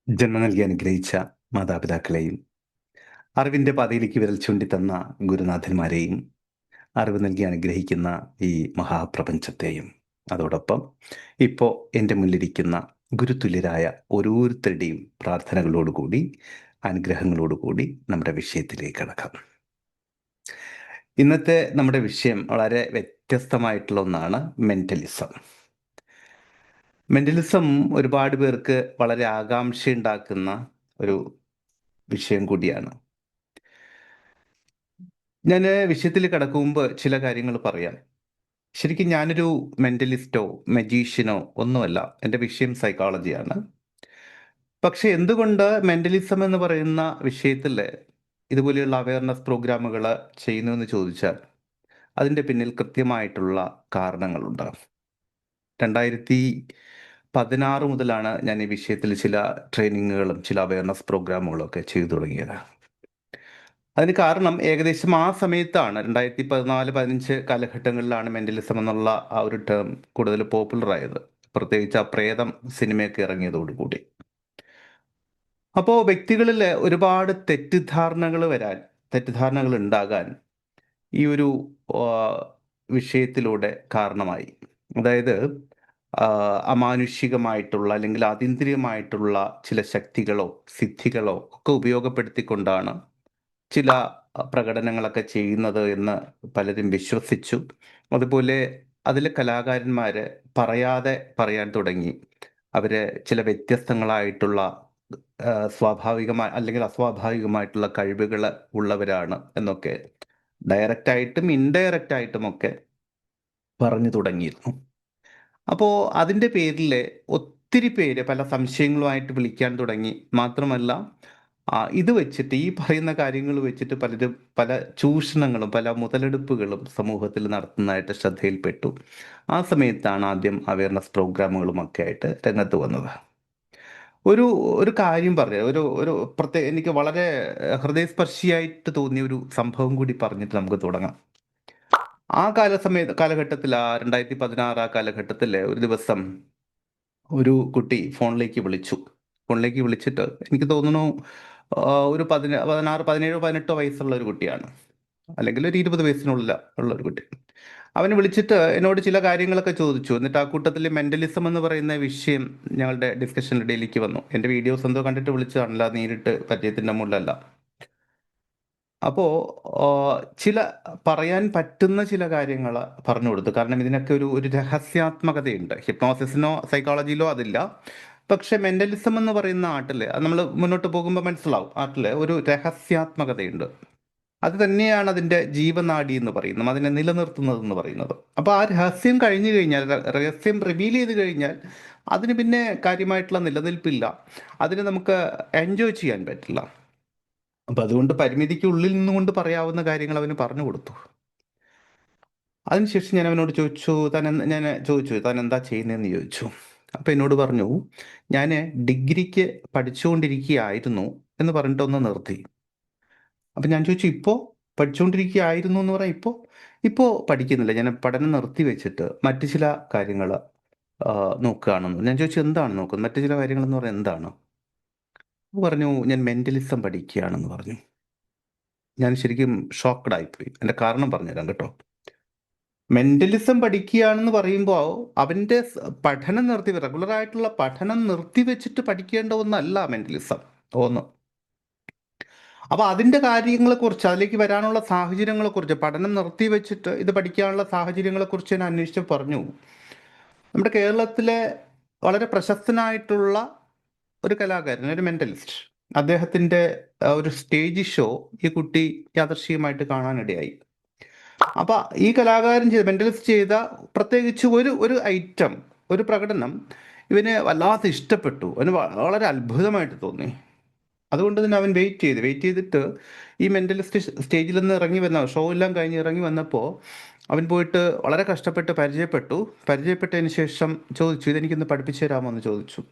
ജന്മം നൽകി അനുഗ്രഹിച്ച മാതാപിതാക്കളെയും, അറിവിൻ്റെ പാതയിലേക്ക് വിരൽ ചൂണ്ടിത്തന്ന ഗുരുനാഥന്മാരെയും, അറിവ് നൽകി അനുഗ്രഹിക്കുന്ന ഈ മഹാപ്രപഞ്ചത്തെയും, അതോടൊപ്പം ഇപ്പോൾ എൻ്റെ മുന്നിലിരിക്കുന്ന ഗുരുതുല്യരായ ഓരോരുത്തരുടെയും പ്രാർത്ഥനകളോടുകൂടി, അനുഗ്രഹങ്ങളോടുകൂടി നമ്മുടെ വിഷയത്തിലേക്ക് കടക്കാം. ഇന്നത്തെ നമ്മുടെ വിഷയം വളരെ വ്യത്യസ്തമായിട്ടുള്ള ഒന്നാണ് മെൻ്റലിസം. മെൻ്റലിസം ഒരുപാട് പേർക്ക് വളരെ ആകാംക്ഷയുണ്ടാക്കുന്ന ഒരു വിഷയം കൂടിയാണ്. ഞാൻ വിഷയത്തിൽ കടക്കും മുമ്പ് ചില കാര്യങ്ങൾ പറയാം. ശരിക്കും ഞാനൊരു മെൻ്റലിസ്റ്റോ മജീഷ്യനോ ഒന്നുമല്ല. എൻ്റെ വിഷയം സൈക്കോളജിയാണ്. പക്ഷെ എന്തുകൊണ്ട് മെൻ്റലിസം എന്ന് പറയുന്ന വിഷയത്തിൽ ഇതുപോലെയുള്ള അവയർനെസ് പ്രോഗ്രാമുകൾ ചെയ്യുന്നു എന്ന് ചോദിച്ചാൽ അതിൻ്റെ പിന്നിൽ കൃത്യമായിട്ടുള്ള കാരണങ്ങളുണ്ട്. 2016 മുതലാണ് ഞാൻ ഈ വിഷയത്തിൽ ചില ട്രെയിനിങ്ങുകളും ചില അവയർനെസ് പ്രോഗ്രാമുകളും ഒക്കെ ചെയ്തു തുടങ്ങിയത്. അതിന് കാരണം ഏകദേശം ആ സമയത്താണ് 2014-15 കാലഘട്ടങ്ങളിലാണ് മെൻ്റലിസം എന്നുള്ള ആ ഒരു ടേം കൂടുതൽ പോപ്പുലർ ആയത്. പ്രത്യേകിച്ച് ആ പ്രേതം സിനിമയൊക്കെ ഇറങ്ങിയതോടുകൂടി. അപ്പോൾ വ്യക്തികളിൽ ഒരുപാട് തെറ്റിദ്ധാരണകൾ ഉണ്ടാകാൻ ഈ ഒരു വിഷയത്തിലൂടെ കാരണമായി. അതായത് അമാനുഷികമായിട്ടുള്ള അല്ലെങ്കിൽ അതീന്ദ്രിയമായിട്ടുള്ള ചില ശക്തികളോ സിദ്ധികളോ ഒക്കെ ഉപയോഗപ്പെടുത്തിക്കൊണ്ടാണ് ചില പ്രകടനങ്ങളൊക്കെ ചെയ്യുന്നത് എന്ന് പലരും വിശ്വസിച്ചു. അതുപോലെ അതിലെ കലാകാരന്മാർ പറയാതെ പറയാൻ തുടങ്ങി. അവർ ചില വ്യത്യസ്തങ്ങളായിട്ടുള്ള സ്വാഭാവികമായ അല്ലെങ്കിൽ അസ്വാഭാവികമായിട്ടുള്ള കഴിവുകൾ ഉള്ളവരാണ് എന്നൊക്കെ ഡയറക്റ്റായിട്ടും ഇൻഡയറക്റ്റായിട്ടുമൊക്കെ പറഞ്ഞു തുടങ്ങിയിരുന്നു. അപ്പോൾ അതിൻ്റെ പേരിൽ ഒത്തിരി പേര് പല സംശയങ്ങളുമായിട്ട് വിളിക്കാൻ തുടങ്ങി. മാത്രമല്ല ഇത് വെച്ചിട്ട് ഈ പറയുന്ന കാര്യങ്ങൾ വെച്ചിട്ട് പലരും പല ചൂഷണങ്ങളും പല മുതലെടുപ്പുകളും സമൂഹത്തിൽ നടത്തുന്നതായിട്ട് ശ്രദ്ധയിൽപ്പെട്ടു. ആ സമയത്താണ് ആദ്യം അവയർനെസ് പ്രോഗ്രാമുകളും ഒക്കെ ആയിട്ട് രംഗത്ത് വന്നത്. ഒരു ഒരു കാര്യം പറഞ്ഞ ഒരു ഒരു പ്രത്യേക എനിക്ക് വളരെ ഹൃദയസ്പർശിയായിട്ട് തോന്നിയ ഒരു സംഭവം കൂടി പറഞ്ഞിട്ട് നമുക്ക് തുടങ്ങാം. ആ കാലഘട്ടത്തിൽ 2016 ആ കാലഘട്ടത്തിൽ ഒരു ദിവസം ഒരു കുട്ടി ഫോണിലേക്ക് വിളിച്ചിട്ട് എനിക്ക് തോന്നുന്നു ഒരു 16, 17, 18 വയസ്സുള്ള ഒരു കുട്ടിയാണ്, അല്ലെങ്കിൽ ഒരു 20 വയസ്സിനുള്ളിൽ ഉള്ള ഒരു കുട്ടി. അവന് വിളിച്ചിട്ട് എന്നോട് ചില കാര്യങ്ങളൊക്കെ ചോദിച്ചു. എന്നിട്ട് ആ കൂട്ടത്തിൽ മെൻ്റലിസം എന്ന് പറയുന്ന വിഷയം ഞങ്ങളുടെ ഡിസ്കഷൻ്റെ ഇടയിലേക്ക് വന്നു. എൻ്റെ വീഡിയോസ് എന്തോ കണ്ടിട്ട് വിളിച്ചതാണല്ല, നേരിട്ട് പരിചയത്തിൻ്റെ മുകളിലല്ല. അപ്പോൾ ചില പറയാൻ പറ്റുന്ന ചില കാര്യങ്ങൾ പറഞ്ഞു കൊടുത്തു. കാരണം ഇതിനൊക്കെ ഒരു ഒരു രഹസ്യാത്മകതയുണ്ട്. ഹിപ്നോസിസിനോ സൈക്കോളജിയിലോ അതില്ല. പക്ഷെ മെൻ്റലിസം എന്ന് പറയുന്ന ആർട്ടിൽ അത് നമ്മൾ മുന്നോട്ട് പോകുമ്പോൾ മനസ്സിലാവും. ആർട്ടിൽ ഒരു രഹസ്യാത്മകതയുണ്ട്. അത് തന്നെയാണ് അതിൻ്റെ ജീവനാഡി എന്ന് പറയുന്നത്, അതിനെ നിലനിർത്തുന്നതെന്ന് പറയുന്നത്. അപ്പോൾ ആ രഹസ്യം കഴിഞ്ഞു കഴിഞ്ഞാൽ, രഹസ്യം റിവീൽ ചെയ്ത് കഴിഞ്ഞാൽ അതിന് പിന്നെ കാര്യമായിട്ടുള്ള നിലനിൽപ്പില്ല. അതിന് നമുക്ക് എൻജോയ് ചെയ്യാൻ പറ്റില്ല. അപ്പം അതുകൊണ്ട് പരിമിതിക്കുള്ളിൽ നിന്നുകൊണ്ട് പറയാവുന്ന കാര്യങ്ങൾ അവന് പറഞ്ഞു കൊടുത്തു. അതിനുശേഷം ഞാൻ അവനോട് ചോദിച്ചു, താൻ എന്താ ചെയ്യുന്നതെന്ന് ചോദിച്ചു. അപ്പം എന്നോട് പറഞ്ഞു, ഞാൻ ഡിഗ്രിക്ക് പഠിച്ചുകൊണ്ടിരിക്കുകയായിരുന്നു എന്ന് പറഞ്ഞിട്ട് ഒന്ന് നിർത്തി. അപ്പം ഞാൻ ചോദിച്ചു, ഇപ്പോൾ പഠിച്ചുകൊണ്ടിരിക്കുകയായിരുന്നു എന്ന് പറയാം, ഇപ്പോൾ പഠിക്കുന്നില്ല, ഞാൻ പഠനം നിർത്തി വെച്ചിട്ട് മറ്റു ചില കാര്യങ്ങൾ നോക്കുകയാണെന്ന്. ഞാൻ ചോദിച്ചു, എന്താണ് നോക്കുന്നത്, മറ്റു ചില കാര്യങ്ങൾ എന്ന് പറഞ്ഞാൽ എന്താണ്? പറഞ്ഞു, ഞാൻ മെൻ്റലിസം പഠിക്കുകയാണെന്ന് പറഞ്ഞു. ഞാൻ ശരിക്കും ഷോക്ക്ഡായിപ്പോയി. എൻ്റെ കാരണം പറഞ്ഞുതരാം കേട്ടോ. മെൻ്റലിസം പഠിക്കുകയാണെന്ന് പറയുമ്പോൾ അവൻ്റെ പഠനം റെഗുലറായിട്ടുള്ള പഠനം നിർത്തിവെച്ചിട്ട് പഠിക്കേണ്ട ഒന്നല്ല മെൻ്റലിസം. ഒന്ന്. അപ്പോൾ അതിൻ്റെ കാര്യങ്ങളെക്കുറിച്ച്, അതിലേക്ക് വരാനുള്ള സാഹചര്യങ്ങളെക്കുറിച്ച്, പഠനം നിർത്തിവെച്ചിട്ട് ഇത് പഠിക്കാനുള്ള സാഹചര്യങ്ങളെക്കുറിച്ച് ഞാൻ അന്വേഷിച്ച് പറഞ്ഞു. നമ്മുടെ കേരളത്തിലെ വളരെ പ്രശസ്തനായിട്ടുള്ള ഒരു കലാകാരൻ, ഒരു മെൻ്റലിസ്റ്റ്, അദ്ദേഹത്തിൻ്റെ ഒരു സ്റ്റേജ് ഷോ ഈ കുട്ടി യാദൃശ്ചികമായിട്ട് കാണാനിടയായി. അപ്പോൾ ഈ കലാകാരൻ മെൻ്റലിസ്റ്റ് ചെയ്ത പ്രത്യേകിച്ച് ഒരു ഐറ്റം, ഒരു പ്രകടനം ഇവന് വല്ലാതെ ഇഷ്ടപ്പെട്ടു. അവന് വളരെ അത്ഭുതമായിട്ട് തോന്നി. അതുകൊണ്ട് തന്നെ അവൻ വെയിറ്റ് ചെയ്തിട്ട് ഈ മെൻ്റലിസ്റ്റ് സ്റ്റേജിൽ നിന്ന് ഇറങ്ങി വന്ന ഷോ എല്ലാം കഴിഞ്ഞ് ഇറങ്ങി വന്നപ്പോൾ അവൻ പോയിട്ട് വളരെ കഷ്ടപ്പെട്ട് പരിചയപ്പെട്ടതിന് ശേഷം ചോദിച്ചു, ഇതെനിക്കൊന്ന് പഠിപ്പിച്ചു തരാമോ എന്ന് ചോദിച്ചു.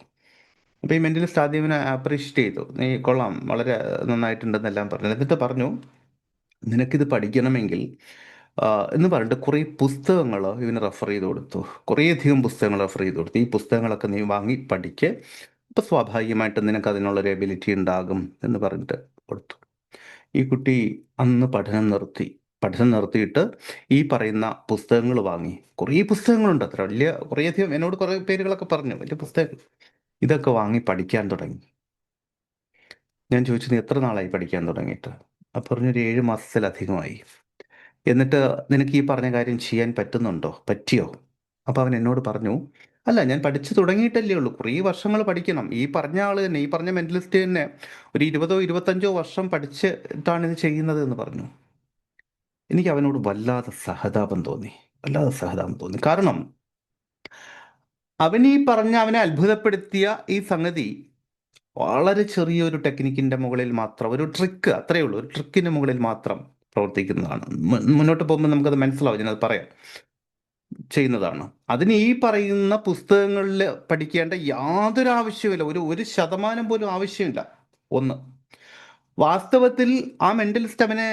അപ്പോൾ ഈ മെൻ്റലിസ്റ്റ് ആദ്യം ഇവനെ അപ്രീഷിയേറ്റ് ചെയ്തു. നീ കൊള്ളാം, വളരെ നന്നായിട്ടുണ്ടെന്നെല്ലാം പറഞ്ഞു. എന്നിട്ട് പറഞ്ഞു, നിനക്കിത് പഠിക്കണമെങ്കിൽ എന്ന് പറഞ്ഞിട്ട് കുറേ പുസ്തകങ്ങൾ ഇവന് റെഫർ ചെയ്ത് കൊടുത്തു. കുറേയധികം പുസ്തകങ്ങൾ റെഫർ ചെയ്ത് കൊടുത്തു. ഈ പുസ്തകങ്ങളൊക്കെ നീ വാങ്ങി പഠിക്ക്. അപ്പോൾ സ്വാഭാവികമായിട്ടും നിനക്ക് അതിനുള്ളൊരു എബിലിറ്റി ഉണ്ടാകും എന്ന് പറഞ്ഞിട്ട് കൊടുത്തു. ഈ കുട്ടി അന്ന് പഠനം നിർത്തി. പഠനം നിർത്തിയിട്ട് ഈ പറയുന്ന പുസ്തകങ്ങൾ വാങ്ങി. കുറേ പുസ്തകങ്ങളുണ്ട്. അത്ര വലിയ കുറേയധികം എന്നോട് കുറേ പേരുകളൊക്കെ പറഞ്ഞു. വലിയ പുസ്തകങ്ങൾ. ഇതൊക്കെ വാങ്ങി പഠിക്കാൻ തുടങ്ങി. ഞാൻ ചോദിച്ചു, "നീ എത്ര നാളായി പഠിക്കാൻ തുടങ്ങിയിട്ട്?" അപ്പോൾ പറഞ്ഞു, "ഒരു 7 മാസത്തിലധികമായി." "എന്നിട്ട് നിനക്ക് ഈ പറഞ്ഞ കാര്യം ചെയ്യാൻ പറ്റുന്നുണ്ടോ? പറ്റിയോ?" അപ്പോൾ അവൻ എന്നോട് പറഞ്ഞു, "അല്ല, ഞാൻ പഠിച്ചു തുടങ്ങിയിട്ടല്ലേ ഉള്ളൂ. കുറേ വർഷങ്ങൾ പഠിക്കണം. ഈ പറഞ്ഞ ആൾ തന്നെ, ഈ പറഞ്ഞ മെന്റലിസ്റ്റ് തന്നെ ഒരു 20ഓ 25ഓ വർഷം പഠിച്ചിട്ടാണ് ഇത് ചെയ്യുന്നത്" എന്ന് പറഞ്ഞു. എനിക്ക് അവനോട് വല്ലാതെ സഹതാപം തോന്നി. വല്ലാതെ സഹതാപം തോന്നി. കാരണം അവനീ പറഞ്ഞ അവനെ അത്ഭുതപ്പെടുത്തിയ ഈ സംഗതി വളരെ ചെറിയൊരു ടെക്നിക്കിന്റെ മുകളിൽ മാത്രം, ഒരു ട്രിക്ക്, അത്രയേ ഉള്ളൂ. ഒരു ട്രിക്കിന് മുകളിൽ മാത്രം പ്രവർത്തിക്കുന്നതാണ്. മുന്നോട്ട് പോകുമ്പോൾ നമുക്കത് മനസ്സിലാവും. ഞാനത് പറയാം. ചെയ്യുന്നതാണ്. അതിന് ഈ പറയുന്ന പുസ്തകങ്ങളിൽ പഠിക്കേണ്ട യാതൊരു ആവശ്യവുമില്ല. ഒരു ശതമാനം പോലും ആവശ്യമില്ല. ഒന്ന്. വാസ്തവത്തിൽ ആ മെന്റലിസ്റ്റ് അവനെ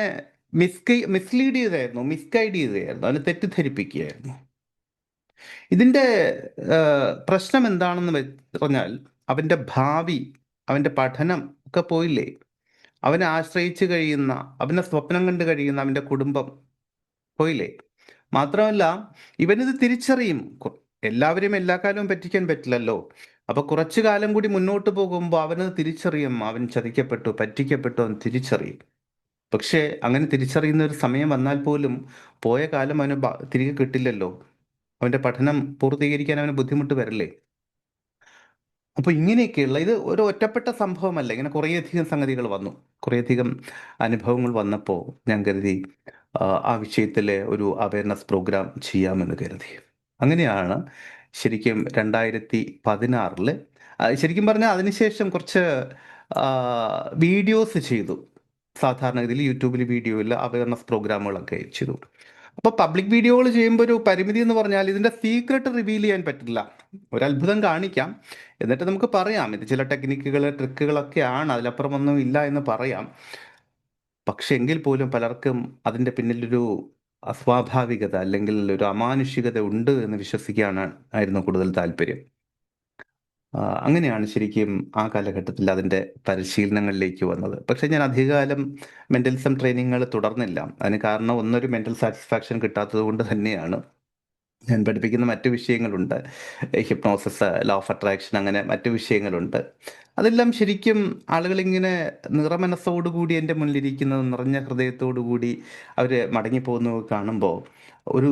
മിസ്ലീഡ് ചെയ്തായിരുന്നു, മിസ്ഗൈഡ് ചെയ്തായിരുന്നു, അവനെ തെറ്റിദ്ധരിപ്പിക്കുകയായിരുന്നു. ഇതിന്റെ പ്രശ്നം എന്താണെന്ന് പറഞ്ഞാൽ അവന്റെ ഭാവി, അവന്റെ പഠനം ഒക്കെ പോയില്ലേ. അവനെ ആശ്രയിച്ച് കഴിയുന്ന, അവനെ സ്വപ്നം കണ്ട് കഴിയുന്ന അവന്റെ കുടുംബം പോയില്ലേ. മാത്രമല്ല, ഇവനിത് തിരിച്ചറിയും. എല്ലാവരെയും എല്ലാ കാലവും പറ്റിക്കാൻ പറ്റില്ലല്ലോ. അപ്പൊ കുറച്ചു കാലം കൂടി മുന്നോട്ട് പോകുമ്പോൾ അവനത് തിരിച്ചറിയും. അവൻ ചതിക്കപ്പെട്ടു, പറ്റിക്കപ്പെട്ടു, അവൻ തിരിച്ചറിയും. പക്ഷേ അങ്ങനെ തിരിച്ചറിയുന്ന ഒരു സമയം വന്നാൽ പോലും പോയ കാലം അവന് തിരികെ കിട്ടില്ലല്ലോ. അവന്റെ പഠനം പൂർത്തീകരിക്കാൻ അവന് ബുദ്ധിമുട്ട് വരില്ലേ. അപ്പൊ ഇങ്ങനെയൊക്കെയുള്ള, ഇത് ഒരു ഒറ്റപ്പെട്ട സംഭവമല്ല. ഇങ്ങനെ കുറേയധികം സംഗതികൾ വന്നു, കുറേയധികം അനുഭവങ്ങൾ വന്നപ്പോൾ ഞാൻ കരുതി ആ വിഷയത്തിലെ ഒരു അവയർനെസ് പ്രോഗ്രാം ചെയ്യാമെന്ന് കരുതി. അങ്ങനെയാണ് ശരിക്കും 2016 ശരിക്കും പറഞ്ഞാൽ അതിനുശേഷം കുറച്ച് വീഡിയോസ് ചെയ്തു. സാധാരണഗതിയിൽ യൂട്യൂബിൽ വീഡിയോയിൽ അവയർനെസ് പ്രോഗ്രാമുകളൊക്കെ ചെയ്തു. അപ്പോൾ പബ്ലിക് വീഡിയോകൾ ചെയ്യുമ്പോൾ ഒരു പരിമിതി എന്ന് പറഞ്ഞാൽ ഇതിന്റെ സീക്രട്ട് റിവീൽ ചെയ്യാൻ പറ്റില്ല. ഒരു അത്ഭുതം കാണിക്കാം, എന്നിട്ട് നമുക്ക് പറയാം ഇത് ചില ടെക്നിക്കുകൾ, ട്രിക്കുകളൊക്കെയാണ്, അതിലപ്പുറം ഒന്നും ഇല്ല എന്ന് പറയാം. പക്ഷെ എങ്കിൽ പോലും പലർക്കും അതിന്റെ പിന്നിലൊരു അസ്വാഭാവികത അല്ലെങ്കിൽ ഒരു അമാനുഷികത ഉണ്ട് എന്ന് വിശ്വസിക്കാണ് ആയിരുന്നു കൂടുതൽ താല്പര്യം. അങ്ങനെയാണ് ശരിക്കും ആ കാലഘട്ടത്തിൽ അതിന്റെ പരിശീലനങ്ങളിലേക്ക് വന്നത്. പക്ഷെ ഞാൻ അധികകാലം മെന്റലിസം ട്രെയിനിങ്ങുകൾ തുടർന്നില്ല. അതിന് കാരണം ഒന്നൊരു മെന്റൽ സാറ്റിസ്ഫാക്ഷൻ കിട്ടാത്തത് കൊണ്ട് തന്നെയാണ്. ഞാൻ പഠിപ്പിക്കുന്ന മറ്റു വിഷയങ്ങളുണ്ട്. ഹിപ്നോസിസ്, ലോ ഓഫ് അട്രാക്ഷൻ, അങ്ങനെ മറ്റു വിഷയങ്ങളുണ്ട്. അതെല്ലാം ശരിക്കും ആളുകളിങ്ങനെ നിറമനസ്സോടുകൂടി എൻ്റെ മുന്നിലിരിക്കുന്നത്, നിറഞ്ഞ ഹൃദയത്തോടു കൂടി അവർ മടങ്ങിപ്പോകുന്നത് കാണുമ്പോൾ ഒരു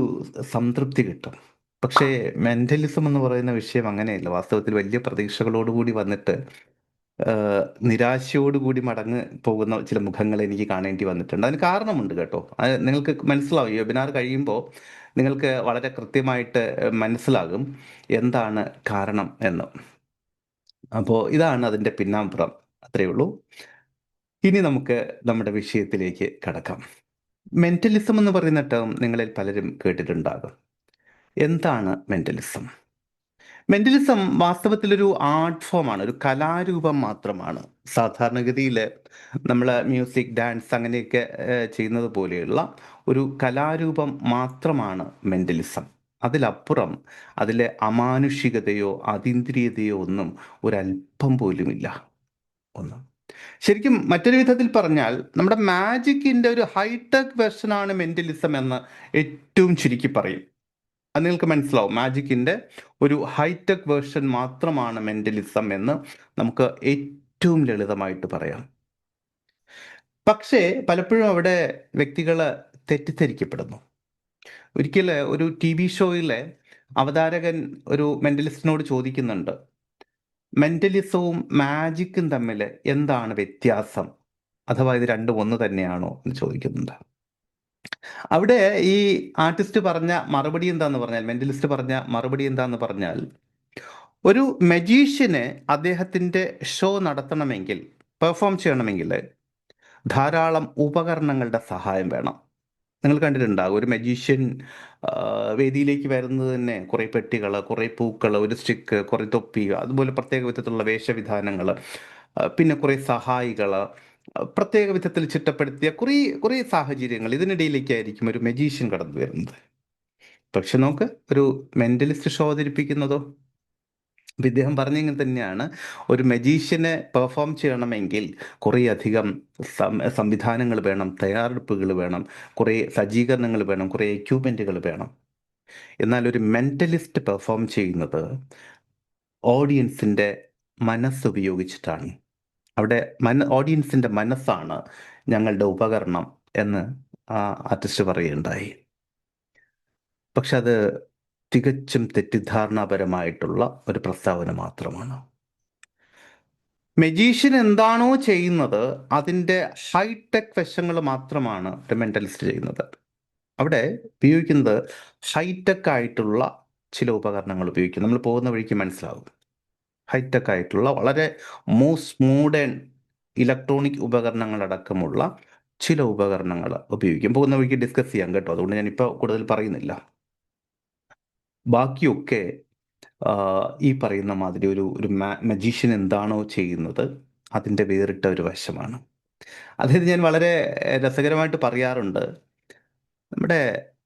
സംതൃപ്തി കിട്ടും. പക്ഷേ മെന്റലിസം എന്ന് പറയുന്ന വിഷയം അങ്ങനെയല്ല. വാസ്തവത്തിൽ വലിയ പ്രതീക്ഷകളോടുകൂടി വന്നിട്ട് നിരാശയോടുകൂടി മടങ്ങ് പോകുന്ന ചില മുഖങ്ങൾ എനിക്ക് കാണേണ്ടി വന്നിട്ടുണ്ട്. അതിന് കാരണമുണ്ട് കേട്ടോ. അത് നിങ്ങൾക്ക് മനസ്സിലാവും. ഈ വെബിനാർ കഴിയുമ്പോൾ നിങ്ങൾക്ക് വളരെ കൃത്യമായിട്ട് മനസ്സിലാകും എന്താണ് കാരണം എന്ന്. അപ്പോൾ ഇതാണ് അതിൻ്റെ പിന്നാമ്പുറം. അത്രയേ ഉള്ളൂ. ഇനി നമുക്ക് നമ്മുടെ വിഷയത്തിലേക്ക് കടക്കാം. മെന്റലിസം എന്ന് പറയുന്ന ടേം നിങ്ങളിൽ പലരും കേട്ടിട്ടുണ്ടാകും. എന്താണ് മെന്റലിസം? മെന്റലിസം വാസ്തവത്തിലൊരു ആർട്ട് ഫോമാണ്, ഒരു കലാരൂപം മാത്രമാണ്. സാധാരണഗതിയിൽ നമ്മൾ മ്യൂസിക്, ഡാൻസ് അങ്ങനെയൊക്കെ ചെയ്യുന്നത് പോലെയുള്ള ഒരു കലാരൂപം മാത്രമാണ് മെന്റലിസം. അതിലപ്പുറം അതിലെ അമാനുഷികതയോ അതീന്ദ്രിയതയോ ഒന്നും ഒരല്പം പോലുമില്ല. ഒന്നും. ശരിക്കും മറ്റൊരു വിധത്തിൽ പറഞ്ഞാൽ നമ്മുടെ മാജിക്കിന്റെ ഒരു ഹൈടെക് വെർഷനാണ് മെന്റലിസം എന്ന് ഏറ്റവും ചുരുക്കി പറയും. അത് നിങ്ങൾക്ക് മനസ്സിലാവും. മാജിക്കിന്റെ ഒരു ഹൈടെക് വേർഷൻ മാത്രമാണ് മെന്റലിസം എന്ന് നമുക്ക് ഏറ്റവും ലളിതമായിട്ട് പറയാം. പക്ഷേ പലപ്പോഴും അവിടെ വ്യക്തികൾ തെറ്റിദ്ധരിക്കപ്പെടുന്നു. ഒരിക്കൽ ഒരു TV ഷോയിലെ അവതാരകൻ ഒരു മെന്റലിസ്റ്റിനോട് ചോദിക്കുന്നുണ്ട്, മെന്റലിസവും മാജിക്കും തമ്മിൽ എന്താണ് വ്യത്യാസം, അഥവാ ഇത് രണ്ടും ഒന്ന് തന്നെയാണോ എന്ന് ചോദിക്കുന്നുണ്ട്. അവിടെ ഈ ആർട്ടിസ്റ്റ് പറഞ്ഞ മറുപടി എന്താന്ന് പറഞ്ഞാൽ, മെന്റലിസ്റ്റ് പറഞ്ഞ മറുപടി എന്താന്ന് പറഞ്ഞാൽ, ഒരു മജീഷ്യന് അദ്ദേഹത്തിന്റെ ഷോ നടത്തണമെങ്കിൽ, പെർഫോം ചെയ്യണമെങ്കിൽ ധാരാളം ഉപകരണങ്ങളുടെ സഹായം വേണം. നിങ്ങൾ കണ്ടിട്ടുണ്ടാകും, ഒരു മജീഷ്യൻ വേദിയിലേക്ക് വരുന്നത് തന്നെ കുറേ പെട്ടികൾ, കുറേ പൂക്കൾ, ഒരു സ്റ്റിക്ക്, കുറേ തൊപ്പി, അതുപോലെ പ്രത്യേക വിധത്തിലുള്ള വേഷവിധാനങ്ങൾ, പിന്നെ കുറേ സഹായികൾ, പ്രത്യേക വിധത്തിൽ ചിട്ടപ്പെടുത്തിയ കുറേ കുറേ സാഹചര്യങ്ങൾ, ഇതിനിടയിലേക്കായിരിക്കും ഒരു മജീഷ്യൻ കടന്നു വരുന്നത്. പക്ഷെ നോക്ക്, ഒരു മെന്റലിസ്റ്റ് ഷോ അവതരിപ്പിക്കുന്നതോ അപ്പം ഇദ്ദേഹം പറഞ്ഞെങ്കിൽ തന്നെയാണ്, ഒരു മജീഷ്യനെ പെർഫോം ചെയ്യണമെങ്കിൽ കുറേയധികം സംവിധാനങ്ങൾ വേണം, തയ്യാറെടുപ്പുകൾ വേണം, കുറേ സജ്ജീകരണങ്ങൾ വേണം, കുറേ എക്യുപ്മെൻറ്റുകൾ വേണം. എന്നാൽ ഒരു മെൻ്റലിസ്റ്റ് പെർഫോം ചെയ്യുന്നത് ഓഡിയൻസിൻ്റെ മനസ്സുപയോഗിച്ചിട്ടാണ്. അവിടെ ഓഡിയൻസിൻ്റെ മനസ്സാണ് ഞങ്ങളുടെ ഉപകരണം എന്ന് ആ ആർട്ടിസ്റ്റ് പറയുകയുണ്ടായി. പക്ഷെ അത് തികച്ചും തെറ്റിദ്ധാരണാപരമായിട്ടുള്ള ഒരു പ്രസ്താവന മാത്രമാണ്. മജീഷ്യൻ എന്താണോ ചെയ്യുന്നത് അതിൻ്റെ ഹൈടെക് വശങ്ങൾ മാത്രമാണ് ഒരു മെൻ്റലിസ്റ്റ് ചെയ്യുന്നത്. അവിടെ ഉപയോഗിക്കുന്നത് ഹൈടെക് ആയിട്ടുള്ള ചില ഉപകരണങ്ങൾ ഉപയോഗിക്കും. നമ്മൾ പോകുന്ന വഴിക്ക് മനസ്സിലാവും. ഹൈടെക് ആയിട്ടുള്ള വളരെ മോസ്റ്റ് മോഡേൺ ഇലക്ട്രോണിക് ഉപകരണങ്ങളടക്കമുള്ള ചില ഉപകരണങ്ങൾ ഉപയോഗിക്കും. പോകുന്ന വഴിക്ക് ഡിസ്കസ് ചെയ്യാം കേട്ടോ, അതുകൊണ്ട് ഞാനിപ്പോൾ കൂടുതൽ പറയുന്നില്ല. ബാക്കിയൊക്കെ ഈ പറയുന്ന മാതിരി ഒരു ഒരു മജീഷ്യൻ എന്താണോ ചെയ്യുന്നത് അതിൻ്റെ വേറിട്ട ഒരു വശമാണ്. അതായത് ഞാൻ വളരെ രസകരമായിട്ട് പറയാറുണ്ട്, നമ്മുടെ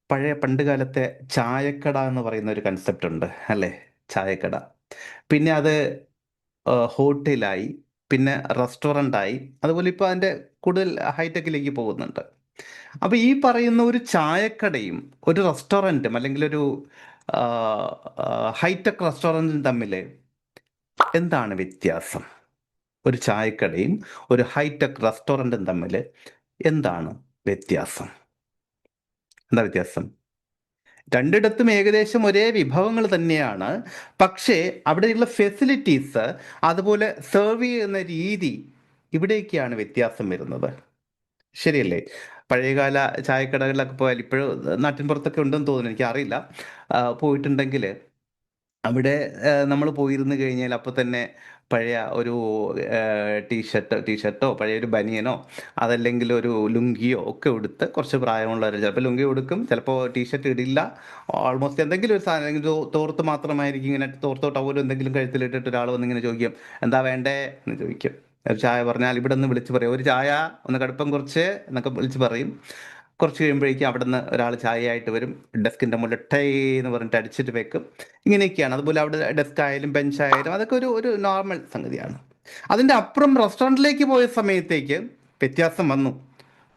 പഴയ പണ്ട് കാലത്തെ ചായക്കട എന്ന് പറയുന്ന ഒരു കൺസെപ്റ്റ് ഉണ്ട് അല്ലേ? ചായക്കട. പിന്നെ അത് ഹോട്ടലായി, പിന്നെ റെസ്റ്റോറൻ്റായി, അതുപോലെ ഇപ്പോൾ അതിൻ്റെ കൂടുതൽ ഹൈടെക്കിലേക്ക് പോകുന്നുണ്ട്. അപ്പോൾ ഈ പറയുന്ന ഒരു ചായക്കടയും ഒരു റെസ്റ്റോറൻറ്റും അല്ലെങ്കിൽ ഒരു ഹൈടെക് റെസ്റ്റോറൻറ്റും തമ്മിൽ എന്താണ് വ്യത്യാസം? ഒരു ചായക്കടയും ഒരു ഹൈടെക് റെസ്റ്റോറൻറ്റും തമ്മിൽ എന്താണ് വ്യത്യാസം? എന്താ വ്യത്യാസം? രണ്ടിടത്തും ഏകദേശം ഒരേ വിഭവങ്ങൾ തന്നെയാണ്. പക്ഷേ അവിടെയുള്ള ഫെസിലിറ്റീസ്, അതുപോലെ സെർവ് ചെയ്യുന്ന രീതി, ഇവിടേക്കാണ് വ്യത്യാസം വരുന്നത്. ശരിയല്ലേ? പഴയകാല ചായക്കടകളിലൊക്കെ പോയാൽ, ഇപ്പോഴും നാട്ടിൻ പുറത്തൊക്കെ ഉണ്ടെന്ന് തോന്നുന്നു, എനിക്കറിയില്ല. പോയിട്ടുണ്ടെങ്കിൽ അവിടെ നമ്മൾ പോയിരുന്നു കഴിഞ്ഞാൽ അപ്പോൾ തന്നെ പഴയ ഒരു ടീഷർട്ടോ പഴയ ഒരു ബനിയനോ അതല്ലെങ്കിൽ ഒരു ലുങ്കിയോ ഒക്കെ ഉടുത്ത്, കുറച്ച് പ്രായമുള്ളവർ ചിലപ്പോൾ ലുങ്കി ഉടുക്കും, ചിലപ്പോൾ ടീഷർട്ട് ഇടില്ല. ഓൾമോസ്റ്റ് എന്തെങ്കിലും ഒരു സാധനം, അല്ലെങ്കിൽ തോർത്ത് മാത്രമായിരിക്കും, ഇങ്ങനെ തോർത്തോ ടവലോ എന്തെങ്കിലും കഴുത്തിലിട്ടിട്ട് ഒരാൾ വന്നിങ്ങനെ ചോദിക്കും, എന്താ വേണ്ടേ എന്ന് ചോദിക്കും. ഒരു ചായ പറഞ്ഞാൽ ഇവിടെ നിന്ന് വിളിച്ച് പറയും, ഒരു ചായ, ഒന്ന് കടുപ്പം കുറച്ച് എന്നൊക്കെ വിളിച്ച് പറയും. കുറച്ച് കഴിയുമ്പോഴേക്കും അവിടെ നിന്ന് ഒരാൾ ചായയായിട്ട് വരും, ഡെസ്കിൻ്റെ മുകളിൽ ടേ എന്ന് പറഞ്ഞിട്ട് അടിച്ചിട്ട് വെക്കും. ഇങ്ങനെയൊക്കെയാണ്. അതുപോലെ അവിടെ ഡെസ്ക് ആയാലും ബെഞ്ച് ആയാലും അതൊക്കെ ഒരു ഒരു നോർമൽ സംഗതിയാണ്. അതിൻ്റെ അപ്പുറം റെസ്റ്റോറൻറ്റിലേക്ക് പോയ സമയത്തേക്ക് വ്യത്യാസം വന്നു.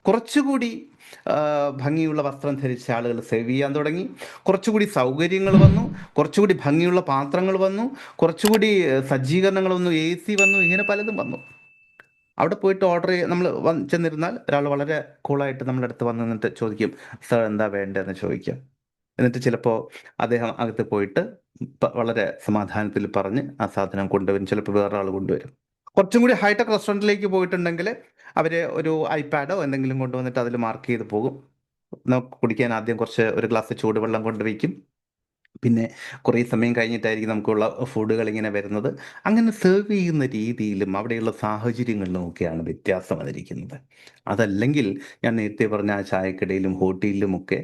കുറച്ചുകൂടി ഭംഗിയുള്ള വസ്ത്രം ധരിച്ച ആളുകൾ സേവ് ചെയ്യാൻ തുടങ്ങി, കുറച്ചുകൂടി സൗകര്യങ്ങൾ വന്നു, കുറച്ചുകൂടി ഭംഗിയുള്ള പാത്രങ്ങൾ വന്നു, കുറച്ചുകൂടി സജ്ജീകരണങ്ങൾ വന്നു, AC വന്നു, ഇങ്ങനെ പലതും വന്നു. അവിടെ പോയിട്ട് ഓർഡർ നമ്മൾ ചെന്നിരുന്നാൽ ഒരാൾ വളരെ കൂളായിട്ട് നമ്മുടെ അടുത്ത് വന്ന് നിന്നിട്ട് ചോദിക്കും, സാർ എന്താ വേണ്ടതെന്ന് ചോദിക്കും. എന്നിട്ട് ചിലപ്പോൾ അദ്ദേഹം അകത്ത് പോയിട്ട് വളരെ സമാധാനത്തിൽ പറഞ്ഞ് ആ സാധനം കൊണ്ടുവരും. ചിലപ്പോൾ വേറൊരാൾ കൊണ്ടുവരും. കുറച്ചും കൂടി ഹൈടെക് റെസ്റ്റോറൻറ്റിലേക്ക് പോയിട്ടുണ്ടെങ്കിൽ അവർ ഒരു ഐപാഡോ എന്തെങ്കിലും കൊണ്ടുവന്നിട്ട് അതിൽ മാർക്ക് ചെയ്ത് പോകും. നമുക്ക് കുടിക്കാൻ ആദ്യം ഒരു ഗ്ലാസ് ചൂടുവെള്ളം കൊണ്ടുവയ്ക്കും. പിന്നെ കുറേ സമയം കഴിഞ്ഞിട്ടായിരിക്കും നമുക്കുള്ള ഫുഡുകൾ ഇങ്ങനെ വരുന്നത്. അങ്ങനെ സെർവ് ചെയ്യുന്ന രീതിയിലും അവിടെയുള്ള സാഹചര്യങ്ങളിലും ഒക്കെയാണ് വ്യത്യാസം വന്നിരിക്കുന്നത്. അതല്ലെങ്കിൽ ഞാൻ നേരത്തെ പറഞ്ഞ ആ ചായക്കടയിലും ഹോട്ടലിലുമൊക്കെ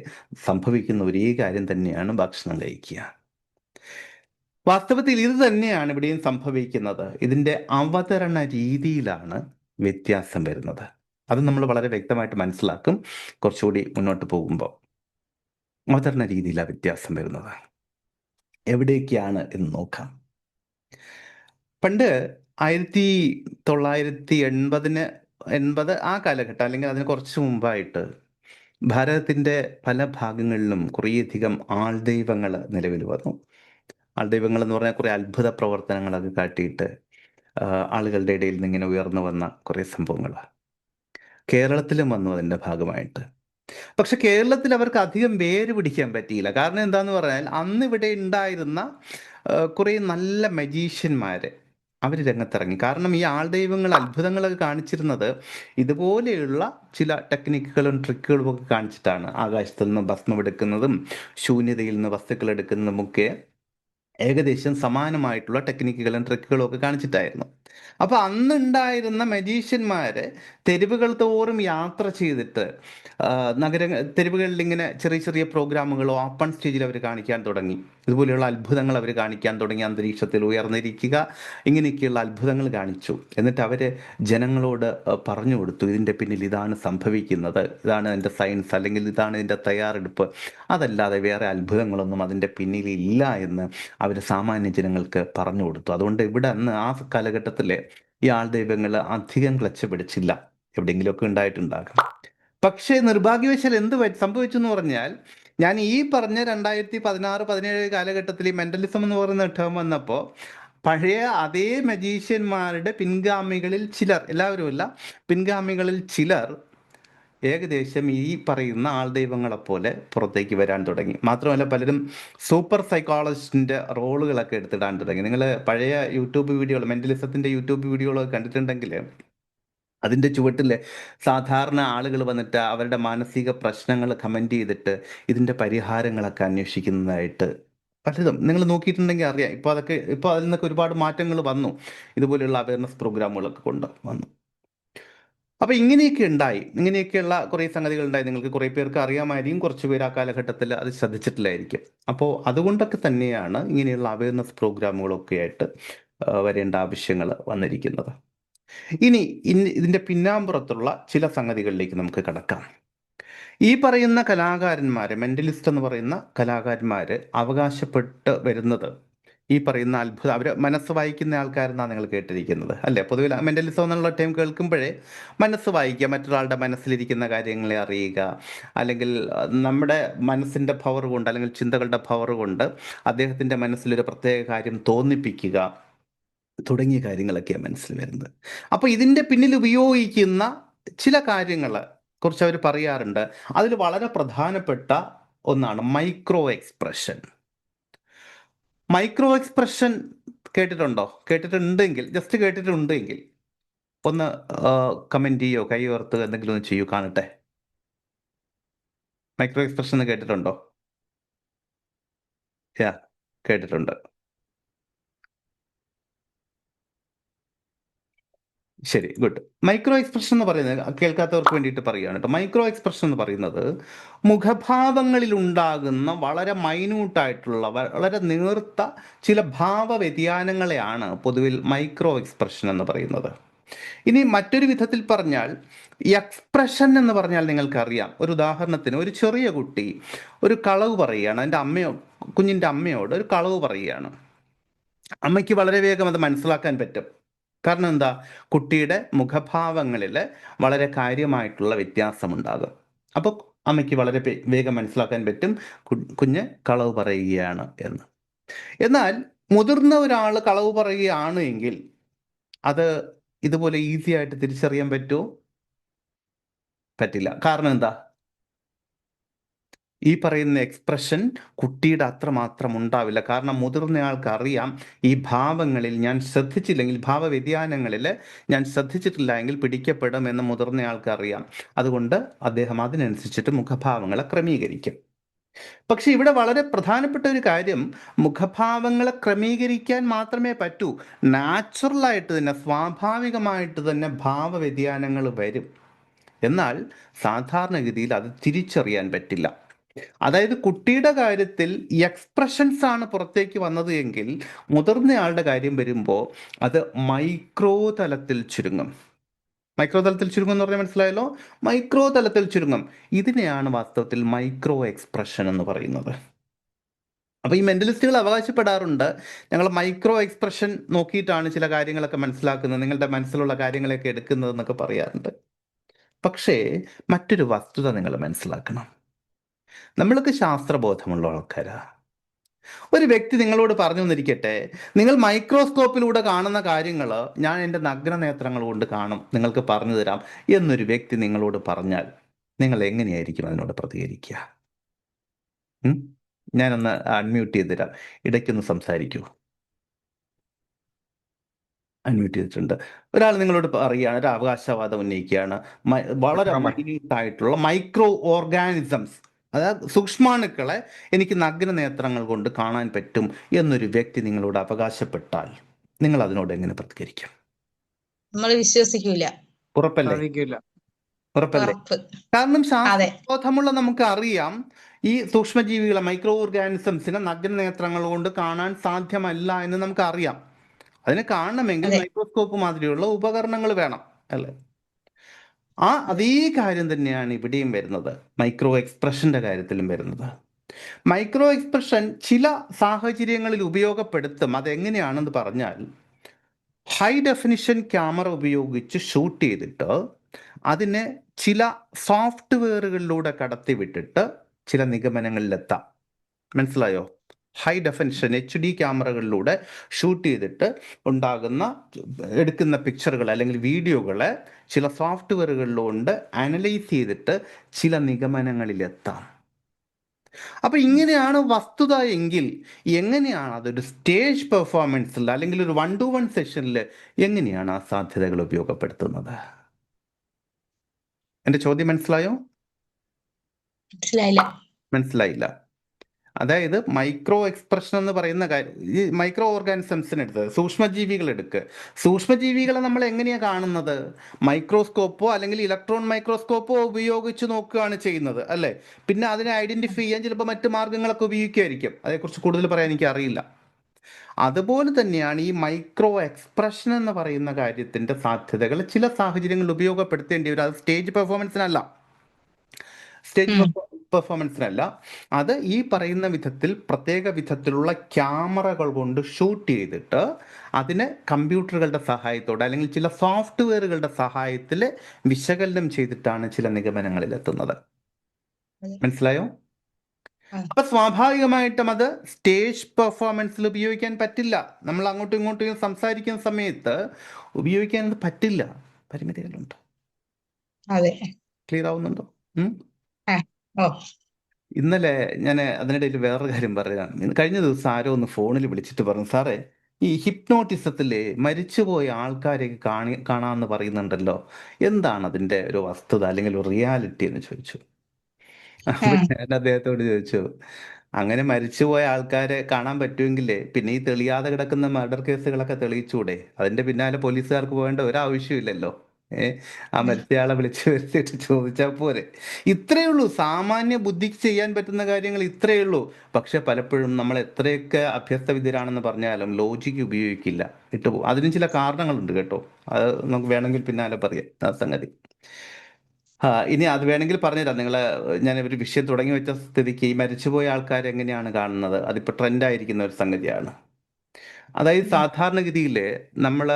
സംഭവിക്കുന്ന ഒരേ കാര്യം തന്നെയാണ് ഭക്ഷണം കഴിക്കുക. വാസ്തവത്തിൽ ഇത് തന്നെയാണ് ഇവിടെയും സംഭവിക്കുന്നത്. ഇതിൻ്റെ അവതരണ രീതിയിലാണ് വ്യത്യാസം വരുന്നത്. അത് നമ്മൾ വളരെ വ്യക്തമായിട്ട് മനസ്സിലാക്കും കുറച്ചുകൂടി മുന്നോട്ട് പോകുമ്പോൾ. അവതരണ രീതിയിലാണ് വ്യത്യാസം വരുന്നത്. എവിടേക്കാണ് എന്ന് നോക്കാം. പണ്ട് 1980 ആ കാലഘട്ടം, അല്ലെങ്കിൽ അതിന് കുറച്ച് മുമ്പായിട്ട് ഭാരതത്തിൻ്റെ പല ഭാഗങ്ങളിലും കുറേയധികം ആൾദൈവങ്ങൾ നിലവിൽ വന്നു. ആൾദൈവങ്ങൾ എന്ന് പറഞ്ഞാൽ കുറേ അത്ഭുത പ്രവർത്തനങ്ങളൊക്കെ കാട്ടിയിട്ട് ആളുകളുടെ ഇടയിൽ നിന്ന് ഇങ്ങനെ ഉയർന്നു വന്ന കുറേ സംഭവങ്ങളാണ്. കേരളത്തിലും വന്നു അതിൻ്റെ ഭാഗമായിട്ട്. പക്ഷെ കേരളത്തിൽ അവർക്ക് അധികം വേര് പിടിക്കാൻ പറ്റിയില്ല. കാരണം എന്താന്ന് പറഞ്ഞാൽ, അന്ന് ഇവിടെ ഉണ്ടായിരുന്ന കുറേ നല്ല മജീഷ്യന്മാർ അവർ രംഗത്തിറങ്ങി. കാരണം ഈ ആൾദൈവങ്ങൾ അത്ഭുതങ്ങളൊക്കെ കാണിച്ചിരുന്നത് ഇതുപോലെയുള്ള ചില ടെക്നിക്കുകളും ട്രിക്കുകളും ഒക്കെ കാണിച്ചിട്ടാണ്. ആകാശത്തു നിന്ന് ഭസ്മം എടുക്കുന്നതും ശൂന്യതയിൽ നിന്ന് വസ്തുക്കൾ എടുക്കുന്നതുമൊക്കെ ഏകദേശം സമാനമായിട്ടുള്ള ടെക്നിക്കുകളും ട്രിക്കുകളും ഒക്കെ കാണിച്ചിട്ടായിരുന്നു. അപ്പോൾ അന്നുണ്ടായിരുന്ന മജീഷ്യന്മാർ തെരുവുകൾ തോറും യാത്ര ചെയ്തിട്ട് തെരുവുകളിൽ ഇങ്ങനെ ചെറിയ ചെറിയ പ്രോഗ്രാമുകളോ ഓപ്പൺ സ്റ്റേജിൽ അവർ കാണിക്കാൻ തുടങ്ങി. ഇതുപോലെയുള്ള അത്ഭുതങ്ങൾ അവർ കാണിക്കാൻ തുടങ്ങി. അന്തരീക്ഷത്തിൽ ഉയർന്നിരിക്കുക, ഇങ്ങനെയൊക്കെയുള്ള അത്ഭുതങ്ങൾ കാണിച്ചു. എന്നിട്ട് അവർ ജനങ്ങളോട് പറഞ്ഞു കൊടുത്തു, ഇതിൻ്റെ പിന്നിൽ ഇതാണ് സംഭവിക്കുന്നത്, ഇതാണ് ഇതിൻ്റെ സയൻസ്, അല്ലെങ്കിൽ ഇതാണ് ഇതിൻ്റെ തയ്യാറെടുപ്പ്, അതല്ലാതെ വേറെ അത്ഭുതങ്ങളൊന്നും അതിൻ്റെ പിന്നിലില്ല എന്ന് അവർ സാമാന്യ ജനങ്ങൾക്ക് പറഞ്ഞു കൊടുത്തു. അതുകൊണ്ട് ഇവിടെ അന്ന് ആ കാലഘട്ടത്തിൽ ഈ ആൾദൈവങ്ങൾ അധികം ക്ലച്ച് പിടിച്ചില്ല. എവിടെയെങ്കിലുമൊക്കെ ഉണ്ടായിട്ടുണ്ടാകാം. പക്ഷേ നിർഭാഗ്യവശാൽ എന്ത് സംഭവിച്ചു എന്ന് പറഞ്ഞാൽ, ഞാൻ ഈ പറഞ്ഞ 2016-17 കാലഘട്ടത്തിൽ ഈ മെന്റലിസം എന്ന് പറയുന്ന ടേം വന്നപ്പോൾ പഴയ അതേ മജീഷ്യന്മാരുടെ പിൻഗാമികളിൽ ചിലർ, എല്ലാവരും അല്ല, പിൻഗാമികളിൽ ചിലർ ഏകദേശം ഈ പറയുന്ന ആൾദൈവങ്ങളെ പോലെ പുറത്തേക്ക് വരാൻ തുടങ്ങി. മാത്രമല്ല പലരും സൂപ്പർ സൈക്കോളജിസ്റ്റിന്റെ റോളുകളൊക്കെ എടുത്തിടാൻ തുടങ്ങി. നിങ്ങൾ പഴയ യൂട്യൂബ് വീഡിയോകൾ, മെന്റലിസത്തിന്റെ യൂട്യൂബ് വീഡിയോകളൊക്കെ കണ്ടിട്ടുണ്ടെങ്കിൽ അതിൻ്റെ ചുവട്ടിൽ സാധാരണ ആളുകൾ വന്നിട്ട് അവരുടെ മാനസിക പ്രശ്നങ്ങൾ കമൻറ്റ് ചെയ്തിട്ട് ഇതിൻ്റെ പരിഹാരങ്ങളൊക്കെ അന്വേഷിക്കുന്നതായിട്ട് പലതും നിങ്ങൾ നോക്കിയിട്ടുണ്ടെങ്കിൽ അറിയാം. ഇപ്പോൾ അതിൽ നിന്നൊക്കെ ഒരുപാട് മാറ്റങ്ങൾ വന്നു, ഇതുപോലെയുള്ള അവയർനെസ് പ്രോഗ്രാമുകളൊക്കെ കൊണ്ട് വന്നു. അപ്പോൾ ഇങ്ങനെയൊക്കെയുള്ള കുറേ സംഗതികൾ ഉണ്ടായി. നിങ്ങൾക്ക് കുറേ പേർക്ക് അറിയാമായിരിക്കും, കുറച്ച് പേര് ആ കാലഘട്ടത്തിൽ അത് ശ്രദ്ധിച്ചിട്ടില്ലായിരിക്കും. അപ്പോൾ അതുകൊണ്ടൊക്കെ തന്നെയാണ് ഇങ്ങനെയുള്ള അവയർനെസ് പ്രോഗ്രാമുകളൊക്കെ ആയിട്ട് വരേണ്ട ആവശ്യങ്ങൾ വന്നിരിക്കുന്നത്. ഇനി ഇതിൻ്റെ പിന്നാമ്പുറത്തുള്ള ചില സംഗതികളിലേക്ക് നമുക്ക് കടക്കാം. ഈ പറയുന്ന കലാകാരന്മാര്, മെന്റലിസ്റ്റ് എന്ന് പറയുന്ന കലാകാരന്മാര് അവകാശപ്പെട്ട് വരുന്നത് ഈ പറയുന്ന അത്ഭുതം, അവര് മനസ്സ് വായിക്കുന്ന ആൾക്കാരെന്നാണ് നിങ്ങൾ കേട്ടിരിക്കുന്നത് അല്ലേ? പൊതുവെ മെന്റലിസം എന്നുള്ള ടൈം കേൾക്കുമ്പോഴേ മനസ്സ് വായിക്കുക, മറ്റൊരാളുടെ മനസ്സിലിരിക്കുന്ന കാര്യങ്ങളെ അറിയുക, അല്ലെങ്കിൽ നമ്മുടെ മനസ്സിൻ്റെ പവർ കൊണ്ട്, അല്ലെങ്കിൽ ചിന്തകളുടെ പവർ കൊണ്ട് അദ്ദേഹത്തിൻ്റെ മനസ്സിലൊരു പ്രത്യേക കാര്യം തോന്നിപ്പിക്കുക തുടങ്ങിയ കാര്യങ്ങളൊക്കെയാണ് മനസ്സിൽ വരുന്നത്. അപ്പോൾ ഇതിൻ്റെ പിന്നിൽ ഉപയോഗിക്കുന്ന ചില കാര്യങ്ങളെ കുറിച്ച് അവർ പറയാറുണ്ട്. അതിൽ വളരെ പ്രധാനപ്പെട്ട ഒന്നാണ് മൈക്രോ എക്സ്പ്രഷൻ. മൈക്രോ എക്സ്പ്രഷൻ കേട്ടിട്ടുണ്ടെങ്കിൽ ജസ്റ്റ് കേട്ടിട്ടുണ്ടെങ്കിൽ ഒന്ന് കമൻറ്റ് ചെയ്യോ, കൈ ഉയർത്തുക, എന്തെങ്കിലും ഒന്ന് ചെയ്യൂ, കാണട്ടെ. മൈക്രോ എക്സ്പ്രഷൻ കേട്ടിട്ടുണ്ടോ? കേട്ടിട്ടുണ്ട്. ശരി, ഗുഡ്. മൈക്രോ എക്സ്പ്രഷൻ എന്ന് പറയുന്നത് കേൾക്കാത്തവർക്ക് വേണ്ടിയിട്ട് പറയുകയാണ് കേട്ടോ. മൈക്രോ എക്സ്പ്രഷൻ എന്ന് പറയുന്നത് മുഖഭാവങ്ങളിൽ ഉണ്ടാകുന്ന വളരെ മൈന്യൂട്ടായിട്ടുള്ള, വളരെ നേർത്ത ചില ഭാവ വ്യതിയാനങ്ങളെയാണ് പൊതുവിൽ മൈക്രോ എക്സ്പ്രഷൻ എന്ന് പറയുന്നത്. ഇനി മറ്റൊരു വിധത്തിൽ പറഞ്ഞാൽ എക്സ്പ്രഷൻ എന്ന് പറഞ്ഞാൽ നിങ്ങൾക്കറിയാം. ഒരു ഉദാഹരണത്തിന് ഒരു ചെറിയ കുട്ടി ഒരു കളവ് പറയുകയാണ്, കുഞ്ഞിൻ്റെ അമ്മയോട് ഒരു കളവ് പറയുകയാണ്. അമ്മയ്ക്ക് വളരെ വേഗം അത് മനസ്സിലാക്കാൻ പറ്റും. കാരണം എന്താ? കുട്ടിയുടെ മുഖഭാവങ്ങളിൽ വളരെ കാര്യമായിട്ടുള്ള വ്യത്യാസമുണ്ടാകും. അപ്പോൾ അമ്മയ്ക്ക് വളരെ വേഗം മനസ്സിലാക്കാൻ പറ്റും കുഞ്ഞ് കളവ് പറയുകയാണ് എന്ന്. എന്നാൽ മുതിർന്ന ഒരാൾ കളവ് പറയുകയാണ് എങ്കിൽ അത് ഇതുപോലെ ഈസി ആയിട്ട് തിരിച്ചറിയാൻ പറ്റുമോ? പറ്റില്ല. കാരണം എന്താ? ഈ പറയുന്ന എക്സ്പ്രഷൻ കുട്ടിയുടെ അത്രമാത്രം ഉണ്ടാവില്ല. കാരണം മുതിർന്നയാൾക്ക് അറിയാം ഈ ഭാവങ്ങളിൽ ഞാൻ ശ്രദ്ധിച്ചില്ലെങ്കിൽ, ഭാവവ്യതിയാനങ്ങളിൽ ഞാൻ ശ്രദ്ധിച്ചിട്ടില്ല എങ്കിൽ പിടിക്കപ്പെടും എന്ന് മുതിർന്നയാൾക്ക് അറിയാം. അതുകൊണ്ട് അദ്ദേഹം അതിനനുസരിച്ചിട്ട് മുഖഭാവങ്ങളെ ക്രമീകരിക്കും. പക്ഷെ ഇവിടെ വളരെ പ്രധാനപ്പെട്ട ഒരു കാര്യം, മുഖഭാവങ്ങളെ ക്രമീകരിക്കാൻ മാത്രമേ പറ്റൂ. നാച്ചുറലായിട്ട് തന്നെ, സ്വാഭാവികമായിട്ട് തന്നെ ഭാവവ്യതിയാനങ്ങൾ വരും. എന്നാൽ സാധാരണഗതിയിൽ അത് തിരിച്ചറിയാൻ പറ്റില്ല. അതായത് കുട്ടിയുടെ കാര്യത്തിൽ എക്സ്പ്രഷൻസ് ആണ് പുറത്തേക്ക് വന്നത് എങ്കിൽ മുതിർന്നയാളുടെ കാര്യം വരുമ്പോൾ അത് മൈക്രോ തലത്തിൽ ചുരുങ്ങും. മൈക്രോ തലത്തിൽ ചുരുങ്ങും എന്ന് പറഞ്ഞാൽ മനസ്സിലായല്ലോ? മൈക്രോ തലത്തിൽ ചുരുങ്ങും. ഇതിനെയാണ് വാസ്തവത്തിൽ മൈക്രോ എക്സ്പ്രഷൻ എന്ന് പറയുന്നത്. അപ്പോൾ ഈ മെന്റലിസ്റ്റുകൾ അവകാശപ്പെടാറുണ്ട്, ഞങ്ങൾ മൈക്രോ എക്സ്പ്രഷൻ നോക്കിയിട്ടാണ് ചില കാര്യങ്ങളൊക്കെ മനസ്സിലാക്കുന്നത്, നിങ്ങളുടെ മനസ്സിലുള്ള കാര്യങ്ങളൊക്കെ എടുക്കുന്നത് എന്നൊക്കെ പറയാറുണ്ട്. പക്ഷേ മറ്റൊരു വസ്തുത നിങ്ങൾ മനസ്സിലാക്കണം. നമ്മളൊക്കെ ശാസ്ത്രബോധമുള്ള ആൾക്കാരാ. ഒരു വ്യക്തി നിങ്ങളോട് പറഞ്ഞു എന്നിരിക്കട്ടെ, നിങ്ങൾ മൈക്രോസ്കോപ്പിലൂടെ കാണുന്ന കാര്യങ്ങൾ ഞാൻ എൻ്റെ നഗ്നനേത്രങ്ങൾ കൊണ്ട് കാണും, നിങ്ങൾക്ക് പറഞ്ഞു തരാം എന്നൊരു വ്യക്തി നിങ്ങളോട് പറഞ്ഞാൽ നിങ്ങൾ എങ്ങനെയായിരിക്കും അതിനോട് പ്രതികരിക്കുക? ഞാനൊന്ന് അൺമ്യൂട്ട് ചെയ്ത് തരാം, ഇടയ്ക്കൊന്ന് സംസാരിക്കൂ. അൺമ്യൂട്ട് ചെയ്തിട്ടുണ്ട്. ഒരാൾ നിങ്ങളോട് പറയുകയാണ്, ഒരു അവകാശവാദം ഉന്നയിക്കുകയാണ്, വളരെ മൈന്യൂട്ടായിട്ടുള്ള മൈക്രോ ഓർഗാനിസംസ്, അതായത് സൂക്ഷ്മാണുക്കളെ എനിക്ക് നഗ്നനേത്രങ്ങൾ കൊണ്ട് കാണാൻ പറ്റും എന്നൊരു വ്യക്തി നിങ്ങളോട് അവകാശപ്പെട്ടാൽ നിങ്ങൾ അതിനോട് എങ്ങനെ പ്രതികരിക്കും? നമ്മൾ വിശ്വസിക്കൂല. ഉറപ്പല്ലേ? ഉറപ്പല്ലേ? കാരണം ശാസ്ത്രബോധമുള്ള നമുക്ക് അറിയാം, ഈ സൂക്ഷ്മജീവികളെ, മൈക്രോ ഓർഗാനിസംസിനെ നഗ്നനേത്രങ്ങൾ കൊണ്ട് കാണാൻ സാധ്യമല്ല എന്ന് നമുക്ക് അറിയാം. അതിനെ കാണണമെങ്കിൽ മൈക്രോസ്കോപ്പ് മാതിരിയുള്ള ഉപകരണങ്ങൾ വേണം, അല്ലേ? അതേ കാര്യം തന്നെയാണ് ഇവിടെയും വരുന്നത്, മൈക്രോ എക്സ്പ്രഷന്റെ കാര്യത്തിലും വരുന്നത്. മൈക്രോ എക്സ്പ്രഷൻ ചില സാഹചര്യങ്ങളിൽ ഉപയോഗപ്പെടുത്തും. അതെങ്ങനെയാണെന്ന് പറഞ്ഞാൽ, ഹൈ ഡെഫിനിഷൻ ക്യാമറ ഉപയോഗിച്ച് ഷൂട്ട് ചെയ്തിട്ട് അതിനെ ചില സോഫ്റ്റ്വെയറുകളിലൂടെ കടത്തിവിട്ടിട്ട് ചില നിഗമനങ്ങളിലെത്താം. മനസ്സിലായോ? ഹൈ ഡെഫിനിഷൻ HD ക്യാമറകളിലൂടെ ഷൂട്ട് ചെയ്തിട്ട് എടുക്കുന്ന പിക്ചറുകൾ അല്ലെങ്കിൽ വീഡിയോകളെ ചില സോഫ്റ്റ്വെയറുകളിലുണ്ട് അനലൈസ് ചെയ്തിട്ട് ചില നിഗമനങ്ങളിലെത്താം. അപ്പൊ ഇങ്ങനെയാണ് വസ്തുത എങ്കിൽ എങ്ങനെയാണ് അതൊരു സ്റ്റേജ് പെർഫോമൻസിൽ അല്ലെങ്കിൽ ഒരു 1-to-1 സെഷനിൽ എങ്ങനെയാണ് ആ സാധ്യതകൾ ഉപയോഗപ്പെടുത്തുന്നത്? എന്റെ ചോദ്യം മനസ്സിലായോ? മനസ്സിലായില്ല. മനസ്സിലായില്ല. അതായത് മൈക്രോ എക്സ്പ്രഷൻ എന്ന് പറയുന്ന കാര്യം, ഈ മൈക്രോ ഓർഗാനിസംസിന് എടുത്ത് സൂക്ഷ്മജീവികൾ എടുക്കുക. സൂക്ഷ്മജീവികളെ നമ്മൾ എങ്ങനെയാണ് കാണുന്നത്? മൈക്രോസ്കോപ്പോ അല്ലെങ്കിൽ ഇലക്ട്രോൺ മൈക്രോസ്കോപ്പോ ഉപയോഗിച്ച് നോക്കുകയാണ് ചെയ്യുന്നത്, അല്ലേ? പിന്നെ അതിനെ ഐഡന്റിഫൈ ചെയ്യാൻ ചിലപ്പോൾ മറ്റു മാർഗങ്ങളൊക്കെ ഉപയോഗിക്കുമായിരിക്കും. അതേക്കുറിച്ച് കൂടുതൽ പറയാൻ എനിക്ക് അറിയില്ല. അതുപോലെ തന്നെയാണ് ഈ മൈക്രോ എക്സ്പ്രഷൻ എന്ന് പറയുന്ന കാര്യത്തിന്റെ സാധ്യതകൾ ചില സാഹചര്യങ്ങളിൽ ഉപയോഗപ്പെടുത്തേണ്ടി വരും. അത് സ്റ്റേജ് പെർഫോമൻസിനല്ല, അത് ഈ പറയുന്ന വിധത്തിൽ പ്രത്യേക വിധത്തിലുള്ള ക്യാമറകൾ കൊണ്ട് ഷൂട്ട് ചെയ്തിട്ട് അതിനെ കമ്പ്യൂട്ടറുകളുടെ സഹായത്തോടെ അല്ലെങ്കിൽ ചില സോഫ്റ്റ്വെയറുകളുടെ സഹായത്തിൽ വിശകലനം ചെയ്തിട്ടാണ് ചില നിഗമനങ്ങളിൽ എത്തുന്നത്. മനസ്സിലായോ? അപ്പൊ സ്വാഭാവികമായിട്ടും അത് സ്റ്റേജ് പെർഫോമൻസിൽ ഉപയോഗിക്കാൻ പറ്റില്ല. നമ്മൾ അങ്ങോട്ടും ഇങ്ങോട്ടും സംസാരിക്കുന്ന സമയത്ത് ഉപയോഗിക്കാൻ അത് പറ്റില്ല, പരിമിതികളുണ്ട്. ക്ലിയർ ആവുന്നുണ്ടോ? ഇന്നലെ ഞാൻ അതിനിടയിൽ വേറൊരു കാര്യം പറയാം. കഴിഞ്ഞ ദിവസം ആരോ ഒന്ന് ഫോണിൽ വിളിച്ചിട്ട് പറഞ്ഞു, സാറേ ഈ ഹിപ്നോട്ടിസത്തിലെ മരിച്ചുപോയ ആൾക്കാരെ കാണാമെന്ന് പറയുന്നുണ്ടല്ലോ, എന്താണ് അതിന്റെ ഒരു വസ്തുത അല്ലെങ്കിൽ ഒരു റിയാലിറ്റി എന്ന് ചോദിച്ചു. അപ്പൊ ഞാൻ അദ്ദേഹത്തോട് ചോദിച്ചു, അങ്ങനെ മരിച്ചുപോയ ആൾക്കാരെ കാണാൻ പറ്റുമെങ്കിൽ പിന്നെ ഈ തെളിയാതെ കിടക്കുന്ന മർഡർ കേസുകളൊക്കെ തെളിയിച്ചൂടെ? അതിന്റെ പിന്നാലെ പോലീസുകാർക്ക് പോകേണ്ട ഒരു ആവശ്യമില്ലല്ലോ. ആ മരിച്ചയാളെ വിളിച്ചു വരുത്തിയിട്ട് ചോദിച്ചാൽ പോരെ? ഇത്രയേ ഉള്ളൂ. സാമാന്യ ബുദ്ധിക്ക് ചെയ്യാൻ പറ്റുന്ന കാര്യങ്ങൾ ഇത്രയേ ഉള്ളൂ. പക്ഷെ പലപ്പോഴും നമ്മൾ എത്രയൊക്കെ അഭ്യസ്തവിദ്യരാണെന്ന് പറഞ്ഞാലും ലോജിക്ക് ഉപയോഗിക്കില്ല, ഇട്ടുപോകും. അതിനും ചില കാരണങ്ങളുണ്ട് കേട്ടോ. അത് നമുക്ക് വേണമെങ്കിൽ പിന്നാലെ പറയാം ആ സംഗതി. ഇനി അത് വേണമെങ്കിൽ പറഞ്ഞുതരാം. ഞാൻ ഒരു വിഷയം തുടങ്ങി വെച്ച സ്ഥിതിക്ക് ഈ മരിച്ചുപോയ ആൾക്കാർ എങ്ങനെയാണ് കാണുന്നത്, അതിപ്പോൾ ട്രെൻഡായിരിക്കുന്ന ഒരു സംഗതിയാണ്. അതായത് സാധാരണഗതിയിൽ നമ്മൾ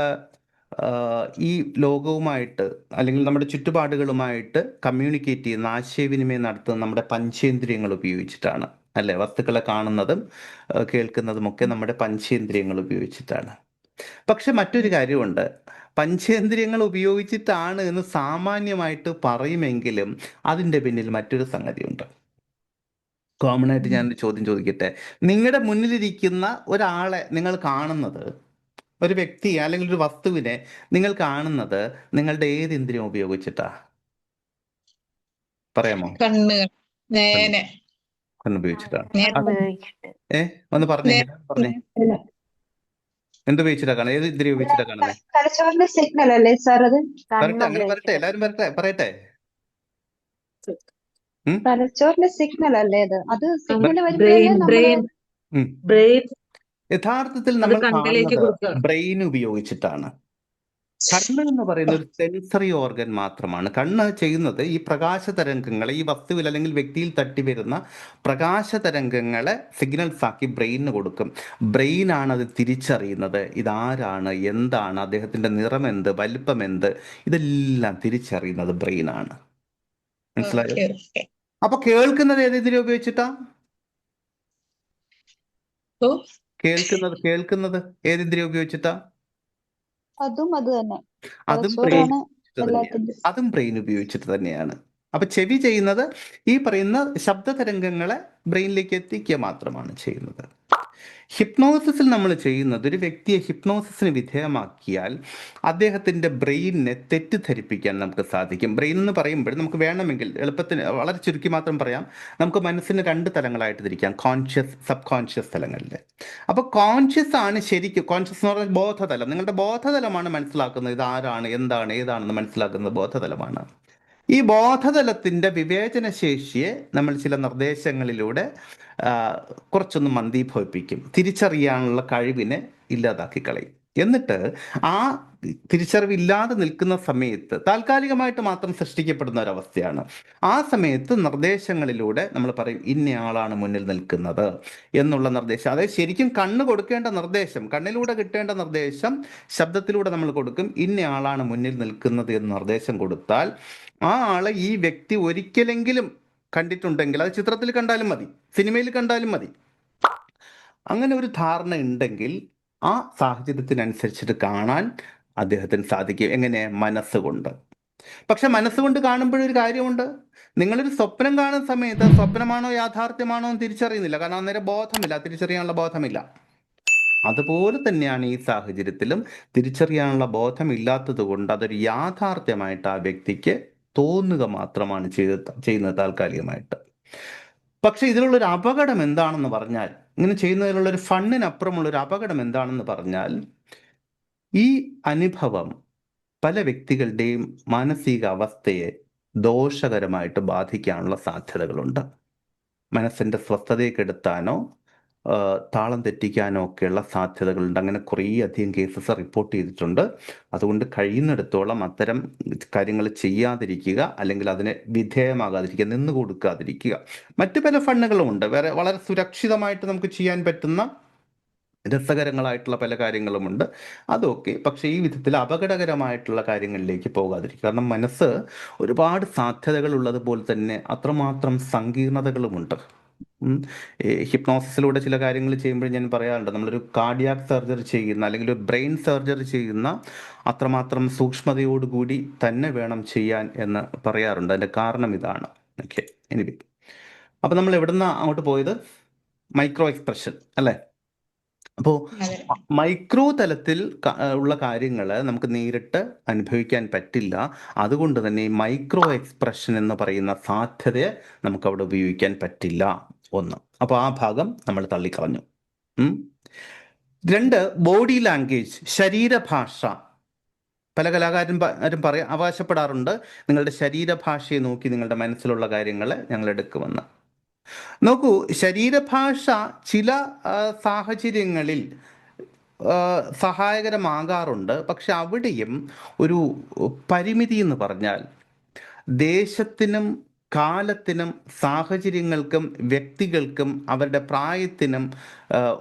ഈ ലോകവുമായിട്ട് അല്ലെങ്കിൽ നമ്മുടെ ചുറ്റുപാടുകളുമായിട്ട് കമ്മ്യൂണിക്കേറ്റ് ചെയ്യുന്ന, ആശയവിനിമയം നടത്തുന്നത് നമ്മുടെ പഞ്ചേന്ദ്രിയങ്ങൾ ഉപയോഗിച്ചിട്ടാണ്, അല്ലേ? വസ്തുക്കളെ കാണുന്നതും കേൾക്കുന്നതുമൊക്കെ നമ്മുടെ പഞ്ചേന്ദ്രിയങ്ങൾ ഉപയോഗിച്ചിട്ടാണ്. പക്ഷെ മറ്റൊരു കാര്യമുണ്ട്, പഞ്ചേന്ദ്രിയങ്ങൾ ഉപയോഗിച്ചിട്ടാണ് എന്ന് സാമാന്യമായിട്ട് പറയുമെങ്കിലും അതിൻ്റെ പിന്നിൽ മറ്റൊരു സംഗതിയുണ്ട്. കോമൺ ആയിട്ട് ഞാനൊരു ചോദ്യം ചോദിക്കട്ടെ. നിങ്ങളുടെ മുന്നിലിരിക്കുന്ന ഒരാളെ നിങ്ങൾ കാണുന്നത്, ഒരു വ്യക്തിയെ അല്ലെങ്കിൽ ഒരു വസ്തുവിനെ നിങ്ങൾ കാണുന്നത് നിങ്ങളുടെ ഏത് ഇന്ദ്രിയം ഉപയോഗിച്ചിട്ടാ? പറയാമോ? കണ്ണുപയോഗിച്ചിട്ടാണ്. ഒന്ന് പറഞ്ഞേ. എന്ത് ഉപയോഗിച്ചിട്ടാ കാണുന്നത്? ഏത് ഇന്ദ്രിയം ഉപയോഗിച്ചിട്ടാ കാണുന്നത്? തലച്ചോറിന്റെ സിഗ്നൽ അല്ലേ സാർ അത്? അങ്ങനെ വരട്ടെ, എല്ലാവരും പറയട്ടെ. തലച്ചോറിന്റെ സിഗ്നൽ അല്ലേ അത് സിഗ്നൽ വരുമ്പോഴല്ലേ യഥാർത്ഥത്തിൽ നമ്മൾ കാണുന്നത് ബ്രെയിൻ ഉപയോഗിച്ചിട്ടാണ്. കണ്ണ് എന്ന് പറയുന്ന ഒരു സെൻസറി ഓർഗൻ മാത്രമാണ്. കണ്ണ് ചെയ്യുന്നത് ഈ പ്രകാശ തരംഗങ്ങളെ ഈ വസ്തുവിൽ അല്ലെങ്കിൽ വ്യക്തിയിൽ തട്ടി വരുന്ന പ്രകാശ തരംഗങ്ങളെ സിഗ്നൽസ് ആക്കി ബ്രെയിനിന് കൊടുക്കും. ബ്രെയിനാണ് അത് തിരിച്ചറിയുന്നത്. ഇതാരാണ്, എന്താണ്, അദ്ദേഹത്തിന്റെ നിറം എന്ത്, വലിപ്പം എന്ത്, ഇതെല്ലാം തിരിച്ചറിയുന്നത് ബ്രെയിനാണ്. മനസ്സിലായോ? അപ്പൊ കേൾക്കുന്നത് ഏതിനെ ഉപയോഗിച്ചിട്ടാ? കേൾക്കുന്നത് ഏതിന്ദ്രിയം ഉപയോഗിച്ചിട്ടാ? അതും ബ്രെയിൻ ഉപയോഗിച്ചിട്ട് തന്നെയാണ്. അപ്പൊ ചെവി ചെയ്യുന്നത് ഈ പറയുന്ന ശബ്ദ തരംഗങ്ങളെ ബ്രെയിനിലേക്ക് എത്തിക്കുക മാത്രമാണ് ചെയ്യുന്നത്. ഹിപ്നോസിസിൽ നമ്മൾ ചെയ്യുന്നത്, ഒരു വ്യക്തിയെ ഹിപ്നോസിസിന് വിധേയമാക്കിയാൽ അദ്ദേഹത്തിൻ്റെ ബ്രെയിനിനെ തെറ്റിദ്ധരിപ്പിക്കാൻ നമുക്ക് സാധിക്കും. ബ്രെയിൻ എന്ന് പറയുമ്പോൾ നമുക്ക് വേണമെങ്കിൽ എളുപ്പത്തിന് വളരെ ചുരുക്കി മാത്രം പറയാം. നമുക്ക് മനസ്സിന് 2 തലങ്ങളായിട്ട് തിരിക്കാം, കോൺഷ്യസ്, സബ് കോൺഷ്യസ് തലങ്ങളിൽ. അപ്പോൾ കോൺഷ്യസ് ആണ് ശരിക്കും, കോൺഷ്യസ് എന്ന് പറഞ്ഞാൽ ബോധതലം. നിങ്ങളുടെ ബോധതലമാണ് മനസ്സിലാക്കുന്നത് ഇതാരാണ്, എന്താണ്, ഏതാണെന്ന് മനസ്സിലാക്കുന്നത് ബോധതലമാണ്. ഈ ബോധതലത്തിൻ്റെ വിവേചന ശേഷിയെ നമ്മൾ ചില നിർദ്ദേശങ്ങളിലൂടെ കുറച്ചൊന്ന് മന്ദീഭവിപ്പിക്കും, തിരിച്ചറിയാനുള്ള കഴിവിനെ ഇല്ലാതാക്കി കളയും. എന്നിട്ട് ആ തിരിച്ചറിവില്ലാതെ നിൽക്കുന്ന സമയത്ത് താൽക്കാലികമായിട്ട് മാത്രം സൃഷ്ടിക്കപ്പെടുന്ന ഒരവസ്ഥയാണ്. ആ സമയത്ത് നിർദ്ദേശങ്ങളിലൂടെ നമ്മൾ പറയും ഇന്നയാളാണ് മുന്നിൽ നിൽക്കുന്നത് എന്നുള്ള നിർദ്ദേശം. അതായത് ശരിക്കും കണ്ണ് കൊടുക്കേണ്ട നിർദ്ദേശം, കണ്ണിലൂടെ കിട്ടേണ്ട നിർദ്ദേശം ശബ്ദത്തിലൂടെ നമ്മൾ കൊടുക്കും. ഇന്നയാളാണ് മുന്നിൽ നിൽക്കുന്നത് എന്ന് നിർദ്ദേശം കൊടുത്താൽ ആ ആളെ ഈ വ്യക്തി ഒരിക്കലെങ്കിലും കണ്ടിട്ടുണ്ടെങ്കിൽ, അത് ചിത്രത്തിൽ കണ്ടാലും മതി, സിനിമയിൽ കണ്ടാലും മതി, അങ്ങനെ ഒരു ധാരണ ഉണ്ടെങ്കിൽ ആ സാഹചര്യത്തിനനുസരിച്ചിട്ട് കാണാൻ അദ്ദേഹത്തിന് സാധിക്കും. എങ്ങനെ? മനസ്സുകൊണ്ട്. പക്ഷെ മനസ്സുകൊണ്ട് കാണുമ്പോഴൊരു കാര്യമുണ്ട്. നിങ്ങളൊരു സ്വപ്നം കാണുന്ന സമയത്ത് സ്വപ്നമാണോ യാഥാർത്ഥ്യമാണോ എന്ന് തിരിച്ചറിയുന്നില്ല. കാരണം അന്നേരം ബോധമില്ല, തിരിച്ചറിയാനുള്ള ബോധമില്ല. അതുപോലെ തന്നെയാണ് ഈ സാഹചര്യത്തിലും തിരിച്ചറിയാനുള്ള ബോധമില്ലാത്തത് കൊണ്ട് അതൊരു യാഥാർത്ഥ്യമായിട്ട് ആ വ്യക്തിക്ക് തോന്നുക മാത്രമാണ് ചെയ്യുന്നത് താൽക്കാലികമായിട്ട്. പക്ഷെ ഇതിലുള്ളൊരു അപകടം എന്താണെന്ന് പറഞ്ഞാൽ, ഇങ്ങനെ ചെയ്യുന്നതിലുള്ളൊരു ഫണ്ണിനപ്പുറമുള്ളൊരു അപകടം എന്താണെന്ന് പറഞ്ഞാൽ, ഈ അനുഭവം പല വ്യക്തികളുടെയും മാനസിക അവസ്ഥയെ ദോഷകരമായിട്ട് ബാധിക്കാനുള്ള സാധ്യതകളുണ്ട്. മനസ്സിൻ്റെ സ്വസ്ഥതയെ കെടുത്താനോ താളം തെറ്റിക്കാനോ ഒക്കെയുള്ള സാധ്യതകളുണ്ട്. അങ്ങനെ കുറേ അധികം കേസസ് റിപ്പോർട്ട് ചെയ്തിട്ടുണ്ട്. അതുകൊണ്ട് കഴിയുന്നിടത്തോളം അത്തരം കാര്യങ്ങൾ ചെയ്യാതിരിക്കുക, അല്ലെങ്കിൽ അതിന് വിധേയമാകാതിരിക്കുക, നിന്ന് കൊടുക്കാതിരിക്കുക. മറ്റു പല ഫണ്ണുകളുമുണ്ട്, വേറെ വളരെ സുരക്ഷിതമായിട്ട് നമുക്ക് ചെയ്യാൻ പറ്റുന്ന രസകരങ്ങളായിട്ടുള്ള പല കാര്യങ്ങളുമുണ്ട്, അതൊക്കെ. പക്ഷേ ഈ വിധത്തിൽ അപകടകരമായിട്ടുള്ള കാര്യങ്ങളിലേക്ക് പോകാതിരിക്കുക. കാരണം മനസ്സ് ഒരുപാട് സാധ്യതകൾ ഉള്ളതുപോലെ തന്നെ അത്രമാത്രം സങ്കീർണതകളുമുണ്ട്. ഹിപ്നോസിസിലൂടെ ചില കാര്യങ്ങൾ ചെയ്യുമ്പോൾ ഞാൻ പറയാറുണ്ട്, നമ്മളൊരു കാർഡിയാക് സർജറി ചെയ്യുന്ന അല്ലെങ്കിൽ ഒരു ബ്രെയിൻ സർജറി ചെയ്യുന്ന അത്രമാത്രം സൂക്ഷ്മതയോടുകൂടി തന്നെ വേണം ചെയ്യാൻ എന്ന് പറയാറുണ്ട്. അതിൻ്റെ കാരണം ഇതാണ്. ഓക്കെ, എനിവേ, അപ്പം നമ്മൾ എവിടുന്ന അങ്ങോട്ട് പോയത്? മൈക്രോ എക്സ്പ്രഷൻ അല്ലേ? അപ്പോൾ അതെ. മൈക്രോ തലത്തിൽ ഉള്ള കാര്യങ്ങൾ നമുക്ക് നേരിട്ട് അനുഭവിക്കാൻ പറ്റില്ല. അതുകൊണ്ട് തന്നെ ഈ മൈക്രോ എക്സ്പ്രഷൻ എന്ന് പറയുന്ന സാധ്യതയെ നമുക്ക് അവിടെ ഉപയോഗിക്കാൻ പറ്റില്ല. ഒന്ന്, അപ്പോൾ ആ ഭാഗം നമ്മൾ തള്ളിക്കളഞ്ഞു. 2, ബോഡി ലാംഗ്വേജ്, ശരീരഭാഷ. പല കലാകാരന്മാരും അവകാശപ്പെടാറുണ്ട്, നിങ്ങളുടെ ശരീരഭാഷയെ നോക്കി നിങ്ങളുടെ മനസ്സിലുള്ള കാര്യങ്ങൾ ഞങ്ങൾ എടുക്കുമെന്ന്. നോക്കൂ, ശരീരഭാഷ ചില സാഹചര്യങ്ങളിൽ സഹായകരമാകാറുണ്ട്. പക്ഷെ അവിടെയും ഒരു പരിമിതി എന്ന് പറഞ്ഞാൽ, ദേശത്തിനും കാലത്തിനും സാഹചര്യങ്ങൾക്കും വ്യക്തികൾക്കും അവരുടെ പ്രായത്തിനും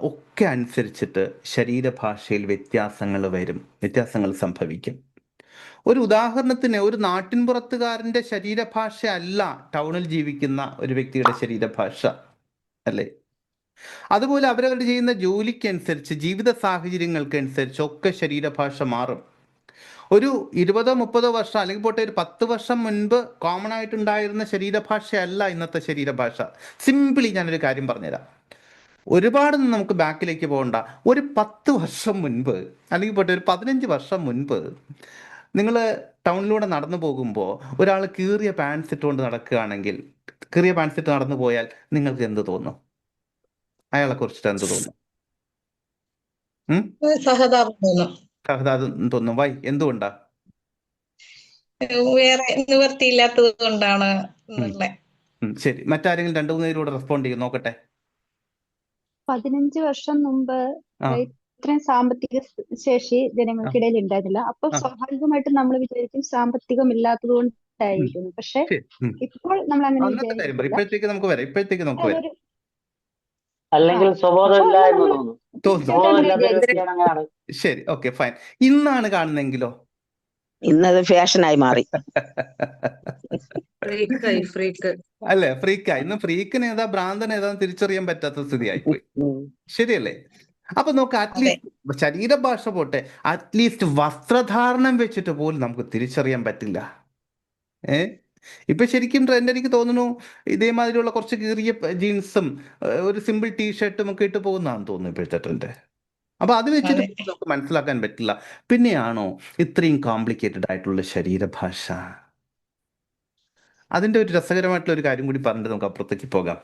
ഒക്കെ അനുസരിച്ചിട്ട് ശരീരഭാഷയിൽ വ്യത്യാസങ്ങൾ വരും, വ്യത്യാസങ്ങൾ സംഭവിക്കും. ഒരു ഉദാഹരണത്തിന്, ഒരു നാട്ടിൻപുറത്തുകാരൻ്റെ ശരീരഭാഷ അല്ല ടൗണിൽ ജീവിക്കുന്ന ഒരു വ്യക്തിയുടെ ശരീരഭാഷ, അല്ലേ? അതുപോലെ അവരവർ ചെയ്യുന്ന ജോലിക്കനുസരിച്ച്, ജീവിത സാഹചര്യങ്ങൾക്കനുസരിച്ച് ഒക്കെ ശരീരഭാഷ മാറും. ഒരു 20-30 വർഷം, അല്ലെങ്കിൽ പോട്ടെ ഒരു 10 വർഷം മുൻപ് കോമൺ ആയിട്ടുണ്ടായിരുന്ന ശരീരഭാഷയല്ല ഇന്നത്തെ ശരീരഭാഷ. സിംപിളി ഞാനൊരു കാര്യം പറഞ്ഞുതരാം. ഒരുപാടൊന്നും നമുക്ക് ബാക്കിലേക്ക് പോകണ്ട. ഒരു 10 വർഷം മുൻപ്, അല്ലെങ്കിൽ പോട്ടെ ഒരു 15 വർഷം മുൻപ് നിങ്ങൾ ടൗണിലൂടെ നടന്നു പോകുമ്പോൾ ഒരാൾ കീറിയ പാൻസ് ഇട്ടുകൊണ്ട് നടക്കുകയാണെങ്കിൽ, കീറിയ പാൻസ് ഇട്ട് നടന്നു പോയാൽ നിങ്ങൾക്ക് എന്ത് തോന്നും? അയാളെ കുറിച്ചിട്ട് എന്ത് തോന്നും? സഹതാപം തോന്നും. സഹതാപം തോന്നും. വൈ? എന്തുകൊണ്ടാ? വേറെ നിവർത്തിയില്ലാത്തത് കൊണ്ടാണ് എന്നുള്ള. ശരി, മറ്റാരെങ്കിലും 2-3 പേരൂടെ റെസ്പോണ്ട് ചെയ്യും, നോക്കട്ടെ. 15 വർഷം മുമ്പ് ആ, ഇത്രയും സാമ്പത്തിക ശേഷി ആ, ജനങ്ങൾക്കിടയിൽ ഉണ്ടായിരുന്നില്ല. അപ്പൊ ആ. സ്വാഭാവികമായിട്ടും നമ്മൾ വിചാരിക്കും സാമ്പത്തികം ഇല്ലാത്തത് ഉം, കൊണ്ടായിരിക്കും. പക്ഷെ ശരി. ഇപ്പോൾ നമ്മൾ അങ്ങനെ അന്നത്തെ കാര്യം പറ, വിചാരിക്കില്ല. ഇപ്പോഴത്തേക്ക് നമുക്ക് വരാം. അതൊരു അല്ലെങ്കിൽ അപ്പൊ സ്വബോധമില്ല അന്ന് എന്ന് നമ്മൾ തോന്നുന്നു. തോന്നുന്നു. സ്വബോധമില്ലാത്ത ഒരു വിചാരിക്കും. വ്യക്തിയാണ് അങ്ങനെയാണ്. ശരി, ഓക്കെ, ഫൈൻ. ഇന്നാണ് കാണുന്നെങ്കിലോ? ഇന്നത് ഫാഷനായി മാറി. ഫ്രീക്ക്. അല്ലേ? ഫ്രീക്കായി. ഇന്ന് ഫ്രീക്കിന് ഏതാ ഭ്രാന്തൻ ഏതാന്ന് തിരിച്ചറിയാൻ പറ്റാത്ത സ്ഥിതിയായിപ്പോയി. ശരിയല്ലേ? അപ്പൊ നമുക്ക് അറ്റ്ലീസ്റ്റ് ശരീരഭാഷ പോട്ടെ, അറ്റ്ലീസ്റ്റ് വസ്ത്രധാരണം വെച്ചിട്ട് പോലും നമുക്ക് തിരിച്ചറിയാൻ പറ്റില്ല. ഇപ്പൊ ശരിക്കും ട്രെൻഡ് എനിക്ക് തോന്നുന്നു ഇതേമാതിരിയുള്ള കുറച്ച് കീറിയ ജീൻസും ഒരു സിമ്പിൾ ടീഷർട്ടും ഒക്കെ ഇട്ട് പോകുന്നതാണെന്ന് തോന്നുന്നു ഇപ്പോഴത്തെ ട്രെൻഡ്. അപ്പൊ അത് വെച്ചിട്ട് നമുക്ക് മനസ്സിലാക്കാൻ പറ്റില്ല. പിന്നെയാണോ ഇത്രയും കോംപ്ലിക്കേറ്റഡ് ആയിട്ടുള്ള ശരീരഭാഷ? അതിന്റെ ഒരു രസകരമായിട്ടുള്ള ഒരു കാര്യം കൂടി പറഞ്ഞിട്ട് നമുക്ക് അപ്പുറത്തേക്ക് പോകാം.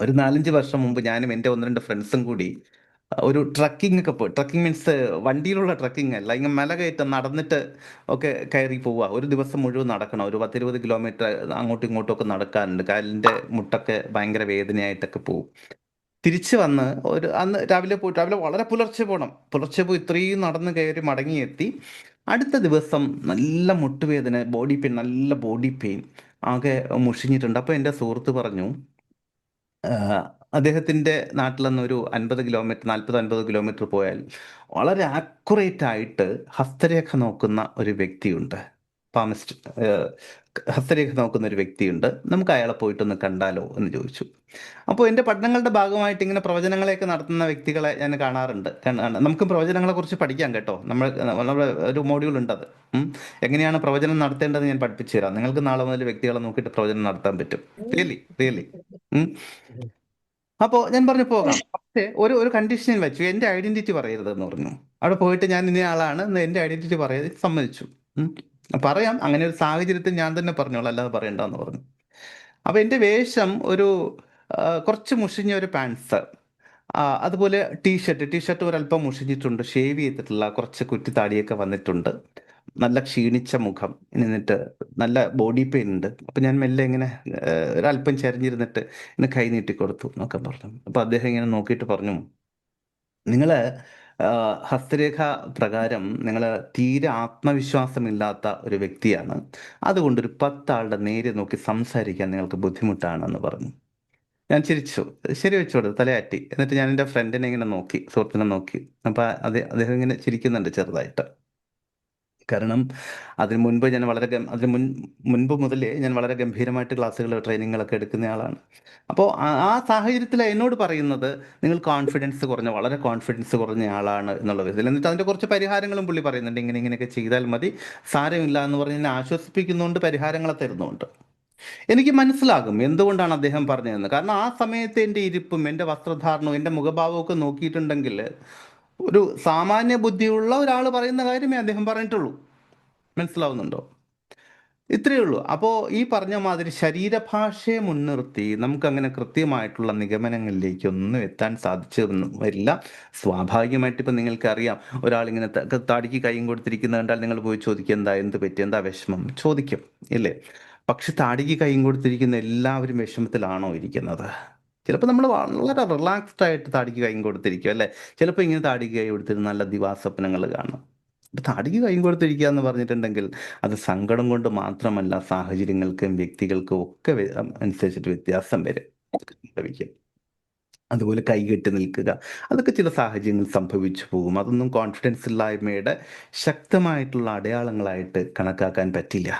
ഒരു 4-5 വർഷം മുമ്പ് ഞാനും എൻ്റെ 1-2 ഫ്രണ്ട്സും കൂടി ഒരു ട്രക്കിംഗ് ഒക്കെ പോയി. ട്രക്കിംഗ് മീൻസ് വണ്ടിയിലുള്ള ട്രക്കിംഗ് അല്ല, ഇങ്ങനെ മല കയറ്റം നടന്നിട്ട് ഒക്കെ കയറി പോവുക. ഒരു ദിവസം മുഴുവൻ നടക്കണം. ഒരു 10-20 കിലോമീറ്റർ അങ്ങോട്ടും ഇങ്ങോട്ടും ഒക്കെ നടക്കാറുണ്ട്. കാലിൻ്റെ മുട്ടൊക്കെ ഭയങ്കര വേദനയായിട്ടൊക്കെ പോവും. തിരിച്ച് വന്ന് അന്ന് രാവിലെ വളരെ പുലർച്ചെ പോകണം. പുലർച്ചെ പോയി ഇത്രയും നടന്ന് കയറി മടങ്ങിയെത്തി. അടുത്ത ദിവസം നല്ല മുട്ടുവേദന, നല്ല ബോഡി പെയിൻ, ആകെ മുഷിഞ്ഞിട്ടുണ്ട്. അപ്പോൾ എൻ്റെ സുഹൃത്ത് പറഞ്ഞു, അദ്ദേഹത്തിൻ്റെ നാട്ടിൽ നിന്ന് ഒരു 40-50 കിലോമീറ്റർ പോയാൽ വളരെ ആക്യുറേറ്റ് ആയിട്ട് ഹസ്തരേഖ നോക്കുന്ന ഒരു വ്യക്തിയുണ്ട്, പാമിസ്റ്റ് ഹസ്തരേഖ നോക്കുന്ന ഒരു വ്യക്തിയുണ്ട്, നമുക്ക് അയാളെ പോയിട്ടൊന്ന് കണ്ടാലോ എന്ന് ചോദിച്ചു. അപ്പോൾ എൻ്റെ പഠനങ്ങളുടെ ഭാഗമായിട്ട് ഇങ്ങനെ പ്രവചനങ്ങളെയൊക്കെ നടത്തുന്ന വ്യക്തികളെ ഞാൻ കാണാറുണ്ട്. നമുക്ക് പ്രവചനങ്ങളെ കുറിച്ച് പഠിക്കാം കേട്ടോ. നമ്മുടെ ഒരു മോഡ്യൂൾ ഉണ്ട് അത്. എങ്ങനെയാണ് പ്രവചനം നടത്തേണ്ടത് ഞാൻ പഠിപ്പിച്ചു തരാം. നിങ്ങൾക്ക് നാളെ മുതൽ വ്യക്തികളെ നോക്കിയിട്ട് പ്രവചനം നടത്താൻ പറ്റും. റിയലി. അപ്പോൾ ഞാൻ പറഞ്ഞു പോകാം, പക്ഷേ ഒരു കണ്ടീഷൻ വെച്ചു, എൻ്റെ ഐഡന്റിറ്റി പറയരുതെന്ന് പറഞ്ഞു. അവിടെ പോയിട്ട് ഞാൻ ഇന്ന ആളാണ് എന്ന് എൻ്റെ ഐഡന്റിറ്റി പറയാതെ സമ്മതിച്ചു. പറയാം, അങ്ങനെ ഒരു സാഹചര്യത്തിൽ ഞാൻ തന്നെ പറഞ്ഞോളാം, അല്ലാതെ പറയണ്ടെന്ന് പറഞ്ഞു. അപ്പോൾ എൻ്റെ വേഷം കുറച്ച് മുഷിഞ്ഞ ഒരു പാൻസ്, അതുപോലെ ടീഷർട്ട് ഒരല്പം മുഷിഞ്ഞിട്ടുണ്ട്, ഷേവ് ചെയ്തിട്ടുള്ള കുറച്ച് കുറ്റിത്താടിയൊക്കെ വന്നിട്ടുണ്ട്, നല്ല ക്ഷീണിച്ച മുഖം, എന്നിട്ട് നല്ല ബോഡി പെയിൻ ഉണ്ട്. അപ്പം ഞാൻ മെല്ലെ ഇങ്ങനെ ഒരല്പം ചരിഞ്ഞിരുന്നിട്ട് ഇങ്ങനെ കൈ നീട്ടിക്കൊടുത്തു എന്നൊക്കെ പറഞ്ഞു. അപ്പോൾ അദ്ദേഹം ഇങ്ങനെ നോക്കിയിട്ട് പറഞ്ഞു, നിങ്ങൾ ഹസ്തരേഖ പ്രകാരം നിങ്ങൾ തീരെ ആത്മവിശ്വാസമില്ലാത്ത ഒരു വ്യക്തിയാണ്, അതുകൊണ്ട് ഒരു 10 ആളുടെ നേരെ നോക്കി സംസാരിക്കാൻ നിങ്ങൾക്ക് ബുദ്ധിമുട്ടാണെന്ന് പറഞ്ഞു. ഞാൻ ചിരിച്ചു, ശരി വെച്ചോട് തലയാറ്റി. എന്നിട്ട് ഞാൻ എൻ്റെ ഫ്രണ്ടിനെ ഇങ്ങനെ നോക്കി, സുഹൃത്തിനെ നോക്കി. അപ്പം അദ്ദേഹം ഇങ്ങനെ ചിരിക്കുന്നുണ്ട് ചെറുതായിട്ട്. കാരണം അതിന് മുൻപ് ഞാൻ മുൻപ് മുതലേ ഞാൻ വളരെ ഗംഭീരമായിട്ട് ക്ലാസ്സുകൾ, ട്രെയിനിങ്ങുകളൊക്കെ എടുക്കുന്ന ആളാണ്. അപ്പോൾ ആ സാഹചര്യത്തിൽ എന്നോട് പറയുന്നത്, നിങ്ങൾ വളരെ കോൺഫിഡൻസ് കുറഞ്ഞ ആളാണ് എന്നുള്ള വിധത്തിൽ. എന്നിട്ട് അതിൻ്റെ കുറച്ച് പരിഹാരങ്ങളും പുള്ളി പറയുന്നുണ്ട്, ഇങ്ങനെയൊക്കെ ചെയ്താൽ മതി, സാരമില്ല എന്ന് പറഞ്ഞ് എന്നെ ആശ്വസിപ്പിക്കുന്നുണ്ട്, പരിഹാരങ്ങളെ തരുന്നുണ്ട്. എനിക്ക് മനസ്സിലാകും എന്തുകൊണ്ടാണ് അദ്ദേഹം പറഞ്ഞതെന്ന്. കാരണം ആ സമയത്ത് എൻ്റെ ഇരിപ്പും എൻ്റെ വസ്ത്രധാരണവും എൻ്റെ മുഖഭാവവും ഒക്കെ നോക്കിയിട്ടുണ്ടെങ്കിൽ ഒരു സാമാന്യ ബുദ്ധിയുള്ള ഒരാൾ പറയുന്ന കാര്യമേ അദ്ദേഹം പറഞ്ഞിട്ടുള്ളൂ. മനസ്സിലാവുന്നുണ്ടോ? ഇത്രയേ ഉള്ളൂ. അപ്പോൾ ഈ പറഞ്ഞ മാതിരി ശരീരഭാഷയെ മുൻനിർത്തി നമുക്കങ്ങനെ കൃത്യമായിട്ടുള്ള നിഗമനങ്ങളിലേക്കൊന്നും എത്താൻ സാധിച്ചെന്നും വരില്ല. സ്വാഭാവികമായിട്ട് ഇപ്പം നിങ്ങൾക്കറിയാം, ഒരാളിങ്ങനെ താടിക്ക് കൈയും കൊടുത്തിരിക്കുന്നത് കണ്ടാൽ നിങ്ങൾ പോയി ചോദിക്കുക, എന്ത് പറ്റി, എന്താ വിഷമം, ചോദിക്കും ഇല്ലേ? പക്ഷെ താടിക്ക് കൈയും കൊടുത്തിരിക്കുന്ന എല്ലാവരും വിഷമത്തിലാണോ ഇരിക്കുന്നത്? ചിലപ്പോൾ നമ്മൾ വളരെ റിലാക്സ്ഡ് ആയിട്ട് താടിക്ക് കൈയും കൊടുത്തിരിക്കും അല്ലേ? ചിലപ്പോൾ ഇങ്ങനെ താടിക്ക് കൈ കൊടുത്തിട്ട് നല്ല ദിവാസ്വപ്നങ്ങൾ കാണും. അപ്പം താടിക്ക് കൈയും കൊടുത്തിരിക്കുക എന്ന് പറഞ്ഞിട്ടുണ്ടെങ്കിൽ അത് സങ്കടം കൊണ്ട് മാത്രമല്ല, സാഹചര്യങ്ങൾക്കും വ്യക്തികൾക്കും ഒക്കെ അനുസരിച്ചിട്ട് വ്യത്യാസം വരും സംഭവിക്കും. അതുപോലെ കൈകെട്ടി നിൽക്കുക, അതൊക്കെ ചില സാഹചര്യങ്ങൾ സംഭവിച്ചു പോകും. അതൊന്നും കോൺഫിഡൻസ് ഇല്ലായ്മയുടെ ശക്തമായിട്ടുള്ള അടയാളങ്ങളായിട്ട് കണക്കാക്കാൻ പറ്റില്ല.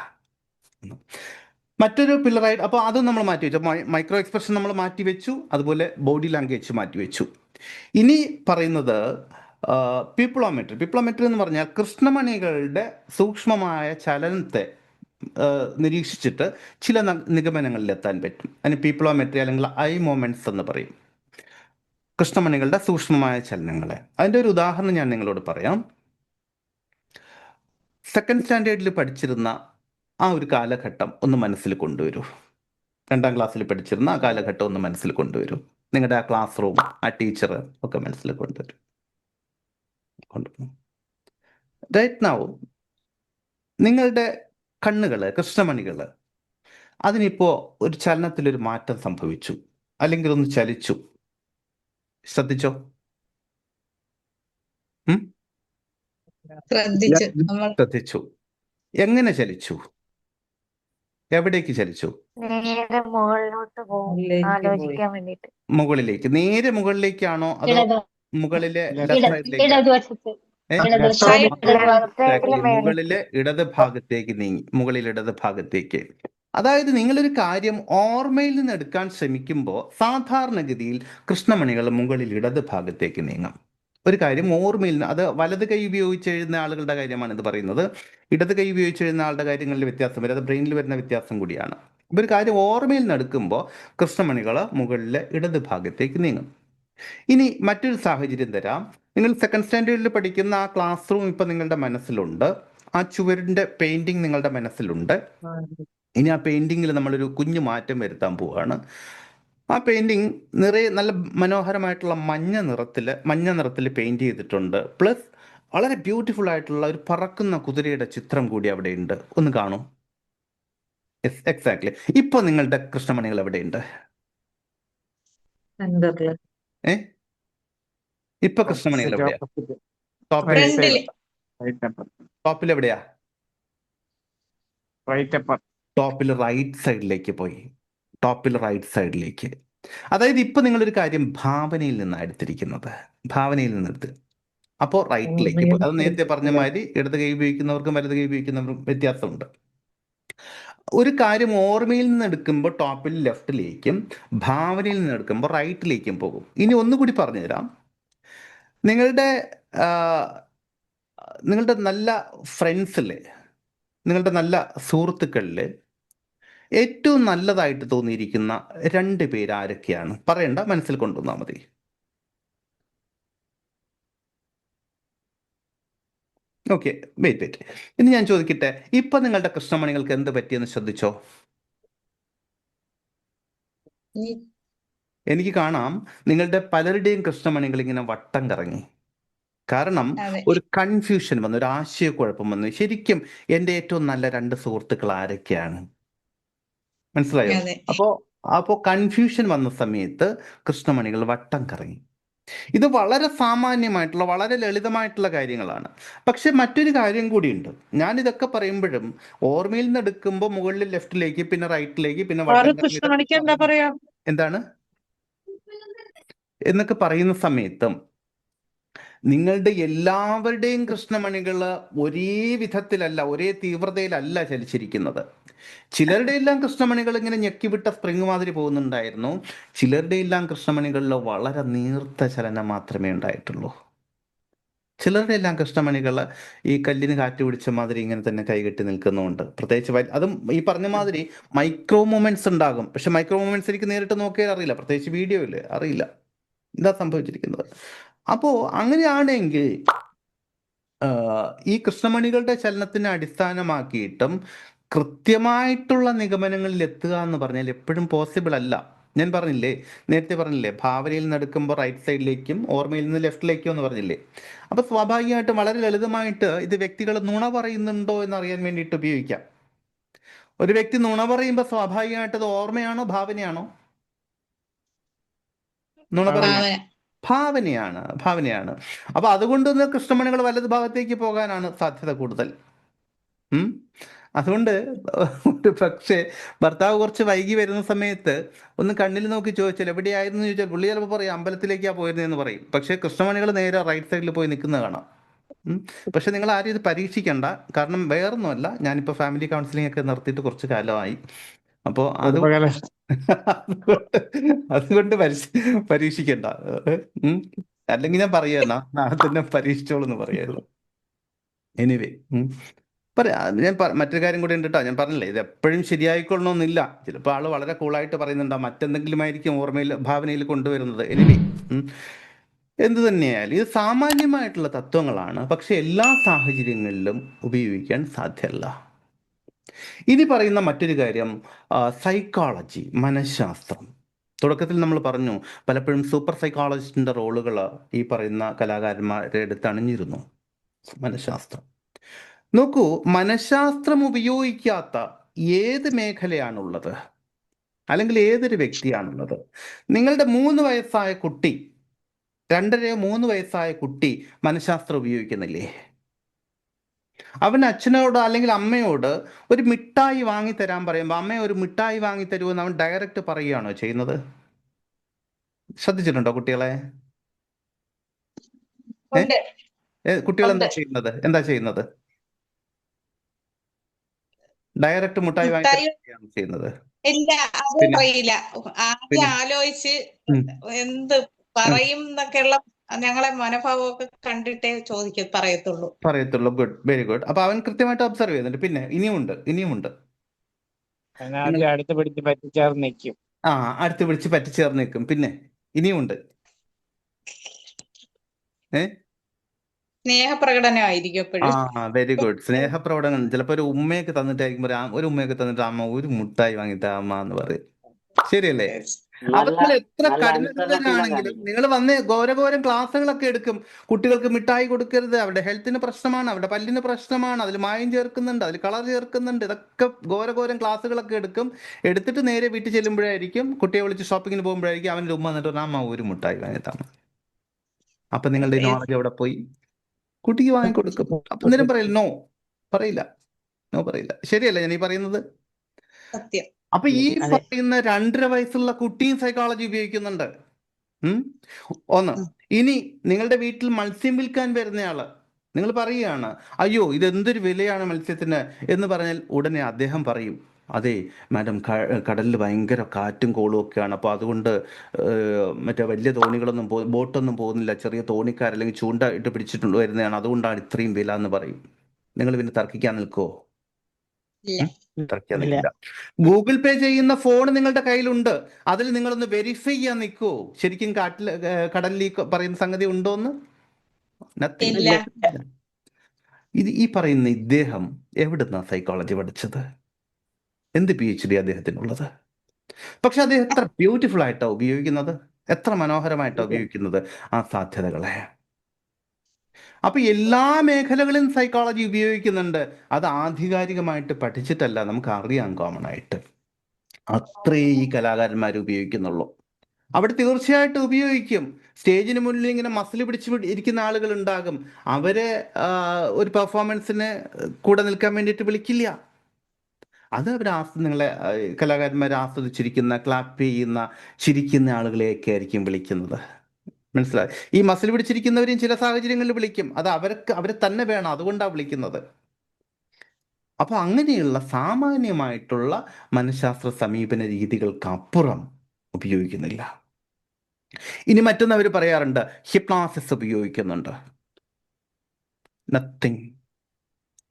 മറ്റൊരു പില്ലറായിട്ട്, അപ്പോൾ അതും നമ്മൾ മാറ്റി വെച്ചു. മൈക്രോ എക്സ്പ്രഷൻ നമ്മൾ മാറ്റി വെച്ചു, അതുപോലെ ബോഡി ലാംഗ്വേജ് മാറ്റി വെച്ചു. ഇനി പറയുന്നത് പിപ്ലോമെട്രി എന്ന് പറഞ്ഞാൽ കൃഷ്ണമണികളുടെ സൂക്ഷ്മമായ ചലനത്തെ നിരീക്ഷിച്ചിട്ട് ചില നിഗമനങ്ങളിൽ എത്താൻ പറ്റും. അതിന് പിപ്ലോമെട്രി അല്ലെങ്കിൽ ഐ മൊമെന്റ്സ് എന്ന് പറയും, കൃഷ്ണമണികളുടെ സൂക്ഷ്മമായ ചലനങ്ങളെ. അതിൻ്റെ ഒരു ഉദാഹരണം ഞാൻ നിങ്ങളോട് പറയാം. 2nd സ്റ്റാൻഡേർഡിൽ പഠിച്ചിരുന്ന ആ ഒരു കാലഘട്ടം ഒന്ന് മനസ്സിൽ കൊണ്ടുവരൂ. 2ാം ക്ലാസ്സിൽ പഠിച്ചിരുന്ന ആ കാലഘട്ടം ഒന്ന് മനസ്സിൽ കൊണ്ടുവരൂ. നിങ്ങളുടെ ആ ക്ലാസ് റൂം, ആ ടീച്ചർ ഒക്കെ മനസ്സിൽ കൊണ്ടുവരും. റൈറ്റ് നൗ നിങ്ങളുടെ കണ്ണുകൾ, കൃഷ്ണമണികൾ, അതിനിപ്പോൾ ഒരു ചലനത്തിലൊരു മാറ്റം സംഭവിച്ചു, അല്ലെങ്കിൽ ഒന്ന് ചലിച്ചു. ശ്രദ്ധിച്ചോ? ശ്രദ്ധിച്ചു. എങ്ങനെ ചലിച്ചു? എവിടേക്ക് ചലിച്ചു? മുകളിലേക്ക്. നേരെ മുകളിലേക്കാണോ അതോ മുകളിലെ മുകളിലെ ഇടത് ഭാഗത്തേക്ക് നീങ്ങി? മുകളിൽ ഇടത് ഭാഗത്തേക്ക്. അതായത് നിങ്ങളൊരു കാര്യം ഓർമ്മയിൽ നിന്ന് എടുക്കാൻ ശ്രമിക്കുമ്പോൾ സാധാരണഗതിയിൽ കൃഷ്ണമണികൾ മുകളിൽ ഇടത് ഭാഗത്തേക്ക് നീങ്ങാം. ഒരു കാര്യം ഓർമ്മയിൽ നിന്ന്, അത് വലത് കൈ ഉപയോഗിച്ച് എഴുതുന്ന ആളുകളുടെ കാര്യമാണ് ഇത് പറയുന്നത്. ഇടത് കൈ ഉപയോഗിച്ച് എഴുതുന്ന ആളുടെ കാര്യങ്ങളിൽ വ്യത്യാസം വരും, അത് ബ്രെയിനിൽ വരുന്ന വ്യത്യാസം കൂടിയാണ്. അപ്പോൾ ഒരു കാര്യം ഓർമ്മയിൽ നിന്ന് എടുക്കുമ്പോൾ കൃഷ്ണമണികൾ മുകളിലെ ഇടത് ഭാഗത്തേക്ക് നീങ്ങും. ഇനി മറ്റൊരു സാഹചര്യം തരാം. നിങ്ങൾ 2nd സ്റ്റാൻഡേർഡിൽ പഠിക്കുന്ന ആ ക്ലാസ് റൂം ഇപ്പം നിങ്ങളുടെ മനസ്സിലുണ്ട്, ആ ചുവരിൻ്റെ പെയിന്റിങ് നിങ്ങളുടെ മനസ്സിലുണ്ട്. ഇനി ആ പെയിന്റിങ്ങിൽ നമ്മളൊരു കുഞ്ഞു മാറ്റം വരുത്താൻ പോവുകയാണ്. ആ പെയിന്റിങ് നിറയെ നല്ല മനോഹരമായിട്ടുള്ള മഞ്ഞ നിറത്തിൽ പെയിന്റ് ചെയ്തിട്ടുണ്ട്. പ്ലസ് വളരെ ബ്യൂട്ടിഫുൾ ആയിട്ടുള്ള ഒരു പറക്കുന്ന കുതിരയുടെ ചിത്രം കൂടി അവിടെ ഉണ്ട്. ഒന്ന് കാണൂ. എക്സാക്ട്ലി. ഇപ്പൊ നിങ്ങളുടെ കൃഷ്ണമണികൾ എവിടെയുണ്ട്? ഏ ഇപ്പൊ കൃഷ്ണമണികൾ Opposite, എവിടെയാ? opposite. ടോപ്പിൽ Right side. ഫ്രണ്ടില് Right upper. ടോപ്പിൽ എവിടെയാ? Right upper. ടോപ്പിൽ റൈറ്റ് സൈഡിലേക്ക് പോയി. ടോപ്പിൽ റൈറ്റ് സൈഡിലേക്ക്. അതായത് ഇപ്പൊ നിങ്ങളൊരു കാര്യം ഭാവനയിൽ നിന്നാണ് എടുത്തിരിക്കുന്നത്. ഭാവനയിൽ നിന്ന് എടുത്ത് അപ്പോൾ റൈറ്റിലേക്ക് പോയി. അത് നേരത്തെ പറഞ്ഞ മാതിരി ഇടത് കൈ ഉപയോഗിക്കുന്നവർക്കും വലത് കൈ ഉപയോഗിക്കുന്നവർക്കും വ്യത്യാസമുണ്ട്. ഒരു കാര്യം ഓർമ്മയിൽ നിന്ന് എടുക്കുമ്പോൾ ടോപ്പിൽ ലെഫ്റ്റിലേക്കും ഭാവനയിൽ നിന്ന് എടുക്കുമ്പോൾ റൈറ്റിലേക്കും പോകും. ഇനി ഒന്നുകൂടി പറഞ്ഞുതരാം. നിങ്ങളുടെ നിങ്ങളുടെ നല്ല ഫ്രണ്ട്സിലെ, നിങ്ങളുടെ നല്ല സുഹൃത്തുക്കളിൽ ഏറ്റവും നല്ലതായിട്ട് തോന്നിയിരിക്കുന്ന 2 പേര് ആരൊക്കെയാണ്? പറയണ്ട, മനസ്സിൽ കൊണ്ടുവന്നാൽ മതി. Okay, wait. ഇനി ഞാൻ ചോദിക്കട്ടെ, ഇപ്പൊ നിങ്ങളുടെ കൃഷ്ണമണികൾക്ക് എന്ത് പറ്റിയെന്ന് ശ്രദ്ധിച്ചോ? ഈ- എനിക്ക് കാണാം നിങ്ങളുടെ പലരുടെയും കൃഷ്ണമണികൾ ഇങ്ങനെ വട്ടം കറങ്ങി. കാരണം അതെ ഒരു കൺഫ്യൂഷൻ വന്നു, ഒരു ആശയക്കുഴപ്പം വന്നു. ശരിക്കും എൻ്റെ ഏറ്റവും നല്ല 2 സുഹൃത്തുക്കൾ ആരൊക്കെയാണ്? മനസ്സിലായോ? അതെ അപ്പോ കൺഫ്യൂഷൻ വന്ന സമയത്ത് കൃഷ്ണമണികൾ വട്ടം കറങ്ങി. ഇത് വളരെ സാമാന്യമായിട്ടുള്ള, വളരെ ലളിതമായിട്ടുള്ള കാര്യങ്ങളാണ്. പക്ഷെ മറ്റൊരു കാര്യം കൂടിയുണ്ട്. ഞാൻ ഇതൊക്കെ പറയുമ്പോഴും ഓർമ്മയിൽ നിന്ന് എടുക്കുമ്പോൾ മുകളിൽ ലെഫ്റ്റിലേക്ക്, പിന്നെ റൈറ്റിലേക്ക്, പിന്നെ വട്ടം കറങ്ങി കൃഷ്ണമണിക്ക് എന്താ പറയാ? എന്താണ് എന്നൊക്കെ പറയുന്ന സമയത്തും നിങ്ങളുടെ എല്ലാവരുടെയും കൃഷ്ണമണികൾ ഒരേ വിധത്തിലല്ല, ഒരേ തീവ്രതയിലല്ല ചലിച്ചിരിക്കുന്നത്. ചിലരുടെ എല്ലാം കൃഷ്ണമണികൾ ഇങ്ങനെ ഞെക്കിവിട്ട സ്പ്രിങ് മാതിരി പോകുന്നുണ്ടായിരുന്നു. ചിലരുടെ എല്ലാം കൃഷ്ണമണികളിൽ വളരെ നീർത്ത ചലനം മാത്രമേ ഉണ്ടായിട്ടുള്ളൂ. ചിലരുടെ എല്ലാം കൃഷ്ണമണികൾ ഈ കല്ലിന് കാറ്റ് പിടിച്ച മാതിരി ഇങ്ങനെ തന്നെ കൈകെട്ടി നിൽക്കുന്നുണ്ട്. പ്രത്യേകിച്ച് അതും ഈ പറഞ്ഞ മാതിരി മൈക്രോ മൂമെന്റ്സ് ഉണ്ടാകും. പക്ഷെ മൈക്രോ മൂമെന്റ്സ് എനിക്ക് നേരിട്ട് നോക്കിയാൽ അറിയില്ല, പ്രത്യേകിച്ച് വീഡിയോയിൽ അറിയില്ല ഇതാ സംഭവിച്ചിരിക്കുന്നത്. അപ്പോൾ അങ്ങനെയാണെങ്കിൽ ഈ കൃഷ്ണമണികളുടെ ചലനത്തിനെ അടിസ്ഥാനമാക്കിയിട്ടും കൃത്യമായിട്ടുള്ള നിഗമനങ്ങളിൽ എത്തുക എന്ന് പറഞ്ഞാൽ എപ്പോഴും പോസിബിൾ അല്ല. ഞാൻ പറഞ്ഞില്ലേ, നേരത്തെ പറഞ്ഞില്ലേ, ഭാവനയിൽ നിന്ന് എടുക്കുമ്പോൾ റൈറ്റ് സൈഡിലേക്കും ഓർമ്മയിൽ നിന്ന് ലെഫ്റ്റിലേക്കും എന്ന് പറഞ്ഞില്ലേ. അപ്പോൾ സ്വാഭാവികമായിട്ടും വളരെ ലളിതമായിട്ട് ഇത് വ്യക്തികൾ നുണ പറയുന്നുണ്ടോ എന്നറിയാൻ വേണ്ടിയിട്ട് ഉപയോഗിക്കാം. ഒരു വ്യക്തി നുണ പറയുമ്പോൾ സ്വാഭാവികമായിട്ട് അത് ഓർമ്മയാണോ ഭാവനയാണോ? നുണ പറയുന്നത് ഭാവനയാണ്. അപ്പൊ അതുകൊണ്ട് കൃഷ്ണമണികൾ വലത് ഭാഗത്തേക്ക് പോകാനാണ് സാധ്യത കൂടുതൽ. അതുകൊണ്ട് ഒരു പക്ഷേ ഭർത്താവ് കുറച്ച് വൈകി വരുന്ന സമയത്ത് ഒന്ന് കണ്ണിൽ നോക്കി ചോദിച്ചാൽ എവിടെയായിരുന്നു ചോദിച്ചാൽ പുള്ളി ചിലപ്പോൾ പറയും അമ്പലത്തിലേക്കാ പോയിരുന്നതെന്ന് പറയും. പക്ഷേ കൃഷ്ണമണികൾ നേരെ റൈറ്റ് സൈഡിൽ പോയി നിൽക്കുന്നത് കാണാം. പക്ഷെ നിങ്ങൾ ആരും ഇത് പരീക്ഷിക്കണ്ട. കാരണം വേറൊന്നുമല്ല, ഞാനിപ്പോൾ ഫാമിലി കൗൺസിലിംഗ് ഒക്കെ നിർത്തിയിട്ട് കുറച്ച് കാലമായി. അപ്പോൾ അതുകൊണ്ട് പരീക്ഷിക്കണ്ട. അല്ലെങ്കിൽ ഞാൻ പറയാ തന്നെ പരീക്ഷിച്ചോളൂ എന്ന് പറയായിരുന്നു. എനിവേ ഞാൻ മറ്റൊരു കാര്യം കൂടി ഉണ്ട് കേട്ടോ. ഞാൻ പറഞ്ഞില്ലേ, ഇത് എപ്പോഴും ശരിയായിക്കൊള്ളണമെന്നില്ല. ചിലപ്പോൾ ആള് വളരെ കൂളായിട്ട് പറയുന്നുണ്ടാവും, മറ്റെന്തെങ്കിലും ആയിരിക്കും ഓർമ്മയിൽ ഭാവനയിൽ കൊണ്ടുവരുന്നത്. എനിവേ എന്തു തന്നെയായാലും ഇത് സാമാന്യമായിട്ടുള്ള തത്വങ്ങളാണ്, പക്ഷെ എല്ലാ സാഹചര്യങ്ങളിലും ഉപയോഗിക്കാൻ സാധ്യമല്ല. ഇനി പറയുന്ന മറ്റൊരു കാര്യം സൈക്കോളജി, മനഃശാസ്ത്രം. തുടക്കത്തിൽ നമ്മൾ പറഞ്ഞു പലപ്പോഴും സൂപ്പർ സൈക്കോളജിസ്റ്റിന്റെ റോളുകൾ ഈ പറയുന്ന കലാകാരന്മാരുടെ അടുത്ത് അണിഞ്ഞിരുന്നു. മനഃശാസ്ത്രം നോക്കൂ, മനഃശാസ്ത്രം ഉപയോഗിക്കാത്ത ഏത് മേഖലയാണുള്ളത്, അല്ലെങ്കിൽ ഏതൊരു വ്യക്തിയാണുള്ളത്? നിങ്ങളുടെ 3 വയസ്സായ കുട്ടി, 2-3 വയസ്സായ കുട്ടി മനഃശാസ്ത്രം ഉപയോഗിക്കുന്നില്ലേ? അവൻ അച്ഛനോട് അല്ലെങ്കിൽ അമ്മയോട് ഒരു മിഠായി വാങ്ങി തരാൻ പറയുമ്പോൾ അമ്മ ഒരു മിഠായി വാങ്ങി തരുമെന്ന് അവൻ ഡയറക്റ്റ് പറയുകയാണോ ചെയ്യുന്നത്? ശ്രദ്ധിച്ചിട്ടുണ്ടോ കുട്ടികളെ? കുട്ടികൾ എന്താ ചെയ്യുന്നത്? ഡയറക്റ്റ് മിഠായി വാങ്ങി തരുകയാണ് ചെയ്യുന്നത്? ഇല്ല, അത് അറിയില്ല. ആദ്യം ആലോചിച്ച് എന്ത് പറയും എന്നൊക്കെയുള്ള ഞങ്ങളെ മനോഭാവമൊക്കെ കണ്ടിട്ടേ പറയത്തുള്ളൂ. Good, very good. അപ്പൊ അവൻ കൃത്യമായിട്ട് ഒബ്സർവ് ചെയ്യുന്നുണ്ട്. പിന്നെ ഇനിയുമുണ്ട്. അടുത്ത് പിടിച്ച് പറ്റിച്ചേർന്ന് നിൽക്കും. അടുത്ത് പിടിച്ച് പറ്റിച്ചേർന്ന് നിൽക്കും. പിന്നെ ഇനിയുമുണ്ട്. സ്നേഹപ്രകടനമായിരിക്കും എപ്പോഴും. Very good. സ്നേഹപ്രകടനം. ചിലപ്പോ ഒരു ഉമ്മയൊക്കെ തന്നിട്ടായിരിക്കും പറയാം, ഒരു ഉമ്മയൊക്കെ തന്നിട്ട് അമ്മ ഒരു മുട്ടായി വാങ്ങിത്ത അമ്മ എന്ന് പറയും. ശരിയല്ലേ? നല്ല അവർ എത്ര നല്ല അനുസരണശീലം കഠിനതരാണെങ്കിലും കാണിക്കും. നിങ്ങൾ വന്ന് ഘോരഘോരം ക്ലാസ്സുകളൊക്കെ എടുക്കും. കുട്ടികൾക്ക് മിഠായി കൊടുക്കരുത്, അവരുടെ ഹെൽത്തിന് പ്രശ്നമാണ്, അവരുടെ പല്ലിന് പ്രശ്നമാണ്, അതിൽ മായം ചേർക്കുന്നുണ്ട്, അതിൽ കളർ ചേർക്കുന്നുണ്ട്, ഇതൊക്കെ ഘോരഘോരം ക്ലാസ്സുകളൊക്കെ എടുക്കും. എടുത്തിട്ട് നേരെ വീട്ടിൽ ചെല്ലുമ്പോഴായിരിക്കും, കുട്ടിയെ വിളിച്ച് ഷോപ്പിങ്ങിന് പോകുമ്പോഴായിരിക്കും അവൻ്റെ ഉമ്മ എന്നിട്ട് പറഞ്ഞാൽ അമ്മ ഒരു മിഠായി വാങ്ങി തന്നു. അപ്പൊ നിങ്ങളുടെ നോളജ് എവിടെ പോയി? കുട്ടിക്ക് വാങ്ങിക്കൊടുക്കും. അപ്പൊ നേരം പറയില്ല, നോ പറയില്ല, നോ പറയില്ല. ശരിയല്ലേ ഞാൻ ഈ പറയുന്നത്? സത്യം. അപ്പൊ ഈ അതെ. പറയുന്ന 2.5 വയസ്സുള്ള കുട്ടിയും സൈക്കോളജി ഉപയോഗിക്കുന്നുണ്ട്. ഒന്ന്, ഇനി നിങ്ങളുടെ വീട്ടിൽ മത്സ്യം വിൽക്കാൻ വരുന്നയാള് നിങ്ങൾ പറയുകയാണ്, അയ്യോ ഇതെന്തൊരു വിലയാണ് മത്സ്യത്തിന് എന്ന് പറഞ്ഞാൽ ഉടനെ അദ്ദേഹം പറയും, അതെ മാഡം, കടലിൽ ഭയങ്കര കാറ്റും കോളും ഒക്കെയാണ്, അപ്പോൾ അതുകൊണ്ട് മറ്റേ വലിയ തോണികളൊന്നും ബോട്ടൊന്നും പോകുന്നില്ല, ചെറിയ തോണിക്കാർ അല്ലെങ്കിൽ ചൂണ്ട ഇട്ട് പിടിച്ചിട്ടുണ്ട് വരുന്നതാണ്, അതുകൊണ്ടാണ് ഇത്രയും വില എന്ന് പറയും. നിങ്ങൾ പിന്നെ തർക്കിക്കാൻ നിൽക്കുമോ? ഇല്ല. തർക്കിക്കാൻ ഇല്ല. നിൽക്കില്ല. ഗൂഗിൾ പേ ചെയ്യുന്ന ഫോൺ നിങ്ങളുടെ കയ്യിലുണ്ട്, അതിൽ നിങ്ങളൊന്ന് വെരിഫൈ ചെയ്യാൻ നിൽക്കുമോ ശരിക്കും കടലിൽ ഈ പറയുന്ന സംഗതി ഉണ്ടോന്ന്? Nothing. ഇല്ല. ഇത് ഈ പറയുന്ന ഇദ്ദേഹം എവിടുന്നാ സൈക്കോളജി പഠിച്ചത്? എന്ത് PhD അദ്ദേഹത്തിനുള്ളത്? പക്ഷെ അദ്ദേഹം എത്ര ബ്യൂട്ടിഫുൾ ആയിട്ടാണ് ഉപയോഗിക്കുന്നത്, എത്ര മനോഹരമായിട്ടാണ് ഉപയോഗിക്കുന്നത് ആ സാധ്യതകളെ. അപ്പൊ എല്ലാ മേഖലകളിലും സൈക്കോളജി ഉപയോഗിക്കുന്നുണ്ട്. അത് ആധികാരികമായിട്ട് പഠിച്ചിട്ടല്ല, നമുക്ക് അറിയാം കോമൺ ആയിട്ട്. അത്രേ ഈ കലാകാരന്മാർ ഉപയോഗിക്കുന്നുള്ളൂ. അവിടെ തീർച്ചയായിട്ടും ഉപയോഗിക്കും. സ്റ്റേജിന് മുന്നിൽ ഇങ്ങനെ മസിൽ പിടിച്ച് ഇരിക്കുന്ന ആളുകൾ ഉണ്ടാകും, അവരെ ഒരു പെർഫോമൻസിന് കൂടെ നിൽക്കാൻ വേണ്ടിയിട്ട് വിളിക്കില്ല. അത് അവർ നിങ്ങളെ കലാകാരന്മാർ ആസ്വദിച്ചിരിക്കുന്ന, ക്ലാപ്പ് ചെയ്യുന്ന, ചിരിക്കുന്ന ആളുകളെയൊക്കെ ആയിരിക്കും വിളിക്കുന്നത്. മനസ്സിലായി? ഈ മസിൽ പിടിച്ചിരിക്കുന്നവരെയും ചില സാഹചര്യങ്ങളിൽ വിളിക്കും, അത് അവരെ തന്നെ വേണം, അതുകൊണ്ടാണ് വിളിക്കുന്നത്. അപ്പൊ അങ്ങനെയുള്ള സാമാന്യമായിട്ടുള്ള മനഃശാസ്ത്ര സമീപന രീതികൾക്ക് അപ്പുറം ഉപയോഗിക്കുന്നില്ല. ഇനി മറ്റൊന്ന് അവർ പറയാറുണ്ട്, ഹിപ്നോസിസ് ഉപയോഗിക്കുന്നുണ്ട്. നത്തിങ്.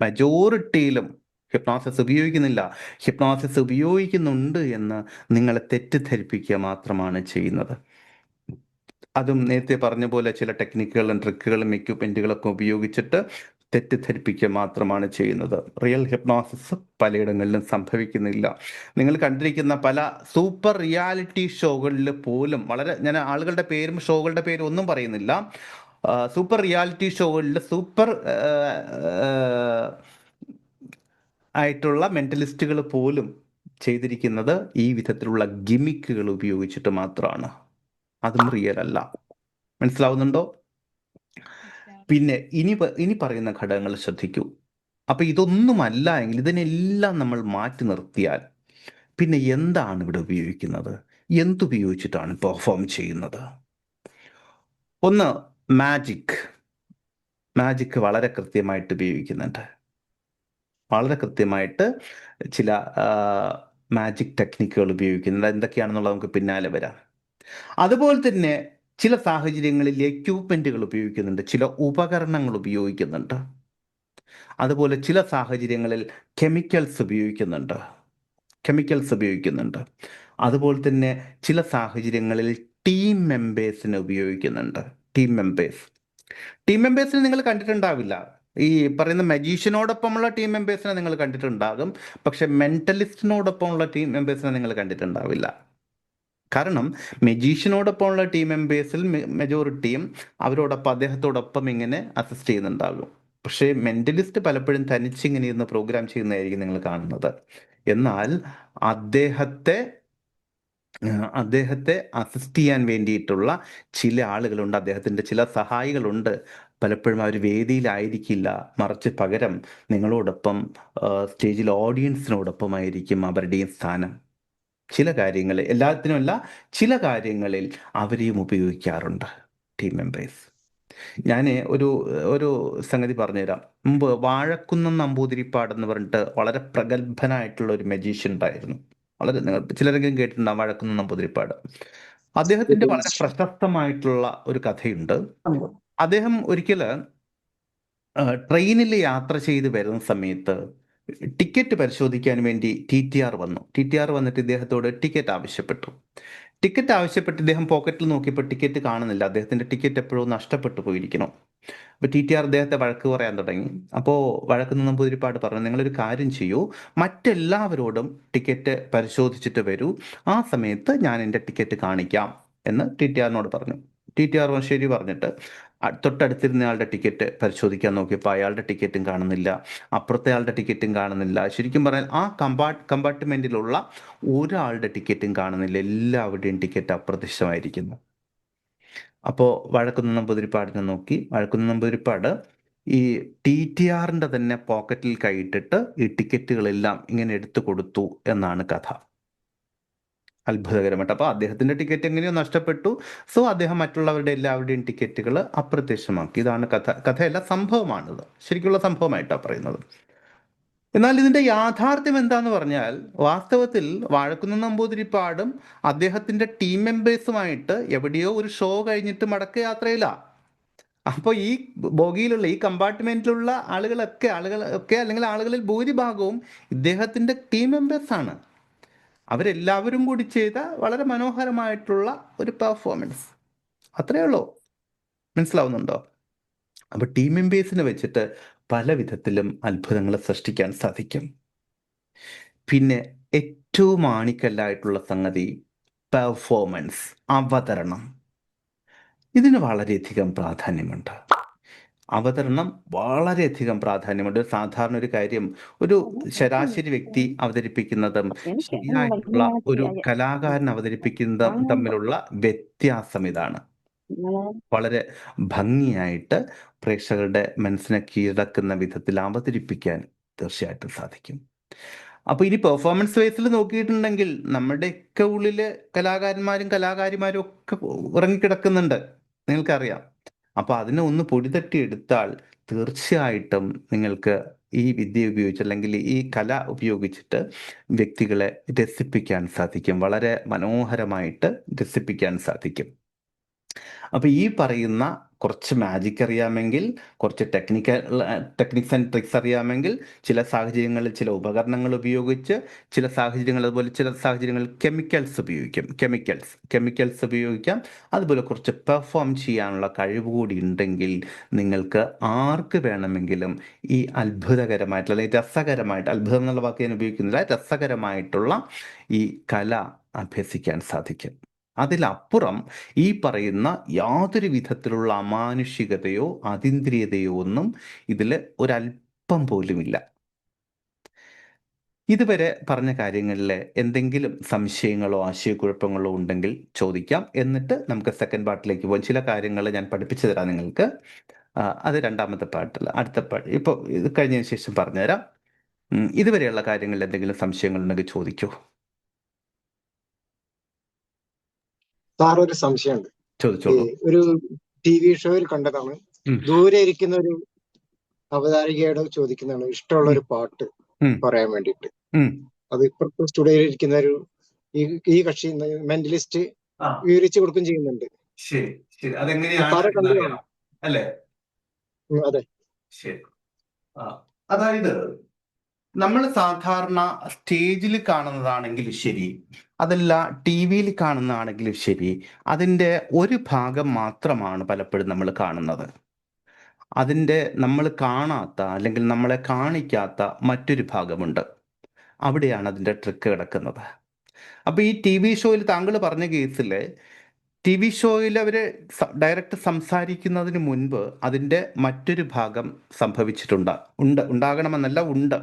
മജോറിറ്റിയിലും ഹിപ്നോസിസ് ഉപയോഗിക്കുന്നില്ല. ഹിപ്നോസിസ് ഉപയോഗിക്കുന്നുണ്ട് എന്ന് നിങ്ങളെ തെറ്റിദ്ധരിപ്പിക്കുക മാത്രമാണ് ചെയ്യുന്നത്. അതും നേരത്തെ പറഞ്ഞ പോലെ ചില ടെക്നിക്കുകളും ട്രിക്കുകളും എക്യുപ്മെന്റുകളൊക്കെ ഉപയോഗിച്ചിട്ട് തെറ്റിദ്ധരിപ്പിക്കുക മാത്രമാണ് ചെയ്യുന്നത്. റിയൽ ഹിപ്നോസിസ് പലയിടങ്ങളിലും സംഭവിക്കുന്നില്ല. നിങ്ങൾ കണ്ടിരിക്കുന്ന പല സൂപ്പർ റിയാലിറ്റി ഷോകളിൽ പോലും ഞാൻ ആളുകളുടെ പേരും ഷോകളുടെ പേരും ഒന്നും പറയുന്നില്ല, സൂപ്പർ റിയാലിറ്റി ഷോകളിൽ സൂപ്പർ ആയിട്ടുള്ള മെന്റലിസ്റ്റുകൾ പോലും ചെയ്തിരിക്കുന്നത് ഈ വിധത്തിലുള്ള ഗിമിക്കുകൾ ഉപയോഗിച്ചിട്ട് മാത്രമാണ്. അതും റിയൽ അല്ല. മനസ്സിലാവുന്നുണ്ടോ? പിന്നെ ഇനി പറയുന്ന ഘടകങ്ങൾ ശ്രദ്ധിക്കൂ. അപ്പൊ ഇതൊന്നുമല്ല എങ്കിൽ, ഇതിനെല്ലാം നമ്മൾ മാറ്റി നിർത്തിയാൽ പിന്നെ എന്താണ് ഇവിടെ ഉപയോഗിക്കുന്നത്? എന്തുപയോഗിച്ചിട്ടാണ് പെർഫോം ചെയ്യുന്നത്? ഒന്ന്, മാജിക് വളരെ കൃത്യമായിട്ട് ഉപയോഗിക്കുന്നുണ്ട്. വളരെ കൃത്യമായിട്ട് ചില മാജിക് ടെക്നിക്കുകൾ ഉപയോഗിക്കുന്നുണ്ട്. എന്തൊക്കെയാണെന്നുള്ളത് നമുക്ക് പിന്നാലെ വരാം. അതുപോലെ തന്നെ ചില സാഹചര്യങ്ങളിൽ എക്യുപ്മെന്റുകൾ ഉപയോഗിക്കുന്നുണ്ട്, ചില ഉപകരണങ്ങൾ ഉപയോഗിക്കുന്നുണ്ട്. അതുപോലെ ചില സാഹചര്യങ്ങളിൽ കെമിക്കൽസ് ഉപയോഗിക്കുന്നുണ്ട്. അതുപോലെ തന്നെ ചില സാഹചര്യങ്ങളിൽ ടീം മെമ്പേഴ്സിനെ ഉപയോഗിക്കുന്നുണ്ട്. ടീം മെമ്പേഴ്സിനെ നിങ്ങൾ കണ്ടിട്ടുണ്ടാവില്ല. ഈ പറയുന്ന മജീഷ്യനോടൊപ്പമുള്ള ടീം മെമ്പേഴ്സിനെ നിങ്ങൾ കണ്ടിട്ടുണ്ടാകും, പക്ഷെ മെന്റലിസ്റ്റിനോടൊപ്പമുള്ള ടീം മെമ്പേഴ്സിനെ നിങ്ങൾ കണ്ടിട്ടുണ്ടാവില്ല. കാരണം മജീഷ്യനോടൊപ്പമുള്ള ടീം മെമ്പേഴ്സിൽ മെജോറിറ്റിയും അദ്ദേഹത്തോടൊപ്പം ഇങ്ങനെ അസിസ്റ്റ് ചെയ്യുന്നുണ്ടാകും. പക്ഷേ മെന്റലിസ്റ്റ് പലപ്പോഴും തനിച്ചിങ്ങനെ ഇരുന്ന് പ്രോഗ്രാം ചെയ്യുന്നതായിരിക്കും നിങ്ങൾ കാണുന്നത്. എന്നാൽ അദ്ദേഹത്തെ അസിസ്റ്റ് ചെയ്യാൻ വേണ്ടിയിട്ടുള്ള ചില ആളുകളുണ്ട്, അദ്ദേഹത്തിൻ്റെ ചില സഹായികളുണ്ട്. പലപ്പോഴും അവർ വേദിയിലായിരിക്കില്ല, മറിച്ച് പകരം നിങ്ങളോടൊപ്പം സ്റ്റേജിൽ ഓഡിയൻസിനോടൊപ്പമായിരിക്കും അവരുടെയും സ്ഥാനം. ചില കാര്യങ്ങളിൽ, എല്ലാത്തിനുമല്ല, ചില കാര്യങ്ങളിൽ അവരെയും ഉപയോഗിക്കാറുണ്ട് ടീം മെമ്പേഴ്സ്. ഞാൻ ഒരു സംഗതി പറഞ്ഞുതരാം. മുമ്പ് വാഴക്കുന്നം നമ്പൂതിരിപ്പാട് എന്ന് പറഞ്ഞിട്ട് വളരെ പ്രഗത്ഭനായിട്ടുള്ള ഒരു മജീഷ്യൻ ഉണ്ടായിരുന്നു. ചിലരെങ്കിലും കേട്ടിട്ടുണ്ടാകും വാഴക്കുന്നം നമ്പൂതിരിപ്പാട്. അദ്ദേഹത്തിന്റെ വളരെ പ്രശസ്തമായിട്ടുള്ള ഒരു കഥയുണ്ട്. അദ്ദേഹം ഒരിക്കൽ ട്രെയിനിൽ യാത്ര ചെയ്ത് വരുന്ന സമയത്ത് ടിക്കറ്റ് പരിശോധിക്കാൻ വേണ്ടി TTR വന്നു. TTR വന്നിട്ട് ഇദ്ദേഹത്തോട് ടിക്കറ്റ് ആവശ്യപ്പെട്ടു. ഇദ്ദേഹം പോക്കറ്റിൽ നോക്കിയപ്പോൾ ടിക്കറ്റ് കാണുന്നില്ല. അദ്ദേഹത്തിന്റെ ടിക്കറ്റ് എപ്പോഴും നഷ്ടപ്പെട്ടു പോയിരിക്കണം. അപ്പോൾ TTR അദ്ദേഹത്തെ വഴക്ക് പറയാൻ തുടങ്ങി. അപ്പോൾ വഴക്ക് നമ്പൂതിരിപ്പാട് പറഞ്ഞു, നിങ്ങളൊരു കാര്യം ചെയ്യൂ, മറ്റെല്ലാവരോടും ടിക്കറ്റ് പരിശോധിച്ചിട്ട് വരൂ, ആ സമയത്ത് ഞാൻ എൻ്റെ ടിക്കറ്റ് കാണിക്കാം എന്ന് TTRനോട് പറഞ്ഞു. TTR ശരി പറഞ്ഞിട്ട് തൊട്ടടുത്തിരുന്ന ആളുടെ ടിക്കറ്റ് പരിശോധിക്കാൻ നോക്കിയപ്പോൾ അയാളുടെ ടിക്കറ്റും കാണുന്നില്ല, അപ്പുറത്തെ ആളുടെ ടിക്കറ്റും കാണുന്നില്ല. ശരിക്കും പറഞ്ഞാൽ ആ കമ്പാർട്ട്മെൻറ്റിലുള്ള ഒരാളുടെ ടിക്കറ്റും കാണുന്നില്ല, എല്ലാവരുടെയും ടിക്കറ്റ് അപ്രത്യക്ഷമായിരിക്കുന്നു. അപ്പോൾ വഴക്കുന്ന് നമ്പൂതിരിപ്പാടിനെ നോക്കി. വഴക്കുന്ന് നമ്പൂതിരിപ്പാട് ഈ TTRന്റെ തന്നെ പോക്കറ്റിൽ കൈയിട്ടിട്ട് ഈ ടിക്കറ്റുകളെല്ലാം ഇങ്ങനെ എടുത്തു കൊടുത്തു എന്നാണ് കഥ. അത്ഭുതകരമായിട്ട്. അപ്പോൾ അദ്ദേഹത്തിന്റെ ടിക്കറ്റ് എങ്ങനെയോ നഷ്ടപ്പെട്ടു. സോ അദ്ദേഹം മറ്റുള്ളവരുടെ എല്ലാവരുടെയും ടിക്കറ്റുകൾ അപ്രത്യക്ഷമാക്കി. ഇതാണ് കഥ. കഥയല്ല, സംഭവമാണിത്. ശരിക്കുള്ള സംഭവമായിട്ടാണ് പറയുന്നത്. എന്നാൽ ഇതിന്റെ യാഥാർത്ഥ്യം എന്താന്ന് പറഞ്ഞാൽ, വാസ്തവത്തിൽ വാഴക്കുന്ന് നമ്പൂതിരിപ്പാടും അദ്ദേഹത്തിന്റെ ടീം മെമ്പേഴ്സുമായിട്ട് എവിടെയോ ഒരു ഷോ കഴിഞ്ഞിട്ട് മടക്കയാത്രയില്ല. അപ്പോൾ ഈ ബോഗിയിലുള്ള ഈ കമ്പാർട്ട്മെന്റിലുള്ള ആളുകളൊക്കെ അല്ലെങ്കിൽ ആളുകളിൽ ഭൂരിഭാഗവും ഇദ്ദേഹത്തിന്റെ ടീം മെമ്പേഴ്സാണ്. അവരെല്ലാവരും കൂടി ചെയ്ത വളരെ മനോഹരമായിട്ടുള്ള ഒരു പെർഫോമൻസ്. അത്രയേ ഉള്ളൂ. മനസ്സിലാവുന്നുണ്ടോ? അപ്പോൾ ടീം മെമ്പേഴ്സിനെ വെച്ചിട്ട് പല വിധത്തിലും അത്ഭുതങ്ങൾ സൃഷ്ടിക്കാൻ സാധിക്കും. പിന്നെ ഏറ്റവും ആണിക്കല്ലായിട്ടുള്ള സംഗതി പെർഫോമൻസ്, അവതരണം. ഇതിന് വളരെയധികം പ്രാധാന്യമുണ്ട്. അവതരണം വളരെയധികം പ്രാധാന്യമുണ്ട്. സാധാരണ ഒരു കാര്യം ഒരു ശരാശരി വ്യക്തി അവതരിപ്പിക്കുന്നതും ശരിയായിട്ടുള്ള ഒരു കലാകാരൻ അവതരിപ്പിക്കുന്നതും തമ്മിലുള്ള വ്യത്യാസം ഇതാണ്. വളരെ ഭംഗിയായിട്ട് പ്രേക്ഷകരുടെ മനസ്സിനെ കീഴടക്കുന്ന വിധത്തിൽ അവതരിപ്പിക്കാൻ തീർച്ചയായിട്ടും സാധിക്കും. അപ്പോൾ ഇനി പെർഫോമൻസ് വൈസിൽ നോക്കിയിട്ടുണ്ടെങ്കിൽ നമ്മുടെയൊക്കെ ഉള്ളിൽ കലാകാരന്മാരും കലാകാരിമാരും ഒക്കെ ഉറങ്ങിക്കിടക്കുന്നുണ്ട്, നിങ്ങൾക്കറിയാം. അപ്പോൾ അതിനെ ഒന്ന് പൊടിതട്ടി എടുത്താൽ തീർച്ചയായിട്ടും നിങ്ങൾക്ക് ഈ വിദ്യ ഉപയോഗിച്ച് അല്ലെങ്കിൽ ഈ കല ഉപയോഗിച്ചിട്ട് വ്യക്തികളെ രസിപ്പിക്കാൻ സാധിക്കും. വളരെ മനോഹരമായിട്ട് രസിപ്പിക്കാൻ സാധിക്കും. അപ്പോൾ ഈ പറയുന്ന കുറച്ച് മാജിക് അറിയാമെങ്കിൽ, കുറച്ച് ടെക്നിക്സ് ആൻഡ് ട്രിക്സ് അറിയാമെങ്കിൽ, ചില സാഹചര്യങ്ങളിൽ ചില ഉപകരണങ്ങൾ ഉപയോഗിച്ച്, ചില സാഹചര്യങ്ങളിൽ കെമിക്കൽസ് ഉപയോഗിക്കാം, അതുപോലെ കുറച്ച് പെർഫോം ചെയ്യാനുള്ള കഴിവ് കൂടി ഉണ്ടെങ്കിൽ നിങ്ങൾക്ക് ആർക്ക് വേണമെങ്കിലും ഈ അത്ഭുതകരമായിട്ടുള്ള അല്ലെങ്കിൽ രസകരമായിട്ട്, അത്ഭുതം എന്നുള്ള വാക്ക് ഞാൻ ഉപയോഗിക്കുന്നില്ല, രസകരമായിട്ടുള്ള ഈ കല അഭ്യസിക്കാൻ സാധിക്കും. അതിലപ്പുറം ഈ പറയുന്ന യാതൊരു വിധത്തിലുള്ള അമാനുഷികതയോ അതീന്ദ്രിയതയോ ഒന്നും ഇതിൽ ഒരല്പം പോലുമില്ല. ഇതുവരെ പറഞ്ഞ കാര്യങ്ങളിൽ എന്തെങ്കിലും സംശയങ്ങളോ ആശയക്കുഴപ്പങ്ങളോ ഉണ്ടെങ്കിൽ ചോദിക്കാം. എന്നിട്ട് നമുക്ക് സെക്കൻഡ് പാർട്ടിലേക്ക് പോകാം. ചില കാര്യങ്ങൾ ഞാൻ പഠിപ്പിച്ചു തരാം നിങ്ങൾക്ക്. അത് രണ്ടാമത്തെ പാർട്ടിൽ, അടുത്ത പാർട്ട് ഇപ്പോൾ ഇത് കഴിഞ്ഞതിന് ശേഷം പറഞ്ഞുതരാം. ഇതുവരെയുള്ള കാര്യങ്ങളിൽ എന്തെങ്കിലും സംശയങ്ങളുണ്ടെങ്കിൽ ചോദിക്കൂ. സാർ, ഒരു സംശയമുണ്ട്. ചോദിച്ചോളൂ. ഒരു TV ഷോയിൽ കണ്ടതാണ്, ദൂരെ ഇരിക്കുന്ന ഒരു അവതാരികയോട് ചോദിക്കുന്നതാണ് ഇഷ്ടമുള്ള ഒരു പാട്ട് പറയാൻ വേണ്ടിയിട്ട്. അത് ഇപ്പുറത്തെ സ്റ്റുഡിയോയിൽ ഇരിക്കുന്ന ഒരു ഈ കക്ഷി മെന്റലിസ്റ്റ് വിവരിച്ചു കൊടുക്കുകയും ചെയ്യുന്നുണ്ട്. സാറ് കണ്ടു അല്ലേ? അതെ. ശരി. അതായത് നമ്മൾ സാധാരണ സ്റ്റേജിൽ കാണുന്നതാണെങ്കിലും ശരി, അതല്ല TV കാണുന്നതാണെങ്കിലും ശരി, അതിൻ്റെ ഒരു ഭാഗം മാത്രമാണ് പലപ്പോഴും നമ്മൾ കാണുന്നത്. അതിൻ്റെ നമ്മൾ കാണാത്ത അല്ലെങ്കിൽ നമ്മളെ കാണിക്കാത്ത മറ്റൊരു ഭാഗമുണ്ട്. അവിടെയാണ് അതിൻ്റെ ട്രിക്ക് കിടക്കുന്നത്. അപ്പോൾ ഈ TV ഷോയിൽ താങ്കൾ പറഞ്ഞ കേസിൽ TV ഷോയിൽ അവർ ഡയറക്റ്റ് സംസാരിക്കുന്നതിന് മുൻപ് അതിൻ്റെ മറ്റൊരു ഭാഗം ഉണ്ടാകണമെന്നല്ല, ഉണ്ട്.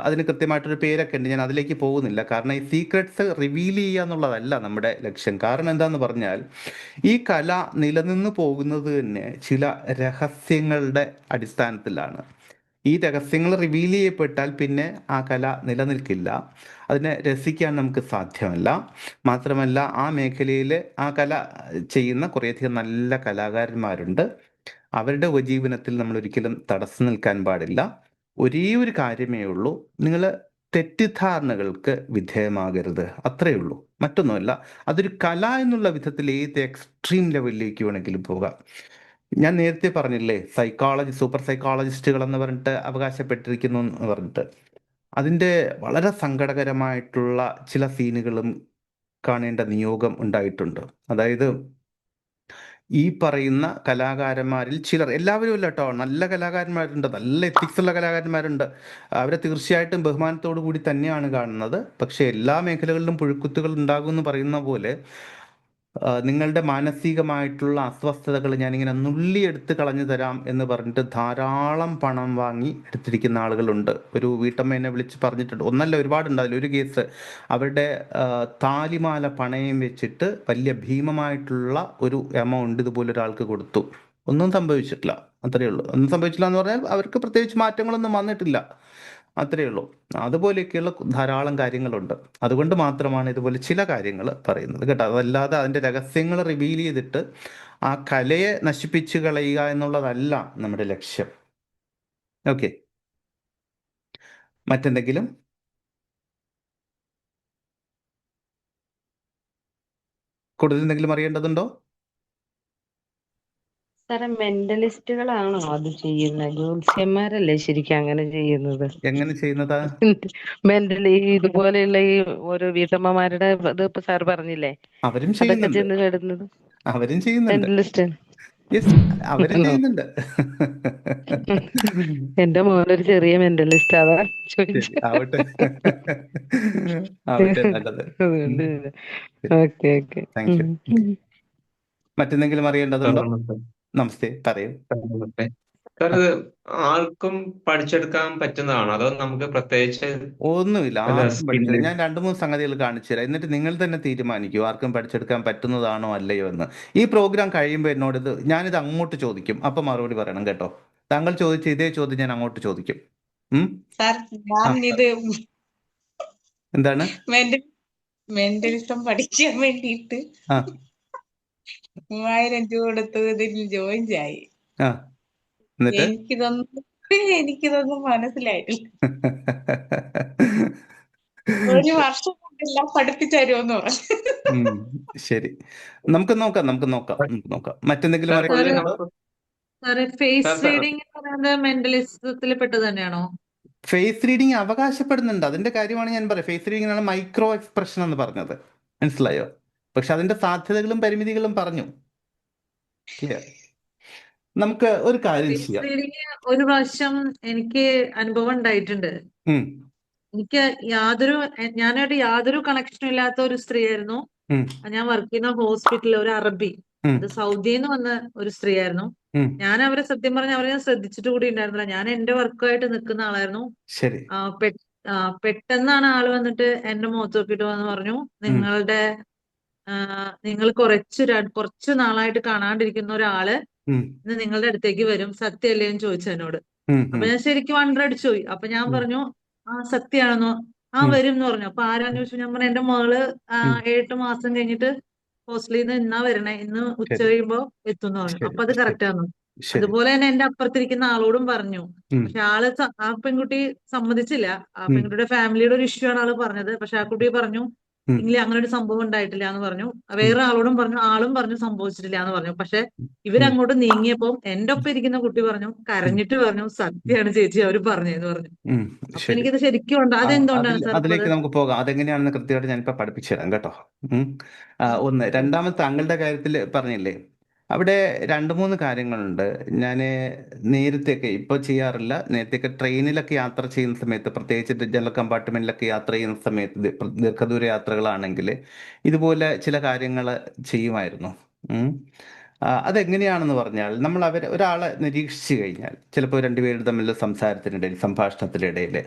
അതിന് കൃത്യമായിട്ടൊരു പേരൊക്കെ ഉണ്ട്. ഞാൻ അതിലേക്ക് പോകുന്നില്ല. കാരണം ഈ സീക്രട്സ് റിവീൽ ചെയ്യുക എന്നുള്ളതല്ല നമ്മുടെ ലക്ഷ്യം. കാരണം എന്താന്ന് പറഞ്ഞാൽ ഈ കല നിലനിന്ന് പോകുന്നത് തന്നെ ചില രഹസ്യങ്ങളുടെ അടിസ്ഥാനത്തിലാണ്. ഈ രഹസ്യങ്ങൾ റിവീൽ ചെയ്യപ്പെട്ടാൽ പിന്നെ ആ കല നിലനിൽക്കില്ല, അതിനെ രസിക്കാൻ നമുക്ക് സാധ്യമല്ല. മാത്രമല്ല ആ മേഖലയിൽ ആ കല ചെയ്യുന്ന കുറേയധികം നല്ല കലാകാരന്മാരുണ്ട്. അവരുടെ ഉപജീവനത്തിൽ നമ്മൾ ഒരിക്കലും തടസ്സം നിൽക്കാൻ പാടില്ല. ഒരേ ഒരു കാര്യമേ ഉള്ളൂ, നിങ്ങൾ തെറ്റിദ്ധാരണകൾക്ക് വിധേയമാകരുത്, അത്രയേ ഉള്ളൂ, മറ്റൊന്നുമല്ല. അതൊരു കല എന്നുള്ള വിധത്തിൽ ഏത് എക്സ്ട്രീം ലെവലിലേക്ക് വേണമെങ്കിലും പോകാം. ഞാൻ നേരത്തെ പറഞ്ഞില്ലേ, സൂപ്പർ സൈക്കോളജിസ്റ്റുകൾ എന്ന് പറഞ്ഞിട്ട് അവകാശപ്പെട്ടിരിക്കുന്നു എന്ന് പറഞ്ഞിട്ട്, അതിൻ്റെ വളരെ സങ്കടകരമായിട്ടുള്ള ചില സീനുകളും കാണേണ്ട നിയോഗം ഉണ്ടായിട്ടുണ്ട്. അതായത് ഈ പറയുന്ന കലാകാരന്മാരിൽ ചിലർ, എല്ലാവരും ഇല്ല കേട്ടോ, നല്ല കലാകാരന്മാരുണ്ട്, നല്ല എത്തിക്സ് ഉള്ള കലാകാരന്മാരുണ്ട്. അവരെ തീർച്ചയായിട്ടും ബഹുമാനത്തോടു കൂടി തന്നെയാണ് കാണുന്നത്. പക്ഷേ എല്ലാ മേഖലകളിലും പുഴുക്കുത്തുകൾ ഉണ്ടാകും എന്ന് പറയുന്ന പോലെ നിങ്ങളുടെ മാനസികമായിട്ടുള്ള അസ്വസ്ഥതകൾ ഞാനിങ്ങനെ നുള്ളിയെടുത്ത് കളഞ്ഞു തരാം എന്ന് പറഞ്ഞിട്ട് ധാരാളം പണം വാങ്ങി എടുത്തിരിക്കുന്ന ആളുകളുണ്ട്. ഒരു വീട്ടമ്മ എന്നെ വിളിച്ച് പറഞ്ഞിട്ടുണ്ട്, ഒന്നല്ല ഒരുപാടുണ്ട്. അതിലൊരു കേസ് അവരുടെ താലിമാല പണയം വെച്ചിട്ട് വലിയ ഭീമമായിട്ടുള്ള ഒരു എമൗണ്ട് ഇതുപോലെ ഒരാൾക്ക് കൊടുത്തു. ഒന്നും സംഭവിച്ചിട്ടില്ല, അത്രയേ ഉള്ളൂ. ഒന്നും സംഭവിച്ചില്ല എന്ന് പറഞ്ഞാൽ അവർക്ക് പ്രത്യേകിച്ച് മാറ്റങ്ങളൊന്നും വന്നിട്ടില്ല, അത്രയേ ഉള്ളൂ. അതുപോലെയൊക്കെയുള്ള ധാരാളം കാര്യങ്ങളുണ്ട്. അതുകൊണ്ട് മാത്രമാണ് ഇതുപോലെ ചില കാര്യങ്ങൾ പറയുന്നത് കേട്ടോ. അതല്ലാതെ അതിൻ്റെ രഹസ്യങ്ങൾ റിവീൽ ചെയ്തിട്ട് ആ കലയെ നശിപ്പിച്ച് കളയുക എന്നുള്ളതല്ല നമ്മുടെ ലക്ഷ്യം. ഓക്കെ, മറ്റെന്തെങ്കിലും? കൂടുതൽ എന്തെങ്കിലും അറിയേണ്ടതുണ്ടോ? സാറേ, മെന്റലിസ്റ്റുകളാണോ അത് ചെയ്യുന്നത്? ജ്യോത്സ്യന്മാരല്ലേ ശരിക്കും അങ്ങനെ ചെയ്യുന്നത്? എങ്ങനെ ചെയ്യുന്നതാ? മെന്റലി ഇതുപോലെയുള്ള ഈ ഓരോ വീട്ടമ്മമാരുടെ ഇത് ഇപ്പൊ സാർ പറഞ്ഞില്ലേ, അവരും അതൊക്കെ ചെയ്യുന്നുണ്ട്, ചെന്ന് കേടുന്നത് അവരും ചെയ്യുന്നുണ്ട്. മെന്റലിസ്റ്റ്. യെസ്, അവരും ചെയ്യുന്നുണ്ട്. എന്റെ മോനൊരു ചെറിയ മെന്റലിസ്റ്റ്, അതാ ശരി, ചോദിച്ചത്. ആവട്ടെ, ആവട്ടെ, നല്ലത്. അതുകൊണ്ട് ഓക്കെ ഓക്കെ. Thank you. മറ്റെന്തെങ്കിലും അറിയേണ്ടതുണ്ടോ? നമസ്തേ, പറയൂ. സാർ, ഇത് ആർക്കും പഠിച്ചെടുക്കാൻ പറ്റുന്നതാണോ, അതോ നമുക്ക് പ്രത്യേകിച്ച് ഒന്നുമില്ല, വല്ല ആർക്കും പഠിച്ചില്ല. സ്കില്ല്? ഞാൻ 2-3 സംഗതികൾ കാണിച്ചു തരാം, എന്നിട്ട് നിങ്ങൾ തന്നെ തീരുമാനിക്കൂ ആർക്കും പഠിച്ചെടുക്കാൻ പറ്റുന്നതാണോ അല്ലയോ എന്ന്. ഈ പ്രോഗ്രാം കഴിയുമ്പോൾ എന്നോട് ഞാനിത് അങ്ങോട്ട് ചോദിക്കും, അപ്പം മറുപടി പറയണം കേട്ടോ. താങ്കൾ ചോദിച്ച ഇതേ ചോദ്യം ഞാൻ അങ്ങോട്ട് ചോദിക്കും. സാർ, ആ, ഞാൻ ഇത് എന്താണ്? മെന്റലിസം പഠിക്കാൻ വേണ്ടിയിട്ട് ആ 3000 രൂപ കൊടുത്ത് ഇതിൽ ജോയിൻ ആയി. ആ എന്നിട്ട് എനിക്കിതൊന്നും മനസ്സിലായിട്ടില്ല. ഒരു വർഷം കൊണ്ടെല്ലാം പഠിപ്പിച്ചു തരുമെന്ന് പറഞ്ഞു. ശരി, നമുക്ക് നോക്കാം. മറ്റെന്തെങ്കിലും സാർ, അറിയാനുണ്ടോ? ഫേസ് സാർ, റീഡിംഗ് എന്ന് പറയുന്നത് മെന്റലിസത്തിൽ പെട്ടത് തന്നെയാണോ? ഫേസ് റീഡിങ് അവകാശപ്പെടുന്നുണ്ട്, അതിന്റെ കാര്യമാണ് ഞാൻ പറയാം. ഫേസ് റീഡിങ്ങിനാണ് മൈക്രോ എക്സ്പ്രഷൻ എന്ന് പറഞ്ഞത്, മനസ്സിലായോ? പക്ഷെ അതിന്റെ സാധ്യതകളും പരിമിതികളും പറഞ്ഞു. ക്ലിയർ? നമുക്ക് ഒരു കാര്യം ഫേസ് ചെയ്യാം. റീഡിംഗ് ഒരു പ്രാവശ്യം എനിക്ക് അനുഭവം ഉണ്ടായിട്ടുണ്ട്. ഉം, എനിക്ക് ഞാനായിട്ട് യാതൊരു കണക്ഷനും ഇല്ലാത്ത ഒരു സ്ത്രീയായിരുന്നു. ഉം, ഞാൻ വർക്ക് ചെയ്യുന്ന ഹോസ്പിറ്റലിൽ ഒരു അറബി, ഉം, അത് സൗദിയിൽ നിന്ന് വന്ന ഒരു സ്ത്രീയായിരുന്നു. ഉം. ഞാൻ അവരെ സത്യം പറഞ്ഞ അവരെ ഞാൻ ശ്രദ്ധിച്ചിട്ട് കൂടി ഉണ്ടായിരുന്നില്ല. ഞാൻ എന്റെ വർക്കുമായിട്ട് നിൽക്കുന്ന ആളായിരുന്നു. ശരി. ആ, പെട്ടെന്നാണ് ആള് വന്നിട്ട് എന്റെ മുഖത്ത് നോക്കിയിട്ട് വന്ന് പറഞ്ഞു, നിങ്ങൾ കുറച്ചു നാളായിട്ട് കാണാണ്ടിരിക്കുന്ന ഒരാള് ഇന്ന് നിങ്ങളുടെ അടുത്തേക്ക് വരും, സത്യമല്ലേ എന്ന് ചോദിച്ചു എന്നോട്. അപ്പൊ ഞാൻ ശരിക്കും വണ്ടടിച്ചു പോയി. അപ്പൊ ഞാൻ പറഞ്ഞു, ആ സത്യാണെന്നോ? വരും എന്ന് പറഞ്ഞു. അപ്പൊ ആരാന്ന് ചോദിച്ചു. ഞാൻ പറഞ്ഞു, എന്റെ മകള് 7 മാസം കഴിഞ്ഞിട്ട് ഹോസ്റ്റലിൽ നിന്ന് ഇന്നാ വരണേ, ഇന്ന് ഉച്ച ശരി, കഴിയുമ്പോ എത്തുന്നു പറഞ്ഞു. ശരി, അപ്പൊ അത് ശരി, കറക്റ്റ് ആണെന്നു. ശരി. അതുപോലെ തന്നെ എന്റെ അപ്പുറത്തിരിക്കുന്ന ആളോടും പറഞ്ഞു. പക്ഷെ ആ പെൺകുട്ടി സമ്മതിച്ചില്ല. ആ പെൺകുട്ടിയുടെ ഫാമിലിയുടെ ഒരു ഇഷ്യൂ ആണ് ആള് പറഞ്ഞത്. പക്ഷെ ആ കുട്ടി പറഞ്ഞു, ഇല്ല, അങ്ങനെ ഒരു സംഭവം ഉണ്ടായിട്ടില്ല എന്ന് പറഞ്ഞു. വേറെ ആളോടും പറഞ്ഞു, ആളും പറഞ്ഞു സംഭവിച്ചിട്ടില്ല എന്ന് പറഞ്ഞു. പക്ഷെ ഇവരങ്ങോട്ട് നീങ്ങിയപ്പോ എന്റെ ഒപ്പം ഇരിക്കുന്ന കുട്ടി പറഞ്ഞു, കരഞ്ഞിട്ട് പറഞ്ഞു, സത്യമാണ് ചേച്ചി അവര് പറഞ്ഞതെന്ന് പറഞ്ഞു. അപ്പൊ ശരി, എനിക്കത് ശരിക്കും ഉണ്ട്. അതെന്തുകൊണ്ടാണ് സാർ? അതിലേക്ക് നമുക്ക് പോകാം. അതെങ്ങനെയാണെന്ന് കൃത്യമായിട്ട് ഞാനിപ്പോ പഠിപ്പിച്ചു തരാം കേട്ടോ. ഒന്ന്, രണ്ടാമത്തെ താങ്കളുടെ കാര്യത്തിൽ പറഞ്ഞില്ലേ, അവിടെ 2-3 കാര്യങ്ങളുണ്ട്. ഞാൻ നേരത്തെയൊക്കെ, ഇപ്പോൾ ചെയ്യാറില്ല, നേരത്തെയൊക്കെ ട്രെയിനിലൊക്കെ യാത്ര ചെയ്യുന്ന സമയത്ത്, പ്രത്യേകിച്ച് ജനറൽ കമ്പാർട്ട്മെന്റിലൊക്കെ യാത്ര ചെയ്യുന്ന സമയത്ത്, ദീർഘദൂര യാത്രകളാണെങ്കിൽ ഇതുപോലെ ചില കാര്യങ്ങൾ ചെയ്യുമായിരുന്നു. അതെങ്ങനെയാണെന്ന് പറഞ്ഞാൽ, നമ്മൾ ഒരാളെ നിരീക്ഷിച്ചു കഴിഞ്ഞാൽ, ചിലപ്പോൾ രണ്ടുപേരും തമ്മിലുള്ള സംസാരത്തിനിടയിൽ, സംഭാഷണത്തിനിടയിൽ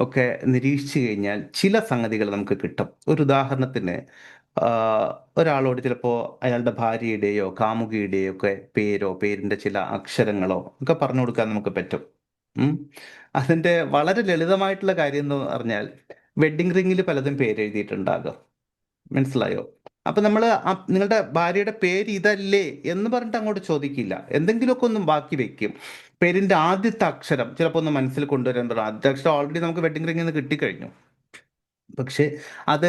ഒക്കെ നിരീക്ഷിച്ചു കഴിഞ്ഞാൽ ചില സംഗതികൾ നമുക്ക് കിട്ടും. ഒരു ഉദാഹരണത്തിന്, ഒരാളോട് ചിലപ്പോൾ അയാളുടെ ഭാര്യയുടെയോ കാമുകിയുടെയോ ഒക്കെ പേരിന്റെ ചില അക്ഷരങ്ങളോ ഒക്കെ പറഞ്ഞു കൊടുക്കാൻ നമുക്ക് പറ്റും. അതിന്റെ വളരെ ലളിതമായിട്ടുള്ള കാര്യം എന്ന് പറഞ്ഞാൽ, വെഡിങ് റിങ്ങിൽ പലതും പേരെഴുതിയിട്ടുണ്ടാകും, മനസ്സിലായോ? അപ്പൊ നമ്മൾ നിങ്ങളുടെ ഭാര്യയുടെ പേര് ഇതല്ലേ എന്ന് പറഞ്ഞിട്ട് അങ്ങോട്ട് ചോദിക്കില്ല, എന്തെങ്കിലുമൊക്കെ ഒന്നും ബാക്കി വെക്കും. പേരിന്റെ ആദ്യത്തെ അക്ഷരം ചിലപ്പോൾ ഒന്ന് മനസ്സിൽ കൊണ്ടുവരാൻ പറയും. ആദ്യത്തെ അക്ഷരം ഓൾറെഡി നമുക്ക് വെഡിങ് റിങ്ങിൽ നിന്ന് കിട്ടിക്കഴിഞ്ഞു. പക്ഷെ അത്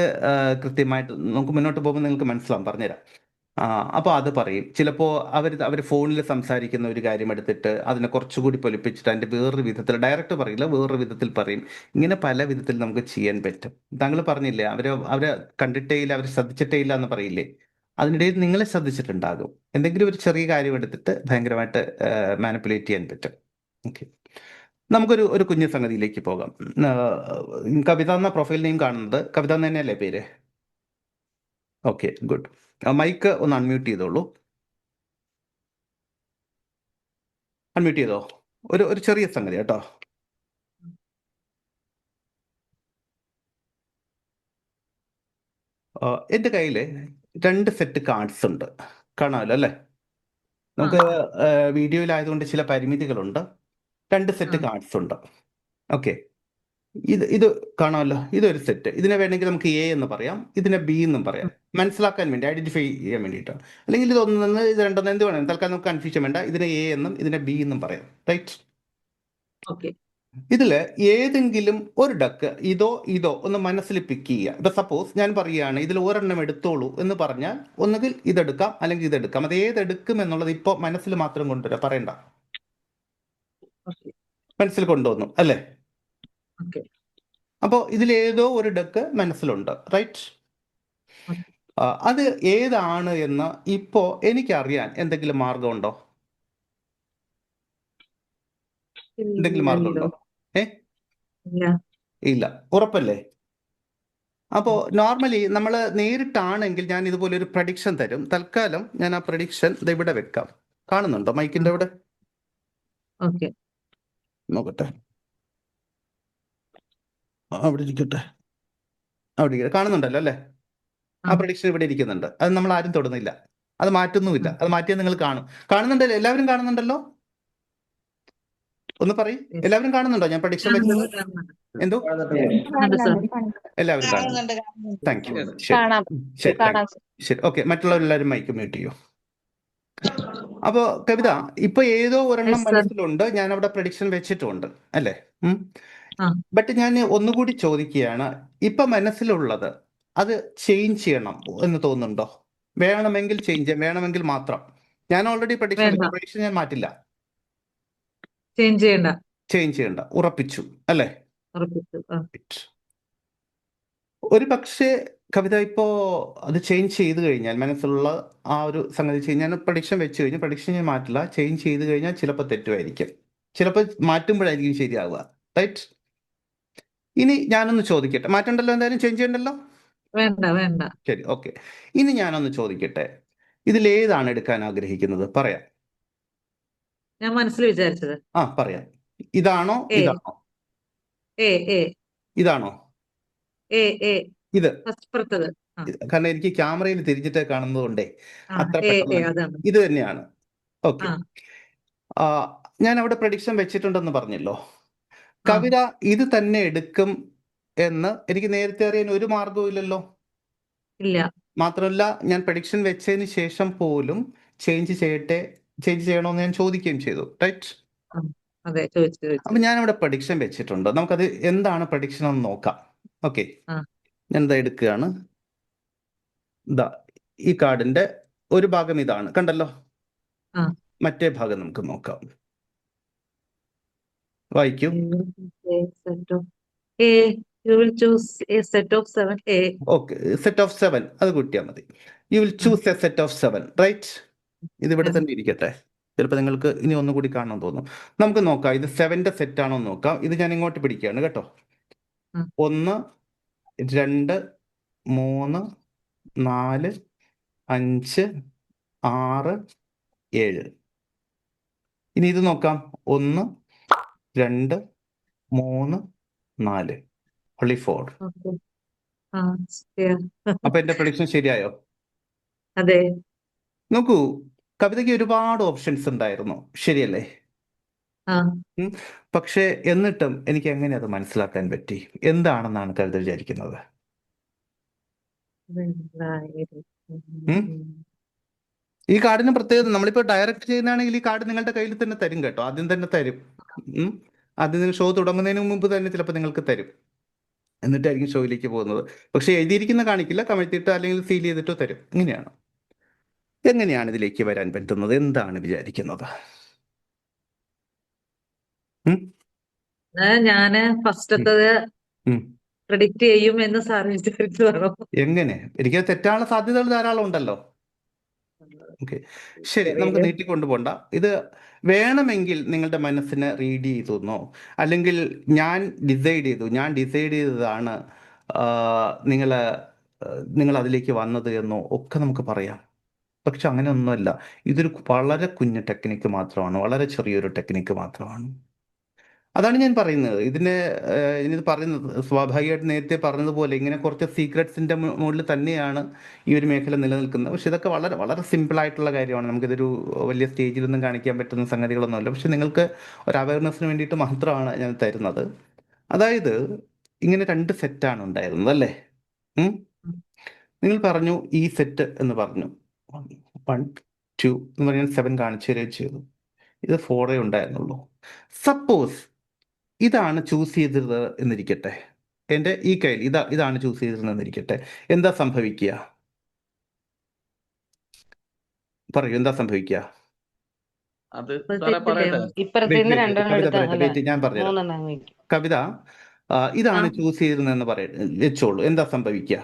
കൃത്യമായിട്ട് നമുക്ക് മുന്നോട്ട് പോകുമ്പോൾ നിങ്ങൾക്ക് മനസ്സിലാവും, പറഞ്ഞുതരാം. അപ്പോൾ അത് പറയും. ചിലപ്പോൾ അവർ ഫോണിൽ സംസാരിക്കുന്ന ഒരു കാര്യം എടുത്തിട്ട് അതിനെ കുറച്ചുകൂടി പൊലിപ്പിച്ചിട്ട് അതിൻ്റെ വേറൊരു വിധത്തിൽ, ഡയറക്റ്റ് പറയില്ല, വേറൊരു വിധത്തിൽ പറയും. ഇങ്ങനെ പല വിധത്തിൽ നമുക്ക് ചെയ്യാൻ പറ്റും. താങ്കൾ പറഞ്ഞില്ലേ, അവരെ കണ്ടിട്ടേ ഇല്ല, അവർ ശ്രദ്ധിച്ചിട്ടേ ഇല്ല എന്ന് പറയില്ലേ, അതിനിടയിൽ നിങ്ങളെ ശ്രദ്ധിച്ചിട്ടുണ്ടാകും. എന്തെങ്കിലും ഒരു ചെറിയ കാര്യം എടുത്തിട്ട് ഭയങ്കരമായിട്ട് മാനിപ്പുലേറ്റ് ചെയ്യാൻ പറ്റും. ഓക്കെ, നമുക്കൊരു കുഞ്ഞു സംഗതിയിലേക്ക് പോകാം. കവിത എന്ന പ്രൊഫൈൽ നെയിം കാണുന്നത് കവിത എന്ന് തന്നെയല്ലേ പേര്? Okay, good. മൈക്ക് ഒന്ന് അൺമ്യൂട്ട് ചെയ്തോളൂ. അൺമ്യൂട്ട് ചെയ്തോ. ഒരു ചെറിയ സംഗതി കേട്ടോ. എൻ്റെ കയ്യിൽ 2 സെറ്റ് കാർഡ്സ് ഉണ്ട്, കാണാമല്ലോ അല്ലേ? നമുക്ക് വീഡിയോയിലായതുകൊണ്ട് ചില പരിമിതികളുണ്ട്. 2 സെറ്റ് കാർഡ്സ് ഉണ്ട്. ഓക്കെ, ഇത് കാണാമല്ലോ, ഇതൊരു സെറ്റ്. ഇതിനെ വേണമെങ്കിൽ നമുക്ക് എ എന്ന് പറയാം, ഇതിനെ ബി എന്നും പറയാം, മനസ്സിലാക്കാൻ വേണ്ടി, ഐഡന്റിഫൈ ചെയ്യാൻ വേണ്ടിയിട്ടാണ്. അല്ലെങ്കിൽ ഇത് ഒന്നെന്ന് ഇത് രണ്ടെന്ന് എന്ത് വേണം, തൽക്കാലം നമുക്ക് കൺഫ്യൂഷൻ വേണ്ട. ഇതിനെ എ എന്നും ഇതിനെ ബി എന്നും പറയാം, റൈറ്റ്? ഓക്കെ. ഇതില് ഏതെങ്കിലും ഒരു ഡക്ക് ഇതോ ഒന്ന് മനസ്സിൽ പിക്ക് ചെയ്യുക. ഇപ്പൊ സപ്പോസ് ഞാൻ പറയുകയാണ് ഇതിൽ ഒരെണ്ണം എടുത്തോളൂ എന്ന് പറഞ്ഞാൽ ഒന്നുകിൽ ഇതെടുക്കാം അല്ലെങ്കിൽ ഇതെടുക്കാം. അത് ഏതെടുക്കും എന്നുള്ളത് ഇപ്പൊ മനസ്സിൽ മാത്രം കൊണ്ടുവരാം, പറയണ്ട. മനസ്സിൽ കൊണ്ടുവന്നു അല്ലേ? അപ്പോ ഇതിലേതോ ഒരു ഡക്ക് മനസ്സിലുണ്ട്, റൈറ്റ്? അത് ഏതാണ് എന്ന് ഇപ്പോ എനിക്കറിയാൻ എന്തെങ്കിലും മാർഗമുണ്ടോ? എന്തെങ്കിലും മാർഗമുണ്ടോ? ഇല്ല, ഉറപ്പല്ലേ? അപ്പോ നോർമലി നമ്മൾ നേരിട്ടാണെങ്കിൽ ഞാൻ ഇതുപോലെ ഒരു പ്രഡിക്ഷൻ തരും. തൽക്കാലം ഞാൻ ആ പ്രഡിക്ഷൻ ഇവിടെ വെക്കാം. കാണുന്നുണ്ടോ മൈക്കിന്റെ അവിടെ? നോക്കട്ടെ, അവിടെ ഇരിക്കട്ടെ. അവിടെ കാണുന്നുണ്ടല്ലോ അല്ലേ? ആ പ്രഡിക്ഷൻ ഇവിടെ ഇരിക്കുന്നുണ്ട്. അത് നമ്മൾ ആരും തൊടുന്നില്ല, അത് മാറ്റുന്നുമില്ല. അത് മാറ്റിയാൽ നിങ്ങൾ കാണുന്നുണ്ടല്ലോ? എല്ലാവരും കാണുന്നുണ്ടല്ലോ? ഒന്ന് പറയും, എല്ലാവരും കാണുന്നുണ്ടോ ഞാൻ പ്രഡിക്ഷൻ വെച്ചത്? എന്തോ എല്ലാവരും കാണുന്നുണ്ട്. Thank you. ശരി, ഓക്കെ. മറ്റുള്ളവരെല്ലാവരും മൈക്ക് മ്യൂട്ട് ചെയ്യൂ. അപ്പോ കവിത, ഇപ്പൊ ഏതോ ഒരെണ്ണം മനസ്സിലുണ്ട്, ഞാൻ അവിടെ പ്രഡിക്ഷൻ വെച്ചിട്ടുണ്ട് അല്ലേ? ബട്ട് ഞാൻ ഒന്നുകൂടി ചോദിക്കുകയാണ്, ഇപ്പൊ മനസ്സിലുള്ളത് അത് ചേഞ്ച് ചെയ്യണം എന്ന് തോന്നുന്നുണ്ടോ? വേണമെങ്കിൽ ചേഞ്ച് ചെയ്യാം, വേണമെങ്കിൽ മാത്രം. ഞാൻ ഓൾറെഡി പ്രഡിക്ഷൻ ഞാൻ മാറ്റില്ല. ചേഞ്ച് ചെയ്യണ്ട, ഉറപ്പിച്ചു അല്ലേ? ഒരു പക്ഷേ കവിത ഇപ്പോ അത് ചേഞ്ച് ചെയ്ത് കഴിഞ്ഞാൽ, മനസ്സിലുള്ള ആ ഒരു സംഗതി ഞാൻ പ്രഡിക്ഷൻ വെച്ച് കഴിഞ്ഞാൽ പ്രഡിക്ഷൻ ഞാൻ മാറ്റില്ല, ചേഞ്ച് ചെയ്ത് കഴിഞ്ഞാൽ ചിലപ്പോൾ തെറ്റുമായിരിക്കും, ചിലപ്പോൾ മാറ്റുമ്പോഴായിരിക്കും ശരിയാവുക, റൈറ്റ്? ഇനി ഞാനൊന്ന് ചോദിക്കട്ടെ, മാറ്റണ്ടല്ലോ, എന്തായാലും ചേഞ്ച് ചെയ്യണ്ടല്ലോ? വേണ്ട. ശരി, ഓക്കെ. ഇനി ഞാനൊന്ന് ചോദിക്കട്ടെ, ഇതിലേതാണ് എടുക്കാൻ ആഗ്രഹിക്കുന്നത്? പറയാം. ഞാൻ മനസ്സിൽ വിചാരിച്ചത് പറയാം. ഇതാണോ? ഇതാണോ? ഇത് കാരണം എനിക്ക് ക്യാമറയിൽ തിരിച്ചിട്ട് കാണുന്നത് കൊണ്ടേ അത്ര പെട്ടെന്ന് ഇത് തന്നെയാണ്. ഓക്കെ, ഞാൻ അവിടെ പ്രഡിക്ഷൻ വെച്ചിട്ടുണ്ടെന്ന് പറഞ്ഞല്ലോ. കവിത ഇത് തന്നെ എടുക്കും എന്ന് എനിക്ക് നേരത്തെ അറിയാൻ ഒരു മാർഗവും ഇല്ലല്ലോ. ഇല്ല. മാത്രമല്ല, ഞാൻ പ്രഡിക്ഷൻ വെച്ചതിന് ശേഷം പോലും ചേഞ്ച് ചെയ്യണോന്ന് ഞാൻ ചോദിക്കുകയും ചെയ്തു, റൈറ്റ്? അപ്പൊ ഞാൻ അവിടെ പ്രഡിക്ഷൻ വെച്ചിട്ടുണ്ട്. നമുക്കത് എന്താണ് പ്രഡിക്ഷൻ എന്ന് നോക്കാം. ഓക്കെ, ഞാൻ എന്താ എടുക്കുകയാണ്. ഈ കാർഡിന്റെ ഒരു ഭാഗം ഇതാണ്, കണ്ടല്ലോ? മറ്റേ ഭാഗം നമുക്ക് നോക്കാം. വായിക്കൂ. ഓക്കെ, സെറ്റ് ഓഫ് 7 അത് കൂട്ടിയാൽ മതി. You will choose a set of 7, right? ഇതിവിടെ തന്നെ ഇരിക്കട്ടെ, ചിലപ്പോൾ നിങ്ങൾക്ക് ഇനി ഒന്നുകൂടി കാണാൻ തോന്നും. നമുക്ക് നോക്കാം ഇത് 7ന്റെ സെറ്റ് ആണോ എന്ന് നോക്കാം. ഇത് ഞാൻ ഇങ്ങോട്ട് പിടിക്കുകയാണ് കേട്ടോ. 1 2 3 4 5 6 7. ഇനി ഇത് നോക്കാം. 1 2 3 4, only 4. അപ്പൊ എന്റെ പ്രഡിക്ഷൻ ശരിയായോ? അതെ. നോക്കൂ, കവിതയ്ക്ക് ഒരുപാട് ഓപ്ഷൻസ് ഉണ്ടായിരുന്നു, ശരിയല്ലേ? പക്ഷെ എന്നിട്ടും എനിക്ക് എങ്ങനെ അത് മനസ്സിലാക്കാൻ പറ്റി? എന്താണെന്നാണ് കവിത വിചാരിക്കുന്നത്? ഈ കാർഡിന് പ്രത്യേകത, നമ്മളിപ്പോ ഡയറക്റ്റ് ചെയ്യുന്നതാണെങ്കിൽ ഈ കാർഡ് നിങ്ങളുടെ കയ്യിൽ തന്നെ തരും കേട്ടോ. ആദ്യം തന്നെ തരും. ആദ്യം ഷോ തുടങ്ങുന്നതിന് മുമ്പ് തന്നെ ചിലപ്പോൾ നിങ്ങൾക്ക് തരും, എന്നിട്ടായിരിക്കും ഷോയിലേക്ക് പോകുന്നത്. പക്ഷെ എഴുതിയിരിക്കുന്ന കാണിക്കില്ല, കമഴ്ത്തിയിട്ട് അല്ലെങ്കിൽ സീൽ ചെയ്തിട്ടോ തരും. എങ്ങനെയാണ് ഇതിലേക്ക് വരാൻ പറ്റുന്നത്? എന്താണ് വിചാരിക്കുന്നത്? ഞാന് ഫസ്റ്റത്തത് പ്രെഡിക്റ്റ് ചെയ്യും എന്ന് സാർ വിചാരിച്ചതാണോ? എങ്ങനെ? എനിക്ക് തെറ്റാനുള്ള സാധ്യതകൾ ധാരാളം ഉണ്ടല്ലോ. ഓക്കെ, ശരി, നമുക്ക് നീട്ടിക്കൊണ്ടു പോണ്ട. ഇത് വേണമെങ്കിൽ നിങ്ങളുടെ മനസ്സിനെ റീഡ് ചെയ്തെന്നോ, അല്ലെങ്കിൽ ഞാൻ ഡിസൈഡ് ചെയ്തതാണ് നിങ്ങൾ നിങ്ങൾ അതിലേക്ക് വന്നത് എന്നോ ഒക്കെ നമുക്ക് പറയാം. പക്ഷെ അങ്ങനെയൊന്നുമല്ല. ഇതൊരു വളരെ കുഞ്ഞു ടെക്നിക്ക് മാത്രമാണ്, വളരെ ചെറിയൊരു ടെക്നിക്ക് മാത്രമാണ്. അതാണ് ഞാൻ പറയുന്നത്. ഇത് പറയുന്നത് സ്വാഭാവികമായിട്ട് നേരത്തെ പറഞ്ഞതുപോലെ ഇങ്ങനെ കുറച്ച് സീക്രട്സിന്റെ മുകളിൽ തന്നെയാണ് ഈ ഒരു മേഖല നിലനിൽക്കുന്നത്. പക്ഷെ ഇതൊക്കെ വളരെ വളരെ സിമ്പിൾ ആയിട്ടുള്ള കാര്യമാണ്. നമുക്കിതൊരു വലിയ സ്റ്റേജിലൊന്നും കാണിക്കാൻ പറ്റുന്ന സംഗതികളൊന്നുമല്ല. പക്ഷെ നിങ്ങൾക്ക് ഒരു അവയർനെസ്സിന് വേണ്ടിയിട്ട് മാത്രമാണ് ഞാൻ തരുന്നത്. അതായത് ഇങ്ങനെ 2 സെറ്റാണ് ഉണ്ടായിരുന്നത് അല്ലേ? നിങ്ങൾ പറഞ്ഞു ഈ സെറ്റ് എന്ന് പറഞ്ഞു 1 2 എന്ന് പറഞ്ഞാൽ 7 കാണിച്ചു തരുകയും ചെയ്തു. ഇത് 4 ഉണ്ടായിരുന്നുള്ളൂ. സപ്പോസ് ഇതാണ് ചൂസ് ചെയ്തത് എന്നിരിക്കട്ടെ, എൻ്റെ ഈ കയ്യിൽ ഇതാണ് ചൂസ് ചെയ്തിരുന്നതെന്നിരിക്കട്ടെ, എന്താ സംഭവിക്കുക? പറയൂ, എന്താ സംഭവിക്കുക? അത് സാറേ പറയട്ടെ. ഇപ്പുറത്തേന്ന് രണ്ടെണ്ണം കവിത എടുത്ത് പറയട്ടെ, അല്ല വെയിറ്റ്, ഞാൻ പറഞ്ഞുതരാം. 3 എണ്ണം വെക്കും. കവിത, ഇതാണ് ചൂസ് ചെയ്തിരുന്നതെന്ന് വെച്ചോളൂ, എന്താ സംഭവിക്കുക?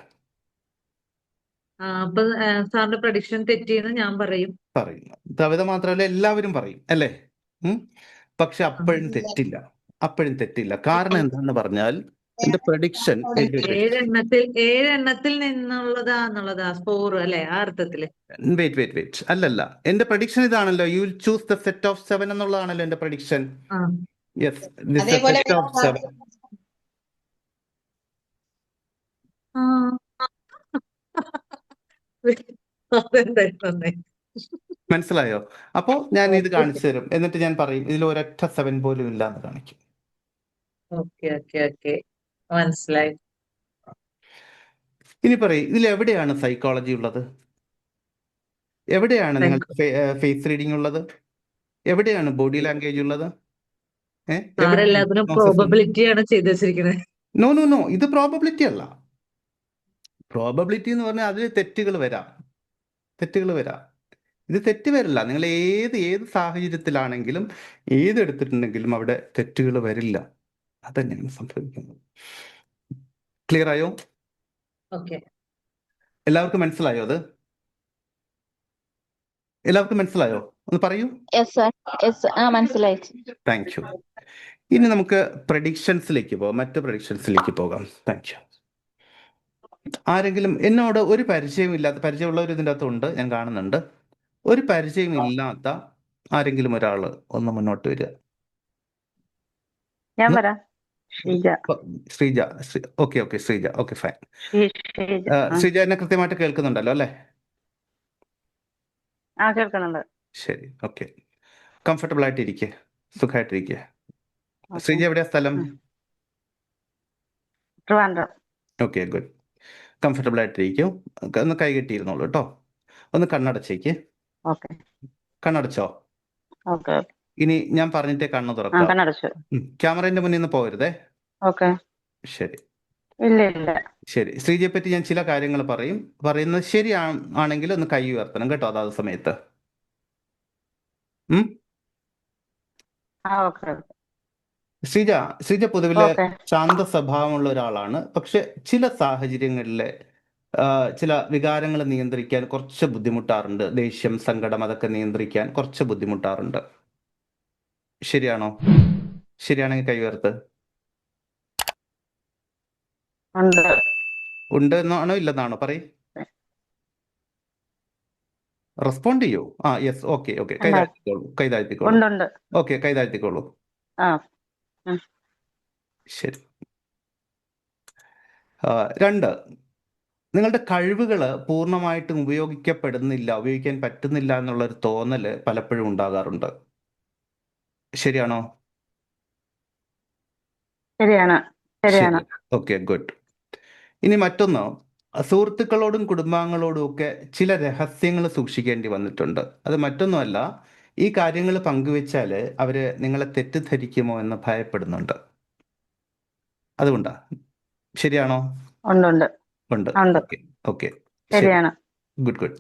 അപ്പൊ സാറിന്റെ പ്രഡിക്ഷൻ തെറ്റിയെന്ന് ഞാൻ പറയും. പറയുന്നു കവിത മാത്രമല്ല, എല്ലാവരും പറയും അല്ലേ? പക്ഷെ അപ്പോഴും തെറ്റില്ല. കാരണം എന്താണെന്ന് പറഞ്ഞാൽ എന്റെ പ്രഡിക്ഷൻ ഏഴെണ്ണത്തിൽ നിന്നുള്ളതാന്നുള്ളതാ സ്കോർ അല്ലെ, ആ അർത്ഥത്തില്. വെയിറ്റ് അല്ലല്ല, എന്റെ പ്രഡിക്ഷൻ ഇതാണല്ലോ, U will choose the set of 7 എന്നുള്ളതാണല്ലോ എന്റെ പ്രഡിക്ഷൻ. Yes, set of 7. മനസ്സിലായോ? അപ്പോ ഞാൻ ഇത് കാണിച്ചു തരും, എന്നിട്ട് ഞാൻ പറയും ഇതിൽ ഒരൊറ്റ 7 പോലും ഇല്ല എന്ന് കാണിക്കും. മനസ്സിലായി. ഇനി പറയും, ഇതിൽ എവിടെയാണ് സൈക്കോളജി ഉള്ളത്? എവിടെയാണ് നിങ്ങൾക്ക് ഫേസ് റീഡിംഗ് ഉള്ളത്? എവിടെയാണ് ബോഡി ലാംഗ്വേജ് ഉള്ളത്? പ്രോബബിലിറ്റിയാണ് ചെയ്തു വെച്ചിരിക്കുന്നത്. നോ, ഇത് പ്രോബബിലിറ്റി അല്ല. പ്രോബബിലിറ്റി എന്ന് പറഞ്ഞാൽ അതിൽ തെറ്റുകൾ വരാം. ഇത് തെറ്റ് വരില്ല. നിങ്ങൾ ഏത് സാഹചര്യത്തിലാണെങ്കിലും ഏതെടുത്തിട്ടുണ്ടെങ്കിലും അവിടെ തെറ്റുകൾ വരില്ല. അതന്നെയാണ് സംഭവിക്കുന്നത്. ക്ലിയർ ആയോ? എല്ലാവർക്കും മനസ്സിലായോ? ഒന്ന് പറയൂ. മനസ്സിലായി. Thank you. ഇനി നമുക്ക് പ്രഡിക്ഷൻസിലേക്ക് പോകാം, മറ്റു പ്രഡിക്ഷൻസിലേക്ക് പോകാം. Thank you. ആരെങ്കിലും എന്നോട് ഒരു പരിചയമുള്ളവർ ഇതിൻ്റെ അകത്തുണ്ട്, ഞാൻ കാണുന്നുണ്ട്. ഒരു പരിചയമില്ലാത്ത ആരെങ്കിലും ഒരാൾ ഒന്ന് മുന്നോട്ട് വരിക. ഞാൻ വരാം. Sreeja. Okay, Sreeja. Okay, fine. Sreeja എന്നെ കൃത്യമായിട്ട് കേൾക്കുന്നുണ്ടല്ലോ അല്ലേ? കേൾക്കുന്നുണ്ട്. ശരി, ഓക്കെ. കംഫർട്ടബിൾ ആയിട്ടിരിക്കെ, സുഖമായിട്ടിരിക്കെ. ശ്രീജ എവിടെയാ സ്ഥലം? Okay, good. കംഫർട്ടബിൾ ആയിട്ടിരിക്കും. ഒന്ന് കൈ കെട്ടിയിരുന്നോളൂ കേട്ടോ. ഒന്ന് കണ്ണടച്ചേക്ക്. കണ്ണടച്ചോ? ഇനി ഞാൻ പറഞ്ഞിട്ടേ കണ്ണു തുറക്കാം. ക്യാമറയുടെ മുന്നിൽ നിന്ന് പോകരുതേ. ശരി. ശരി. ശ്രീജയെ പറ്റി ഞാൻ ചില കാര്യങ്ങൾ പറയുന്നത് ശരിയാണെങ്കിൽ ഒന്ന് കൈ ഉയർത്തണം കേട്ടോ, അതാത് സമയത്ത്. ശ്രീജ പൊതുവിലെ ശാന്ത സ്വഭാവമുള്ള ഒരാളാണ്. പക്ഷെ ചില സാഹചര്യങ്ങളിലെ ചില വികാരങ്ങൾ നിയന്ത്രിക്കാൻ കുറച്ച് ബുദ്ധിമുട്ടാറുണ്ട്. ദേഷ്യം, സങ്കടം അതൊക്കെ നിയന്ത്രിക്കാൻ കുറച്ച് ബുദ്ധിമുട്ടാറുണ്ട്. ശരിയാണോ? ശരിയാണെങ്കിൽ കൈ ഉയർത്ത്. ഉണ്ട് എന്നാണോ ഇല്ലെന്നാണോ? പറയ്. റെസ്പോണ്ട് ചെയ്യൂ. യെസ്. ഓക്കെ, കൈ താഴ്ത്തിക്കോളൂ. ഓക്കെ, കൈ താഴ്ത്തിക്കോളൂ. ശരി. 2, നിങ്ങളുടെ കഴിവുകൾ പൂർണ്ണമായിട്ടും ഉപയോഗിക്കാൻ പറ്റുന്നില്ല എന്നുള്ളൊരു തോന്നല് പലപ്പോഴും ഉണ്ടാകാറുണ്ട്. ശരിയാണോ? ശരിയാണ്. Okay, good. ഇനി മറ്റൊന്ന്, സുഹൃത്തുക്കളോടും കുടുംബാംഗങ്ങളോടും ഒക്കെ ചില രഹസ്യങ്ങൾ സൂക്ഷിക്കേണ്ടി വന്നിട്ടുണ്ട്. അത് മറ്റൊന്നുമല്ല, ഈ കാര്യങ്ങൾ പങ്കുവെച്ചാൽ അവര് നിങ്ങളെ തെറ്റിദ്ധരിക്കുമോ എന്ന് ഭയപ്പെടുന്നുണ്ട്. അതുകൊണ്ടാ. ശരിയാണോ? ഉണ്ട്. ഓക്കെ, ശരിയാണ്. ഗുഡ്.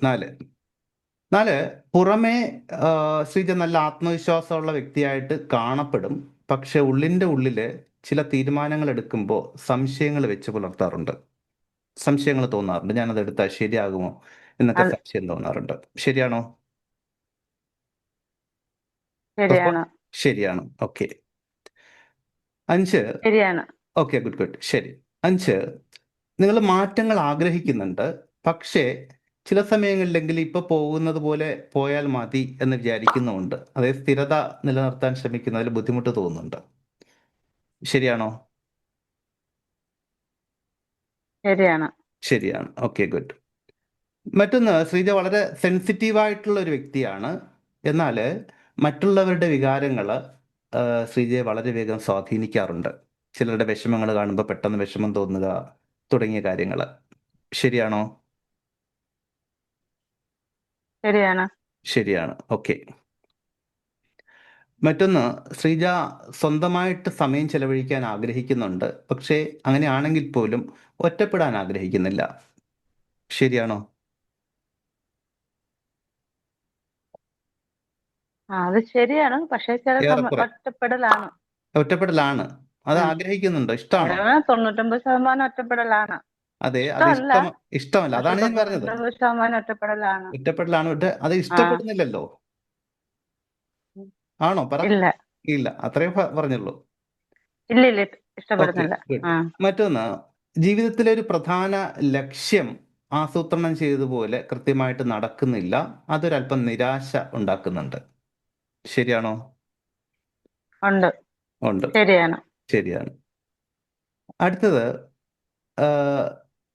4, പുറമേ ശ്രീജ നല്ല ആത്മവിശ്വാസമുള്ള വ്യക്തിയായിട്ട് കാണപ്പെടും. പക്ഷെ ഉള്ളിൻ്റെ ഉള്ളില് ചില തീരുമാനങ്ങൾ എടുക്കുമ്പോൾ സംശയങ്ങൾ വെച്ച് പുലർത്താറുണ്ട്. സംശയങ്ങൾ തോന്നാറുണ്ട്. ഞാനത് എടുത്താൽ ശരിയാകുമോ എന്നൊക്കെ സംശയം തോന്നാറുണ്ട്. ശരിയാണോ? ശരിയാണ് ശരിയാണ്. ഓക്കെ. 5 ശരിയാണ് ഓക്കെ, ഗുഡ് ഗുഡ്. ശരി. 5 നിങ്ങൾ മാറ്റങ്ങൾ ആഗ്രഹിക്കുന്നുണ്ട്, പക്ഷേ ചില സമയങ്ങളിലെങ്കിൽ ഇപ്പൊ പോകുന്നത് പോലെ പോയാൽ മതി എന്ന് വിചാരിക്കുന്നുമുണ്ട്. അതായത് സ്ഥിരത നിലനിർത്താൻ ശ്രമിക്കുന്നതിൽ ബുദ്ധിമുട്ട് തോന്നുന്നുണ്ട്. ശരിയാണോ? ശരിയാണ് ശരിയാണ്. Okay, good. മറ്റൊന്ന്, ശ്രീജ വളരെ സെൻസിറ്റീവ് ആയിട്ടുള്ള ഒരു വ്യക്തിയാണ്. എന്നാൽ മറ്റുള്ളവരുടെ വികാരങ്ങൾ ശ്രീജയെ വളരെ വേഗം സ്വാധീനിക്കാറുണ്ട്. ചിലരുടെ വിഷമങ്ങൾ കാണുമ്പോൾ പെട്ടെന്ന് വിഷമം തോന്നുക തുടങ്ങിയ കാര്യങ്ങൾ. ശരിയാണോ? ശരിയാണ് ശരിയാണ്. ഓക്കെ. മറ്റൊന്ന്, ശ്രീജ സ്വന്തമായിട്ട് സമയം ചെലവഴിക്കാൻ ആഗ്രഹിക്കുന്നുണ്ട്, പക്ഷേ അങ്ങനെയാണെങ്കിൽ പോലും ഒറ്റപ്പെടാൻ ആഗ്രഹിക്കുന്നില്ല. ശരിയാണോ? അത് ശരിയാണ് പക്ഷെ ചില ഏറെക്കുറെ ഒറ്റപ്പെടലാണ് ഒറ്റപ്പെടലാണ്. അത് ഉം. ആഗ്രഹിക്കുന്നുണ്ടോ? ഇഷ്ടമാണോ? 99% ഒറ്റപ്പെടലാണ് അതെ, അത് ഇഷ്ടമല്ല ഇഷ്ടമല്ല. പക്ഷെ അതാണ് ഞാൻ പറഞ്ഞത്. 99% ഒറ്റപ്പെടലാണ് ഒറ്റപ്പെടലാണ്. അത് ആ ഇഷ്ടപ്പെടുന്നില്ലല്ലോ. ആണോ? പറ. ഇല്ല ഇല്ല, അത്രയും പറഞ്ഞുള്ളൂ. ഇല്ല ഇല്ല ഓക്കെ, ഇഷ്ടപ്പെടുന്നില്ല ഗുഡ്. ആ മറ്റൊന്ന്, ജീവിതത്തിലെ ഒരു പ്രധാന ലക്ഷ്യം ആസൂത്രണം ചെയ്തതുപോലെ കൃത്യമായിട്ട് നടക്കുന്നില്ല. അതൊരല്പം നിരാശ ഉണ്ടാക്കുന്നുണ്ട്. ശരിയാണോ? ഉണ്ട് ഉണ്ട്. ശരിയാണ് ശരിയാണ്. അടുത്തത്,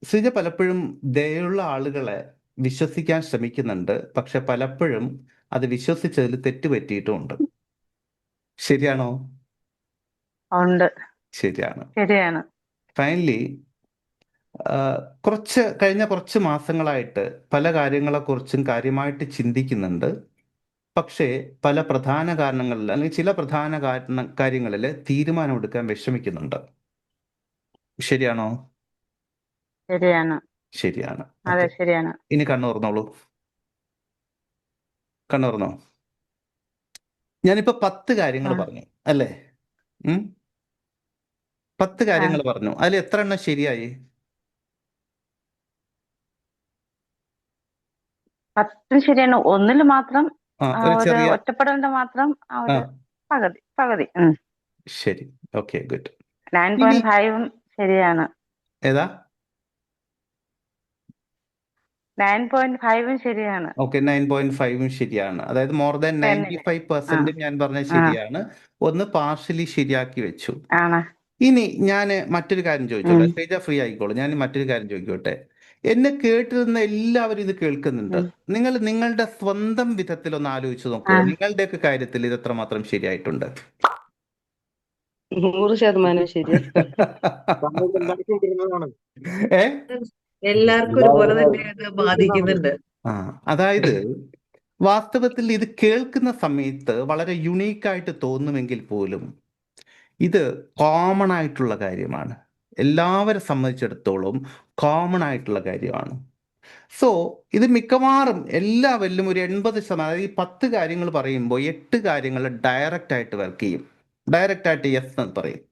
ശ്രീജ പലപ്പോഴും ദയുള്ള ആളുകളെ വിശ്വസിക്കാൻ ശ്രമിക്കുന്നുണ്ട്, പക്ഷെ പലപ്പോഴും അത് വിശ്വസിച്ചതിൽ തെറ്റുപറ്റിയിട്ടുമുണ്ട്. ശരിയാണോ? ഉണ്ട് ശരിയാണ്. ശരിയാണ് ഫൈനലി, കഴിഞ്ഞ കുറച്ച് മാസങ്ങളായിട്ട് പല കാര്യങ്ങളെക്കുറിച്ചും കാര്യമായിട്ട് ചിന്തിക്കുന്നുണ്ട്, പക്ഷേ പല പ്രധാന കാരണങ്ങളിൽ അല്ലെങ്കിൽ ചില പ്രധാന കാര്യങ്ങളിൽ തീരുമാനമെടുക്കാൻ വിഷമിക്കുന്നുണ്ട്. ശരിയാണോ? ശരിയാണ് ശരിയാണ്. അതെ ഓക്കെ. ശരിയാണ് ഇനി കണ്ണു തുറന്നോളൂ. കണ്ണു തുറന്നോ. ഞാനിപ്പോ 10 കാര്യങ്ങൾ ആ പറഞ്ഞു അല്ലേ? 10 ആ കാര്യങ്ങൾ പറഞ്ഞു. അതിൽ എത്ര എണ്ണം ശരിയായി? 10 ശരിയാണ് ഒന്നില് മാത്രം ഒരു ഒരു ചെറിയ ഒറ്റപ്പെടലിന്റെ മാത്രം ആ ഒരു പകുതി ശരി. Okay, good. 9.5 ശരിയാണ് ഏതാ? 9.5 ശരിയാണ് ഓക്കെ, 9.5 ശരിയാണ്. അതായത് മോർ ദാൻ 10-ല് 95% ഞാൻ പറഞ്ഞത് ആ ശരിയാണ്. ഒന്ന് പാർഷ്യലി ശരിയാക്കി വെച്ചു. ആണ് ഇനി ഞാൻ മറ്റൊരു കാര്യം ചോദിച്ചോട്ടെ? ശ്രീജ ഫ്രീ ആയിക്കോളൂ. ഞാൻ മറ്റൊരു കാര്യം ചോദിക്കോട്ടെ? എന്നെ കേട്ടിരുന്ന എല്ലാവരും ഇത് കേൾക്കുന്നുണ്ട്. നിങ്ങൾ നിങ്ങളുടെ സ്വന്തം വിധത്തിൽ ഒന്ന് ആലോചിച്ച് നോക്കുക. നിങ്ങളുടെയൊക്കെ കാര്യത്തിൽ ഇത് എത്രമാത്രം ശരിയായിട്ടുണ്ട്? 100% ശരിയാണ് താങ്കൾ എല്ലാവർക്കും വരുന്നതാണ്. ഏ എല്ലാവർക്കും ഒരുപോലെ തന്നെ ഇത് ബാധിക്കുന്നുണ്ട്. അതായത് വാസ്തവത്തിൽ ഇത് കേൾക്കുന്ന സമയത്ത് വളരെ യുണീക്കായിട്ട് തോന്നുമെങ്കിൽ പോലും ഇത് കോമൺ ആയിട്ടുള്ള കാര്യമാണ്. എല്ലാവരെ സംബന്ധിച്ചിടത്തോളം കോമൺ ആയിട്ടുള്ള കാര്യമാണ്. സോ ഇത് മിക്കവാറും എല്ലാവരിലും ഒരു 80%, അതായത് ഈ 10 കാര്യങ്ങൾ പറയുമ്പോൾ 8 കാര്യങ്ങൾ ഡയറക്റ്റ് ആയിട്ട് വർക്ക് ചെയ്യും. ഡയറക്റ്റ് ആയിട്ട് യെസ് എന്ന് പറയും.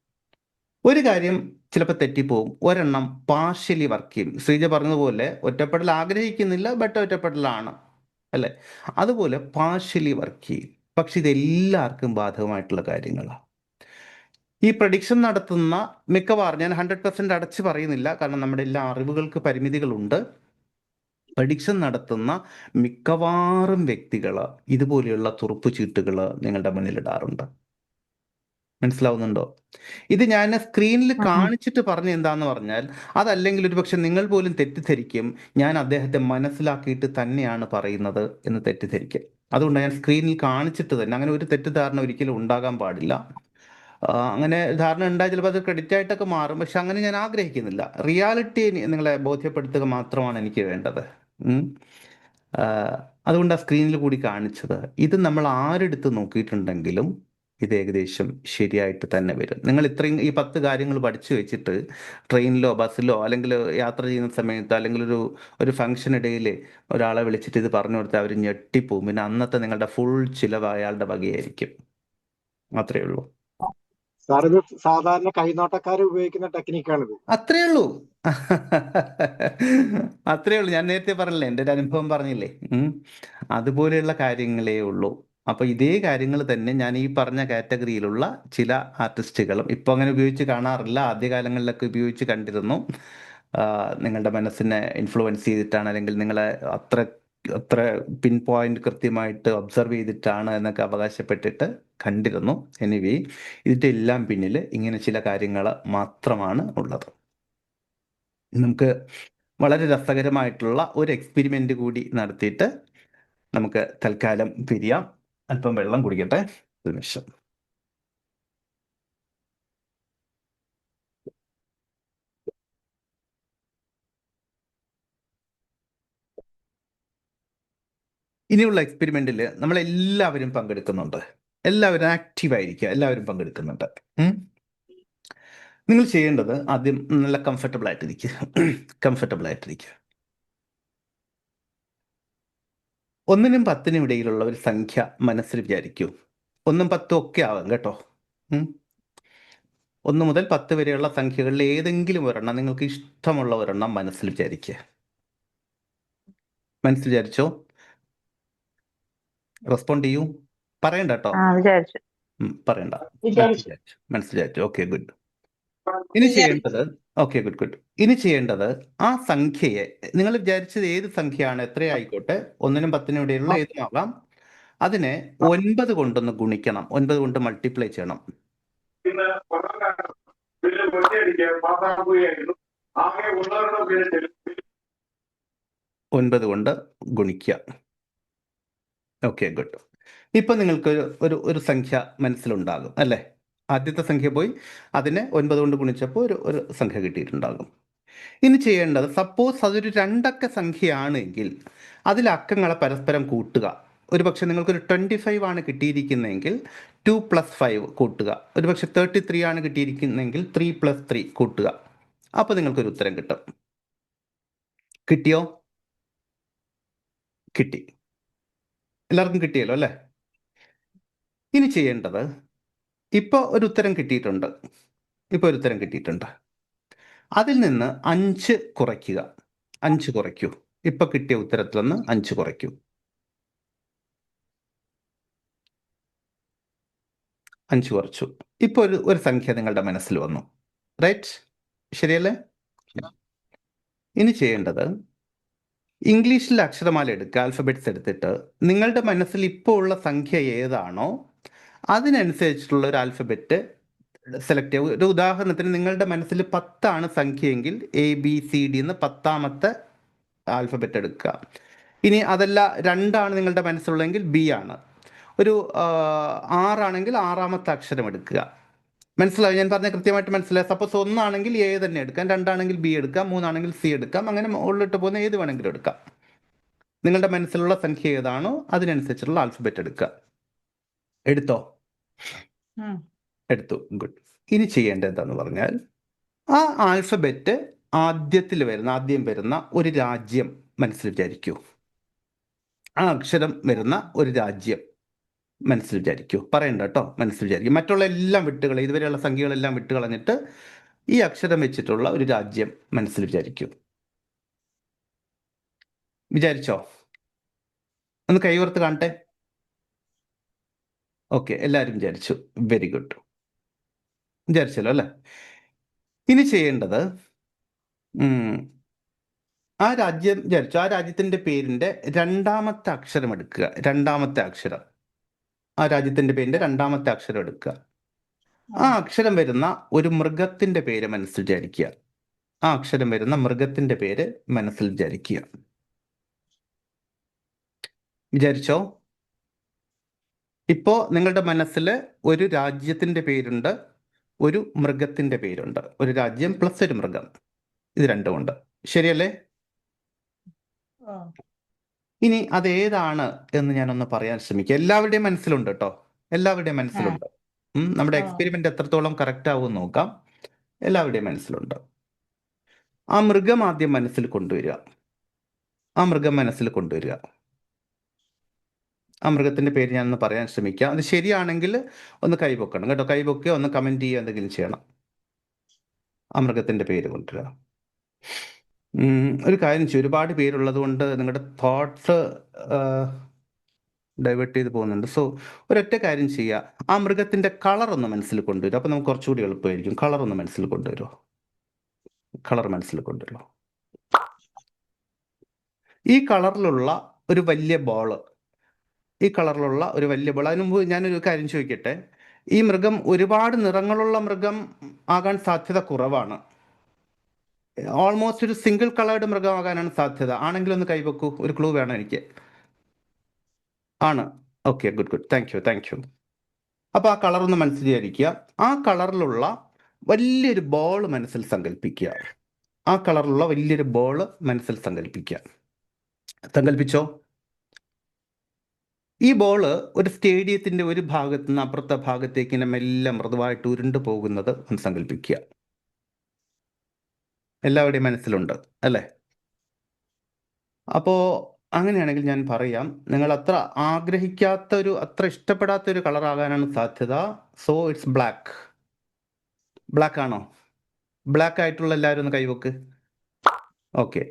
ഒരു കാര്യം ചിലപ്പോൾ തെറ്റിപ്പോവും. ഒരെണ്ണം പാർഷ്യലി വർക്ക് ചെയ്യും. ശ്രീജ പറഞ്ഞതുപോലെ ഒറ്റപ്പെടൽ ആഗ്രഹിക്കുന്നില്ല, ബട്ട് ഒറ്റപ്പെടലാണ് അല്ലേ? അതുപോലെ പാർഷ്യലി വർക്ക് ചെയ്യും. പക്ഷെ ഇത് എല്ലാവർക്കും ബാധകമായിട്ടുള്ള കാര്യങ്ങളാണ്. ഈ പ്രഡിക്ഷൻ നടത്തുന്ന മിക്കവാറും, ഞാൻ 100% അടച്ചു പറയുന്നില്ല, കാരണം നമ്മുടെ എല്ലാ അറിവുകൾക്ക് പരിമിതികളുണ്ട്. പ്രഡിക്ഷൻ നടത്തുന്ന മിക്കവാറും വ്യക്തികൾ ഇതുപോലെയുള്ള തുറുപ്പ് ചീട്ടുകൾ നിങ്ങളുടെ മുന്നിലിടാറുണ്ട്. മനസ്സിലാവുന്നുണ്ടോ? ഇത് ഞാൻ സ്ക്രീനിൽ കാണിച്ചിട്ട് പറഞ്ഞ എന്താന്ന് പറഞ്ഞാൽ, അതല്ലെങ്കിൽ ഒരു പക്ഷെ നിങ്ങൾ പോലും തെറ്റിദ്ധരിക്കും ഞാൻ അദ്ദേഹത്തെ മനസ്സിലാക്കിയിട്ട് തന്നെയാണ് പറയുന്നത് എന്ന് തെറ്റിദ്ധരിക്കും. അതുകൊണ്ട് ഞാൻ സ്ക്രീനിൽ കാണിച്ചിട്ട് തന്നെ, അങ്ങനെ ഒരു തെറ്റിദ്ധാരണ ഒരിക്കലും ഉണ്ടാകാൻ പാടില്ല. അങ്ങനെ ധാരണ ഉണ്ടായി ചിലപ്പോൾ അത് ക്രെഡിറ്റ് ആയിട്ടൊക്കെ മാറും, പക്ഷെ അങ്ങനെ ഞാൻ ആഗ്രഹിക്കുന്നില്ല. റിയാലിറ്റി നിങ്ങളെ ബോധ്യപ്പെടുത്തുക മാത്രമാണ് എനിക്ക് വേണ്ടത്. അതുകൊണ്ട് ആ സ്ക്രീനിൽ കൂടി കാണിച്ചത്. ഇത് നമ്മൾ ആരെടുത്ത് നോക്കിയിട്ടുണ്ടെങ്കിലും ഇത് ഏകദേശം ശരിയായിട്ട് തന്നെ വരും. നിങ്ങൾ ഇത്രയും ഈ 10 കാര്യങ്ങൾ പഠിച്ചു വെച്ചിട്ട് ട്രെയിനിലോ ബസ്സിലോ അല്ലെങ്കിൽ യാത്ര ചെയ്യുന്ന സമയത്ത് അല്ലെങ്കിൽ ഒരു ഫംഗ്ഷൻ ഇടയിൽ ഒരാളെ വിളിച്ചിട്ട് ഇത് പറഞ്ഞു കൊടുത്താൽ അവർ ഞെട്ടിപ്പോവും. പിന്നെ അന്നത്തെ നിങ്ങളുടെ ഫുൾ ചിലവ് അയാളുടെ വകയായിരിക്കും. അത്രയേ ഉള്ളൂ. സാർ, ഇത് സാധാരണ കൈനോട്ടക്കാർ ഉപയോഗിക്കുന്ന ടെക്നിക്കാണിത്. അത്രേ ഉള്ളൂ. അത്രേ ഉള്ളൂ. ഞാൻ നേരത്തെ പറഞ്ഞില്ലേ, എൻ്റെ ഒരു അനുഭവം പറഞ്ഞില്ലേ? അതുപോലെയുള്ള കാര്യങ്ങളേ ഉള്ളൂ. അപ്പോൾ ഇതേ കാര്യങ്ങൾ തന്നെ ഞാൻ ഈ പറഞ്ഞ കാറ്റഗറിയിലുള്ള ചില ആർട്ടിസ്റ്റുകളും ഇപ്പോൾ അങ്ങനെ ഉപയോഗിച്ച് കാണാറില്ല, ആദ്യകാലങ്ങളിലൊക്കെ ഉപയോഗിച്ച് കണ്ടിരുന്നു. നിങ്ങളുടെ മനസ്സിനെ ഇൻഫ്ലുവൻസ് ചെയ്തിട്ടാണ്, അല്ലെങ്കിൽ നിങ്ങളെ അത്ര അത്ര പിൻ പോയിന്റ് കൃത്യമായിട്ട് ഒബ്സർവ് ചെയ്തിട്ടാണ് എന്നൊക്കെ അവകാശപ്പെട്ടിട്ട് കണ്ടിരുന്നു. എനിവേ, ഇതിൻ്റെ എല്ലാം പിന്നിൽ ഇങ്ങനെ ചില കാര്യങ്ങൾ മാത്രമാണ് ഉള്ളത്. നമുക്ക് വളരെ രസകരമായിട്ടുള്ള ഒരു എക്സ്പെരിമെൻ്റ് കൂടി നടത്തിയിട്ട് നമുക്ക് തൽക്കാലം പിരിയാം. അല്പം വെള്ളം കുടിക്കട്ടെ, ഒരു നിമിഷം. ഇനിയുള്ള എക്സ്പെരിമെന്റിൽ നമ്മളെല്ലാവരും പങ്കെടുക്കുന്നുണ്ട്. എല്ലാവരും ആക്റ്റീവായിരിക്കുക, എല്ലാവരും പങ്കെടുക്കുന്നുണ്ട്. നിങ്ങൾ ചെയ്യേണ്ടത് ആദ്യം നല്ല കംഫർട്ടബിൾ ആയിട്ടിരിക്കുക. കംഫർട്ടബിൾ ആയിട്ടിരിക്കുക. 1നും 10നും ഇടയിലുള്ള ഒരു സംഖ്യ മനസ്സിൽ വിചാരിക്കൂ. 1ഉം 10ഉം ഒക്കെ ആവാം കേട്ടോ. 1 മുതൽ 10 വരെയുള്ള സംഖ്യകളിൽ ഏതെങ്കിലും ഒരെണ്ണം, നിങ്ങൾക്ക് ഇഷ്ടമുള്ള ഒരെണ്ണം മനസ്സിൽ വിചാരിക്കുക. മനസ്സിൽ വിചാരിച്ചോ? റെസ്പോണ്ട് ചെയ്യൂ. പറയണ്ട കേട്ടോ. വിചാരിച്ചു. പറയണ്ട. വിചാരിച്ചു. മനസ്സിൽ വിചാരിച്ചു. Okay, good. ഇനി ചെയ്യേണ്ടത് ഗുഡ്. ഇനി ചെയ്യേണ്ടത് ആ സംഖ്യയെ, നിങ്ങൾ വിചാരിച്ചത് ഏത് സംഖ്യയാണ്, എത്രയായിക്കോട്ടെ, 1നും 10നും ഇടയിലുള്ള ഏതുമാകാം, അതിനെ 9 കൊണ്ടൊന്ന് ഗുണിക്കണം. 9 കൊണ്ട് മൾട്ടിപ്ലൈ ചെയ്യണം. 9 കൊണ്ട് ഗുണിക്കുക. Okay, good. ഇപ്പം നിങ്ങൾക്ക് ഒരു സംഖ്യ മനസ്സിലുണ്ടാകും അല്ലേ? ആദ്യത്തെ സംഖ്യ പോയി, അതിനെ 9 കൊണ്ട് ഗുണിച്ചപ്പോൾ ഒരു സംഖ്യ കിട്ടിയിട്ടുണ്ടാകും. ഇനി ചെയ്യേണ്ടത്, സപ്പോസ് അതൊരു 2 അക്ക സംഖ്യയാണെങ്കിൽ അതിലെ അക്കങ്ങളെ പരസ്പരം കൂട്ടുക. ഒരു പക്ഷേ നിങ്ങൾക്കൊരു 25 ആണ് കിട്ടിയിരിക്കുന്നതെങ്കിൽ 2 + 5 കൂട്ടുക. ഒരു പക്ഷേ 33 ആണ് കിട്ടിയിരിക്കുന്നതെങ്കിൽ 3 + 3 കൂട്ടുക. അപ്പോൾ നിങ്ങൾക്കൊരു ഉത്തരം കിട്ടും. കിട്ടിയോ? കിട്ടി. എല്ലാവർക്കും കിട്ടിയല്ലോ അല്ലേ? ഇനി ചെയ്യേണ്ടത്, ഇപ്പോൾ ഒരു ഉത്തരം കിട്ടിയിട്ടുണ്ട്. അതിൽ നിന്ന് 5 കുറയ്ക്കുക. 5 കുറയ്ക്കൂ. ഇപ്പൊ കിട്ടിയ ഉത്തരത്തിൽ നിന്ന് 5 കുറയ്ക്കൂ. 5 കുറച്ചു. ഇപ്പൊ ഒരു സംഖ്യ നിങ്ങളുടെ മനസ്സിൽ വന്നു. റൈറ്റ്? ശരിയല്ലേ? ഇനി ചെയ്യേണ്ടത്, ഇംഗ്ലീഷിൽ അക്ഷരമാല എടുക്കുക, ആൽഫബറ്റ്സ് എടുത്തിട്ട് നിങ്ങളുടെ മനസ്സിൽ ഇപ്പോൾ ഉള്ള സംഖ്യ ഏതാണോ അതിനനുസരിച്ചിട്ടുള്ള ഒരു ആൽഫബറ്റ് സെലക്ട് ചെയ്യുക. ഒരു ഉദാഹരണത്തിന്, നിങ്ങളുടെ മനസ്സിൽ 10 ആണ് സംഖ്യയെങ്കിൽ ABCD എന്ന് 10ാമത്തെ ആൽഫബറ്റ് എടുക്കുക. ഇനി അതല്ല 2 ആണ് നിങ്ങളുടെ മനസ്സിലുള്ളതെങ്കിൽ B ആണ്. ഒരു 6 ആണെങ്കിൽ 6ാമത്തെ അക്ഷരം എടുക്കുക. മനസ്സിലായി? ഞാൻ പറഞ്ഞ കൃത്യമായിട്ട് മനസ്സിലായി? സപ്പോസ് 1 ആണെങ്കിൽ A തന്നെ എടുക്കാം, 2 ആണെങ്കിൽ B എടുക്കാം, 3 ആണെങ്കിൽ C എടുക്കാം, അങ്ങനെ മുകളിലിട്ട് പോകുന്ന ഏത് വേണമെങ്കിലും എടുക്കാം. നിങ്ങളുടെ മനസ്സിലുള്ള സംഖ്യ ഏതാണോ അതിനനുസരിച്ചുള്ള ആൽഫബറ്റ് എടുക്കുക. എടുത്തോ? എടുത്തു. ഗുഡ്. ഇനി ചെയ്യേണ്ടത് എന്താന്ന് പറഞ്ഞാൽ, ആ ആൽഫബറ്റ് ആദ്യം വരുന്ന ഒരു രാജ്യം മനസ്സിൽ വിചാരിക്കൂ. ആ അക്ഷരം വരുന്ന ഒരു രാജ്യം മനസ്സിൽ വിചാരിക്കൂ. പറയണ്ട കേട്ടോ, മനസ്സിൽ വിചാരിക്കും. മറ്റുള്ള എല്ലാം വിട്ടുകൾ, ഇതുവരെയുള്ള സംഖ്യകളെല്ലാം വിട്ടുകളഞ്ഞിട്ട് ഈ അക്ഷരം വെച്ചിട്ടുള്ള ഒരു രാജ്യം മനസ്സിൽ വിചാരിക്കൂ. വിചാരിച്ചോ? ഒന്ന് കൈവർത്ത് കാണട്ടെ. ഓക്കെ, എല്ലാവരും വിചാരിച്ചു. Very good. വിചാരിച്ചല്ലോ അല്ലേ? ഇനി ചെയ്യേണ്ടത്, ആ രാജ്യം വിചാരിച്ചു, ആ രാജ്യത്തിന്റെ പേരിന്റെ 2ാമത്തെ അക്ഷരം എടുക്കുക. 2ാമത്തെ അക്ഷരം, ആ രാജ്യത്തിന്റെ പേരിന്റെ 2ാമത്തെ അക്ഷരം എടുക്കുക. ആ അക്ഷരം വരുന്ന ഒരു മൃഗത്തിന്റെ പേര് മനസ്സിൽ വിചാരിക്കുക. ആ അക്ഷരം വരുന്ന മൃഗത്തിന്റെ പേര് മനസ്സിൽ വിചാരിക്കുക. വിചാരിച്ചോ? ഇപ്പോ നിങ്ങളുടെ മനസ്സിൽ ഒരു രാജ്യത്തിന്റെ പേരുണ്ട്, ഒരു മൃഗത്തിന്റെ പേരുണ്ട്. ഒരു രാജ്യം പ്ലസ് ഒരു മൃഗം, ഇത് രണ്ടുമുണ്ട്. ശരിയല്ലേ? ഇനി അതേതാണ് എന്ന് ഞാനൊന്ന് പറയാൻ ശ്രമിക്കുക. എല്ലാവരുടെയും മനസ്സിലുണ്ട് കേട്ടോ, എല്ലാവരുടെയും മനസ്സിലുണ്ട്. നമ്മുടെ എക്സ്പെരിമെന്റ് എത്രത്തോളം കറക്റ്റ് ആവും നോക്കാം. എല്ലാവരുടെയും മനസ്സിലുണ്ട്. ആ മൃഗം ആദ്യം മനസ്സിൽ കൊണ്ടുവരിക. ആ മൃഗത്തിന്റെ പേര് ഞാനൊന്ന് പറയാൻ ശ്രമിക്കാം. അത് ശരിയാണെങ്കിൽ ഒന്ന് കൈപൊക്കണം കേട്ടോ. കൈപൊക്കുക, ഒന്ന് കമന്റ് ചെയ്യുക, എന്തെങ്കിലും ചെയ്യണം. ആ മൃഗത്തിന്റെ പേര് കൊണ്ടുവരിക. ഒരു കാര്യം ചെയ്യും, ഒരുപാട് പേരുള്ളത് കൊണ്ട് നിങ്ങളുടെ തോട്ട്സ് ഡൈവേർട്ട് ചെയ്ത് പോകുന്നുണ്ട്. സോ ഒരൊറ്റ കാര്യം ചെയ്യുക, ആ മൃഗത്തിൻ്റെ കളർ ഒന്ന് മനസ്സിൽ കൊണ്ടുവരും. അപ്പോൾ നമുക്ക് കുറച്ചുകൂടി എളുപ്പമായിരിക്കും. കളർ ഒന്ന് മനസ്സിൽ കൊണ്ടുവരുമോ? കളർ മനസ്സിൽ കൊണ്ടുവരുമോ? ഈ കളറിലുള്ള ഒരു വലിയ ബോള്, ഈ കളറിലുള്ള ഒരു വലിയ ബോൾ. അതിന് മുമ്പ് ഞാനൊരു കാര്യം ചോദിക്കട്ടെ, ഈ മൃഗം ഒരുപാട് നിറങ്ങളുള്ള മൃഗം ആകാൻ സാധ്യത കുറവാണ്. ഓൾമോസ്റ്റ് ഒരു സിംഗിൾ കളേർഡ് മൃഗമാകാനാണ് സാധ്യത. ആണെങ്കിൽ ഒന്ന് കൈവെക്കൂ, ഒരു ക്ലൂ വേണം എനിക്ക്. ആണ്. Okay, good, thank you. അപ്പോൾ ആ കളർ ഒന്ന് മനസ്സിൽ വിചാരിക്കുക. ആ കളറിലുള്ള വലിയൊരു ബോൾ മനസ്സിൽ സങ്കല്പിക്കുക. ആ കളറിലുള്ള വലിയൊരു ബോൾ മനസ്സിൽ സങ്കല്പിക്കുക. സങ്കല്പിച്ചോ? ഈ ബോള് ഒരു സ്റ്റേഡിയത്തിൻ്റെ ഒരു ഭാഗത്ത് നിന്ന് അപ്പുറത്തെ ഭാഗത്തേക്ക് ഇങ്ങനെ മെല്ലെ മൃദുവായിട്ട് ഉരുണ്ടു പോകുന്നത് ഒന്ന് സങ്കല്പിക്കുക. എല്ലാവരുടെയും മനസ്സിലുണ്ട് അല്ലേ? അപ്പോൾ അങ്ങനെയാണെങ്കിൽ ഞാൻ പറയാം, നിങ്ങൾ അത്ര ആഗ്രഹിക്കാത്തൊരു, അത്ര ഇഷ്ടപ്പെടാത്തൊരു കളറാകാനാണ് സാധ്യത. So it's black. ബ്ലാക്ക് ആണോ? ബ്ലാക്ക് ആയിട്ടുള്ള എല്ലാവരും ഒന്ന് കൈവക്ക്. ഓക്കെ,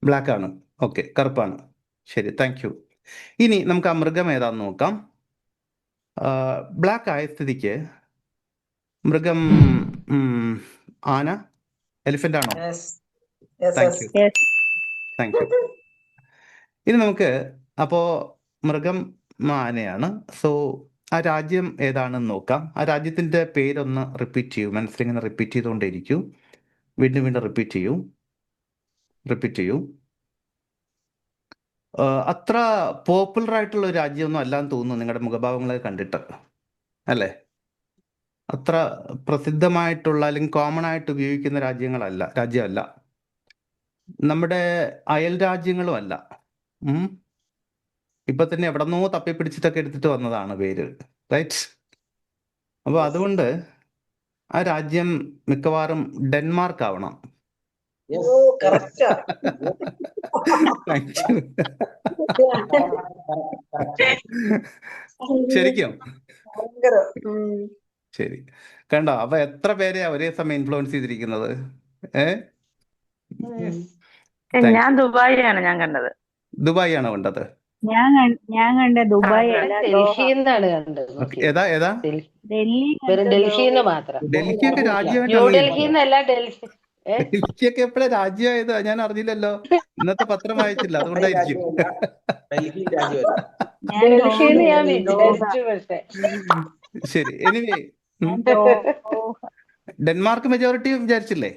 ബ്ലാക്ക് ആണ്. ഓക്കെ, കറുപ്പാണ്. ശരി, താങ്ക് യു. ഇനി നമുക്ക് ആ മൃഗം ഏതാന്ന് നോക്കാം. ബ്ലാക്ക് ആയ സ്ഥിതിക്ക് മൃഗം ആന, എലിഫന്റ് ആണോ? Thank you. ഇനി നമുക്ക് അപ്പോൾ മൃഗം ആനയാണ്. സോ ആ രാജ്യം ഏതാണെന്ന് നോക്കാം. ആ രാജ്യത്തിൻ്റെ പേരൊന്ന് റിപ്പീറ്റ് ചെയ്യൂ. മനസ്സിലിങ്ങനെ റിപ്പീറ്റ് ചെയ്തുകൊണ്ടേയിരിക്കൂ. വീണ്ടും റിപ്പീറ്റ് ചെയ്യൂ. അത്ര പോപ്പുലർ ആയിട്ടുള്ള ഒരു രാജ്യമൊന്നും അല്ലാന്ന് തോന്നുന്നു നിങ്ങളുടെ മുഖഭാവങ്ങളെ കണ്ടിട്ട്, അല്ലേ? അത്ര പ്രസിദ്ധമായിട്ടുള്ള അല്ലെങ്കിൽ കോമൺ ആയിട്ട് ഉപയോഗിക്കുന്ന രാജ്യമല്ല. നമ്മുടെ അയൽ രാജ്യങ്ങളും അല്ല. ഇപ്പൊ തന്നെ എവിടെന്നോ തപ്പിപ്പിടിച്ചിട്ടൊക്കെ എടുത്തിട്ട് വന്നതാണ് പേര്, റൈറ്റ്? അപ്പോൾ അതുകൊണ്ട് ആ രാജ്യം മിക്കവാറും ഡെൻമാർക്ക് ആവണം. ശരിക്കും? ശരി, കണ്ടോ? അപ്പൊ എത്ര പേരെയാ ഒരേ സമയം ഇൻഫ്ലുവൻസ് ചെയ്തിരിക്കുന്നത്? ഞാൻ ദുബായിയാണ് ഞാൻ കണ്ടത്. ദുബായ് ആണോ കണ്ടത്? ഞാൻ കണ്ട ദുബായ് അല്ല, ഡൽഹിന്നാണ് കണ്ടത്. ഏതാ? ഡൽഹിന്ന് മാത്രം. ഡൽഹിയൊക്കെ രാജ്യമായിട്ട് ന്യൂഡൽഹിന്നല്ല, ഡൽഹിയൊക്കെ എപ്പോഴാ രാജ്യമായത്? ഞാൻ അറിഞ്ഞില്ലല്ലോ. ഇന്നത്തെ പത്രം വായിച്ചില്ല, അതുകൊണ്ടായിരിക്കും. ഡൽഹിന്ന് ഞാൻ വിചാരിച്ചു. പക്ഷേ ശരി, എനിവേ ഡെൻമാർക്ക് മെജോറിറ്റി വിചാരിച്ചില്ലേ?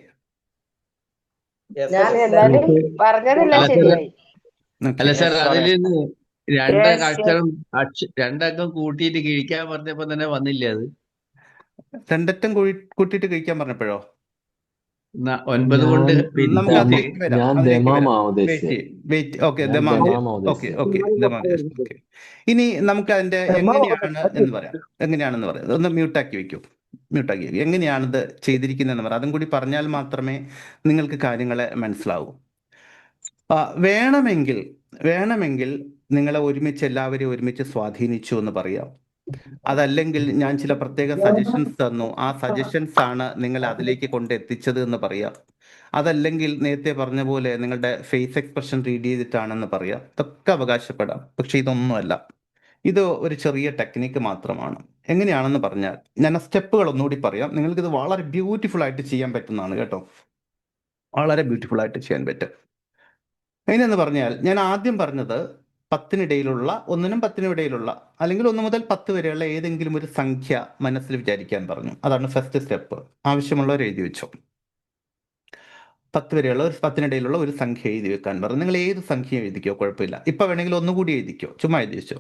ഞാൻ എന്നാലും പറഞ്ഞതല്ല ശരിയായി. അല്ല സാർ, അതില് രണ്ടക്കം കൂട്ടിയിട്ട് കിഴിക്കാൻ പറഞ്ഞപ്പോ തന്നെ വന്നില്ലേ അത്? രണ്ടറ്റം കൂട്ടിയിട്ട് കഴിക്കാൻ പറഞ്ഞപ്പോഴോ? 9 കൊണ്ട് നമുക്ക് അതിലേക്ക് വരാം. ഇനി നമുക്ക് അതിന്റെ എങ്ങനെയാണെന്ന് പറയാം. ഒന്ന് മ്യൂട്ടാക്കി വെക്കൂ. എങ്ങനെയാണിത് ചെയ്തിരിക്കുന്നതെന്ന് പറയാം. അതും കൂടി പറഞ്ഞാൽ മാത്രമേ നിങ്ങൾക്ക് കാര്യങ്ങളെ മനസ്സിലാവൂ. വേണമെങ്കിൽ നിങ്ങളെ എല്ലാവരെയും ഒരുമിച്ച് സ്വാധീനിച്ചു എന്ന് പറയാം. അതല്ലെങ്കിൽ ഞാൻ ചില പ്രത്യേക സജഷൻസ് തന്നു, ആ സജഷൻസ് ആണ് നിങ്ങളെ അതിലേക്ക് കൊണ്ടെത്തിച്ചത് എന്ന് പറയാം. അതല്ലെങ്കിൽ നേരത്തെ പറഞ്ഞ പോലെ നിങ്ങളുടെ ഫേസ് എക്സ്പ്രഷൻ റീഡ് ചെയ്തിട്ടാണെന്ന് പറയാം. ഇതൊക്കെ അവകാശപ്പെടാം. പക്ഷെ ഇതൊന്നുമല്ല. ഇത് ഒരു ചെറിയ ടെക്നിക്ക് മാത്രമാണ്. എങ്ങനെയാണെന്ന് പറഞ്ഞാൽ ഞാൻ ആ സ്റ്റെപ്പുകൾ ഒന്നുകൂടി പറയാം. നിങ്ങൾക്കിത് വളരെ ബ്യൂട്ടിഫുൾ ആയിട്ട് ചെയ്യാൻ പറ്റുന്നതാണ് കേട്ടോ. വളരെ ബ്യൂട്ടിഫുൾ ആയിട്ട് ചെയ്യാൻ പറ്റും. എങ്ങനെയെന്ന് പറഞ്ഞാൽ ഞാൻ ആദ്യം പറഞ്ഞത് 10-നിടയിലുള്ള 1-നും 10-നും ഇടയിലുള്ള അല്ലെങ്കിൽ 1 മുതൽ 10 വരെയുള്ള ഏതെങ്കിലും ഒരു സംഖ്യ മനസ്സിൽ വിചാരിക്കാൻ പറഞ്ഞു. അതാണ് ഫസ്റ്റ് സ്റ്റെപ്പ്. ആവശ്യമുള്ളവർ എഴുതി വെച്ചോ. 10 വരെയുള്ള 10-നിടയിലുള്ള ഒരു സംഖ്യ എഴുതി വെക്കാൻ പറഞ്ഞു. നിങ്ങൾ ഏത് സംഖ്യ എഴുതിക്കോ, കുഴപ്പമില്ല. ഇപ്പൊ വേണമെങ്കിൽ ഒന്നുകൂടി എഴുതിക്കോ, ചുമ്മാ എഴുതി വെച്ചോ.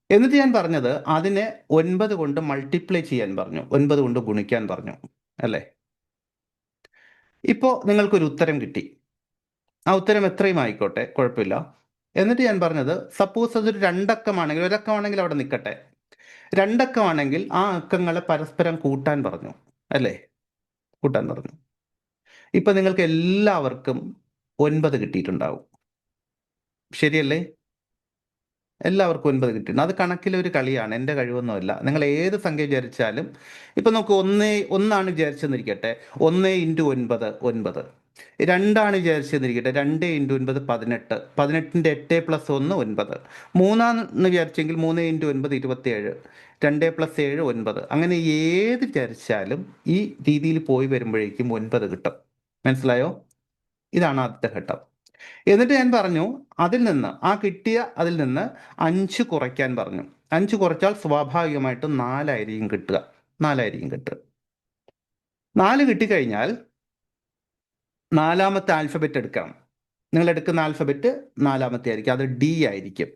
എന്നിട്ട് ഞാൻ പറഞ്ഞത് അതിനെ 9 കൊണ്ട് മൾട്ടിപ്ലൈ ചെയ്യാൻ പറഞ്ഞു, 9 കൊണ്ട് ഗുണിക്കാൻ പറഞ്ഞു, അല്ലേ? ഇപ്പോൾ നിങ്ങൾക്കൊരു ഉത്തരം കിട്ടി. ആ ഉത്തരം എത്രയും ആയിക്കോട്ടെ, കുഴപ്പമില്ല. എന്നിട്ട് ഞാൻ പറഞ്ഞത് സപ്പോസ് അതൊരു 2 അക്കമാണെങ്കിൽ, 1 അക്കമാണെങ്കിൽ അവിടെ നിൽക്കട്ടെ, 2 അക്കമാണെങ്കിൽ ആ അക്കങ്ങളെ പരസ്പരം കൂട്ടാൻ പറഞ്ഞു, അല്ലേ? കൂട്ടാൻ പറഞ്ഞു. ഇപ്പൊ നിങ്ങൾക്ക് എല്ലാവർക്കും 9 കിട്ടിയിട്ടുണ്ടാവും, ശരിയല്ലേ? എല്ലാവർക്കും 9 കിട്ടിയിട്ടുണ്ട്. അത് കണക്കിലൊരു കളിയാണ്, എൻ്റെ കഴിവൊന്നുമല്ല. നിങ്ങൾ ഏത് സംഖ്യ വിചാരിച്ചാലും, ഇപ്പൊ നമുക്ക് 1 വിചാരിച്ചെന്നിരിക്കട്ടെ, 1 × 9 9. 2 വിചാരിച്ചെന്നിരിക്കട്ടെ. 2 × 9 18. 18ൻ്റെ 8 + 1 9. 3 വിചാരിച്ചെങ്കിൽ 3 × 9 27. 2 + 7 9. അങ്ങനെ ഏത് വിചാരിച്ചാലും ഈ രീതിയിൽ പോയി വരുമ്പോഴേക്കും 9 കിട്ടും. മനസ്സിലായോ? ഇതാണ് ആദ്യത്തെ ഘട്ടം. എന്നിട്ട് ഞാൻ പറഞ്ഞു അതിൽ നിന്ന് അതിൽ നിന്ന് 5 കുറയ്ക്കാൻ പറഞ്ഞു. 5 കുറച്ചാൽ സ്വാഭാവികമായിട്ടും 4 ആയിരിക്കും കിട്ടുക. 4 കിട്ടിക്കഴിഞ്ഞാൽ 4ാമത്തെ ആൽഫബറ്റ് എടുക്കാം. നിങ്ങൾ എടുക്കുന്ന ആൽഫബറ്റ് 4ാമത്തെ ആയിരിക്കും. അത് D ആയിരിക്കും.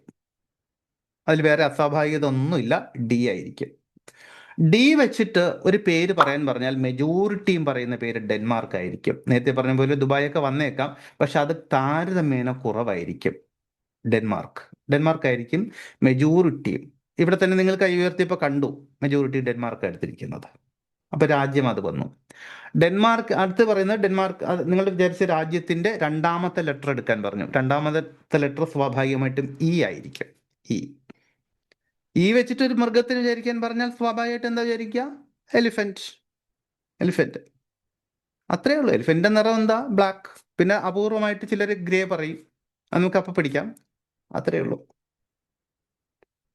അതിൽ വേറെ അസ്വാഭാവികത ഒന്നുമില്ല. D ആയിരിക്കും. D വെച്ചിട്ട് ഒരു പേര് പറയാൻ പറഞ്ഞാൽ മെജോറിറ്റിയും പറയുന്ന പേര് ഡെൻമാർക്ക് ആയിരിക്കും. നേരത്തെ പറഞ്ഞ പോലെ ദുബായൊക്കെ വന്നേക്കാം, പക്ഷെ അത് താരതമ്യേന കുറവായിരിക്കും. ഡെൻമാർക്ക് ആയിരിക്കും മെജോറിറ്റിയും. ഇവിടെ തന്നെ നിങ്ങൾ കൈ ഉയർത്തിയപ്പോൾ കണ്ടു മെജോറിറ്റി ഡെൻമാർക്ക് എടുത്തിരിക്കുന്നത്. അപ്പോൾ രാജ്യം അത് വന്നു. ഡെൻമാർക്ക് അടുത്ത് പറയുന്നത് ഡെൻമാർക്ക്. നിങ്ങൾ വിചാരിച്ച രാജ്യത്തിൻ്റെ 2ാമത്തെ ലെറ്റർ എടുക്കാൻ പറഞ്ഞു. 2ാമത്തെ ലെറ്റർ സ്വാഭാവികമായിട്ടും E ആയിരിക്കും. ഈ വെച്ചിട്ട് ഒരു മൃഗത്തിന് വിചാരിക്കാൻ പറഞ്ഞാൽ സ്വാഭാവികമായിട്ട് എന്താ വിചാരിക്കുക? എലിഫന്റ്. അത്രേ ഉള്ളൂ. എലിഫന്റിന്റെ നിറം എന്താ? ബ്ലാക്ക്. പിന്നെ അപൂർവമായിട്ട് ചിലർ ഗ്രേ പറയും. അത് നമുക്ക് അപ്പം പിടിക്കാം. അത്രേ ഉള്ളൂ.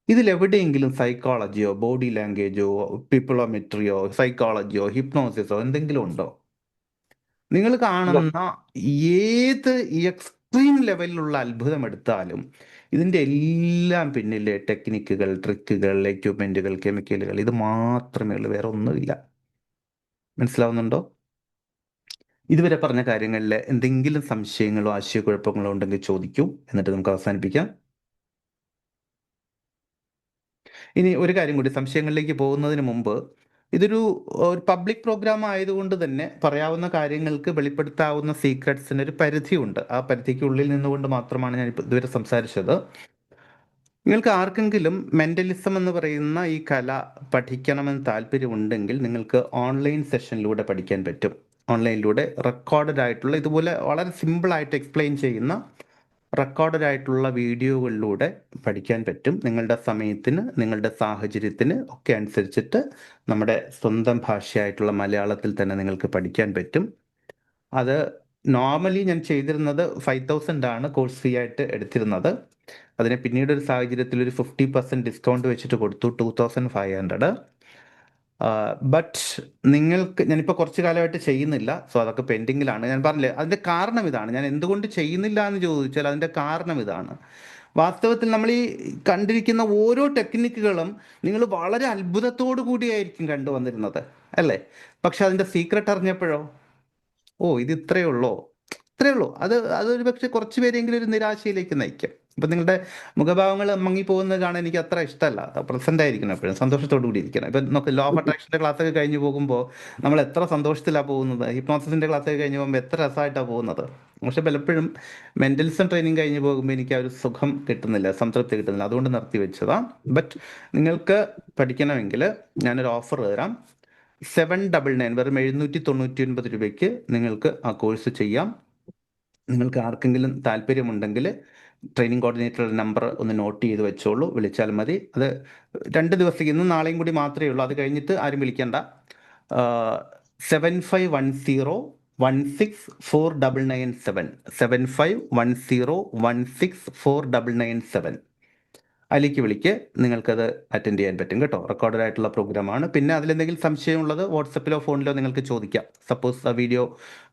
ഇതിലെവിടെയെങ്കിലും സൈക്കോളജിയോ ബോഡി ലാംഗ്വേജോ പിപ്പിളോമെട്രിയോ സൈക്കോളജിയോ ഹിപ്നോസിസോ എന്തെങ്കിലും ഉണ്ടോ? നിങ്ങൾ കാണുന്ന ഏത് എക്സ്ട്രീം ലെവലിലുള്ള അത്ഭുതം എടുത്താലും ഇതിൻ്റെ എല്ലാം പിന്നിലെ ടെക്നിക്കുകൾ, ട്രിക്കുകൾ, എക്യുപ്മെൻറ്റുകൾ, കെമിക്കലുകൾ, ഇത് മാത്രമേ ഉള്ളൂ. വേറെ ഒന്നുമില്ല. മനസ്സിലാവുന്നുണ്ടോ? ഇതുവരെ പറഞ്ഞ കാര്യങ്ങളിൽ എന്തെങ്കിലും സംശയങ്ങളോ ആശയക്കുഴപ്പങ്ങളോ ഉണ്ടെങ്കിൽ ചോദിക്കൂ. എന്നിട്ട് നമുക്ക് അവസാനിപ്പിക്കാം. ഇനി ഒരു കാര്യം കൂടി, സംശയങ്ങളിലേക്ക് പോകുന്നതിന് മുമ്പ്, ഇതൊരു പബ്ലിക് പ്രോഗ്രാം ആയതുകൊണ്ട് തന്നെ പറയാവുന്ന കാര്യങ്ങൾക്ക് വെളിപ്പെടുത്താവുന്ന സീക്രട്സിന് ഒരു പരിധിയുണ്ട്. ആ പരിധിക്കുള്ളിൽ നിന്നുകൊണ്ട് മാത്രമാണ് ഞാൻ ഇതുവരെ സംസാരിച്ചത്. നിങ്ങൾക്ക് ആർക്കെങ്കിലും മെൻ്റലിസം എന്ന് പറയുന്ന ഈ കല പഠിക്കണമെന്ന് താല്പര്യമുണ്ടെങ്കിൽ നിങ്ങൾക്ക് ഓൺലൈൻ സെഷനിലൂടെ പഠിക്കാൻ പറ്റും. ഓൺലൈനിലൂടെ റെക്കോർഡഡ് ആയിട്ടുള്ള, ഇതുപോലെ വളരെ സിമ്പിളായിട്ട് എക്സ്പ്ലെയിൻ ചെയ്യുന്ന റെക്കോർഡഡ് ആയിട്ടുള്ള വീഡിയോകളിലൂടെ പഠിക്കാൻ പറ്റും. നിങ്ങളുടെ സമയത്തിന്, നിങ്ങളുടെ സാഹചര്യത്തിന് ഒക്കെ അനുസരിച്ചിട്ട് നമ്മുടെ സ്വന്തം ഭാഷയായിട്ടുള്ള മലയാളത്തിൽ തന്നെ നിങ്ങൾക്ക് പഠിക്കാൻ പറ്റും. അത് നോർമലി ഞാൻ ചെയ്തിരുന്നത് 5000 ആണ് കോഴ്സ് ഫീ ആയിട്ട് എടുത്തിരുന്നത്. അതിനെ പിന്നീട് ഒരു സാഹചര്യത്തിൽ ഒരു 50% ഡിസ്കൗണ്ട് വെച്ചിട്ട് കൊടുത്തു, 2500. ബട്ട് നിങ്ങൾക്ക്, ഞാനിപ്പോൾ കുറച്ച് കാലമായിട്ട് ചെയ്യുന്നില്ല, സോ അതൊക്കെ പെൻഡിങ്ങിലാണ്. ഞാൻ പറഞ്ഞില്ലേ, അതിൻ്റെ കാരണം ഇതാണ്. ഞാൻ എന്തുകൊണ്ട് ചെയ്യുന്നില്ല എന്ന് ചോദിച്ചാൽ അതിൻ്റെ കാരണം ഇതാണ്. വാസ്തവത്തിൽ നമ്മൾ ഈ കണ്ടിരിക്കുന്ന ഓരോ ടെക്നിക്കുകളും നിങ്ങൾ വളരെ അത്ഭുതത്തോടു കൂടിയായിരിക്കും കണ്ടുവന്നിരുന്നത്, അല്ലേ? പക്ഷെ അതിൻ്റെ സീക്രട്ട് അറിഞ്ഞപ്പോഴോ, ഇത് ഇത്രയേ ഉള്ളൂ. അതൊരു പക്ഷേ കുറച്ച് പേരെങ്കിലും ഒരു നിരാശയിലേക്ക് നയിക്കും. ഇപ്പം നിങ്ങളുടെ മുഖഭാവങ്ങൾ മങ്ങിപ്പോകുന്നത് കാണാൻ എനിക്ക് അത്ര ഇഷ്ടമല്ല. പ്രസന്റ് ആയിരിക്കണം, എപ്പോഴും സന്തോഷത്തോടു കൂടി ഇരിക്കണം. ഇപ്പം നമുക്ക് ലോ ഓഫ് അട്രാക്ഷൻ്റെ ക്ലാസ്സൊക്കെ കഴിഞ്ഞ് പോകുമ്പോൾ നമ്മൾ എത്ര സന്തോഷത്തിലാണ് പോകുന്നത്, ഹിപ്നോസിസിൻ്റെ ക്ലാസ്സൊക്കെ കഴിഞ്ഞ് പോകുമ്പോൾ എത്ര രസമായിട്ടാണ് പോകുന്നത്. പക്ഷെ പലപ്പോഴും മെൻ്റലിസം ട്രെയിനിങ് കഴിഞ്ഞ് പോകുമ്പോൾ എനിക്ക് ആ ഒരു സുഖം കിട്ടുന്നില്ല, സംതൃപ്തി കിട്ടുന്നില്ല. അതുകൊണ്ട് നിർത്തി വെച്ചതാണ്. ബട്ട് നിങ്ങൾക്ക് പഠിക്കണമെങ്കിൽ ഞാനൊരു ഓഫർ തരാം. 799, വെറും 799 രൂപയ്ക്ക് നിങ്ങൾക്ക് ആ കോഴ്സ് ചെയ്യാം. നിങ്ങൾക്ക് ആർക്കെങ്കിലും താല്പര്യമുണ്ടെങ്കിൽ ട്രെയിനിങ് കോർഡിനേറ്ററുടെ നമ്പർ ഒന്ന് നോട്ട് ചെയ്ത് വെച്ചോളൂ, വിളിച്ചാൽ മതി. അത് 2 ദിവസത്തേക്ക്, ഇന്നും നാളെയും കൂടി മാത്രമേ ഉള്ളൂ. അത് കഴിഞ്ഞിട്ട് ആരും വിളിക്കേണ്ട. 7510164997 7510164997 അതിലേക്ക് വിളിക്ക്. നിങ്ങൾക്കത് അറ്റൻഡ് ചെയ്യാൻ പറ്റും കേട്ടോ. റെക്കോർഡഡ് ആയിട്ടുള്ള പ്രോഗ്രാമാണ്. പിന്നെ അതിലെന്തെങ്കിലും സംശയമുള്ളത് വാട്സപ്പിലോ ഫോണിലോ നിങ്ങൾക്ക് ചോദിക്കാം. സപ്പോസ് ആ വീഡിയോ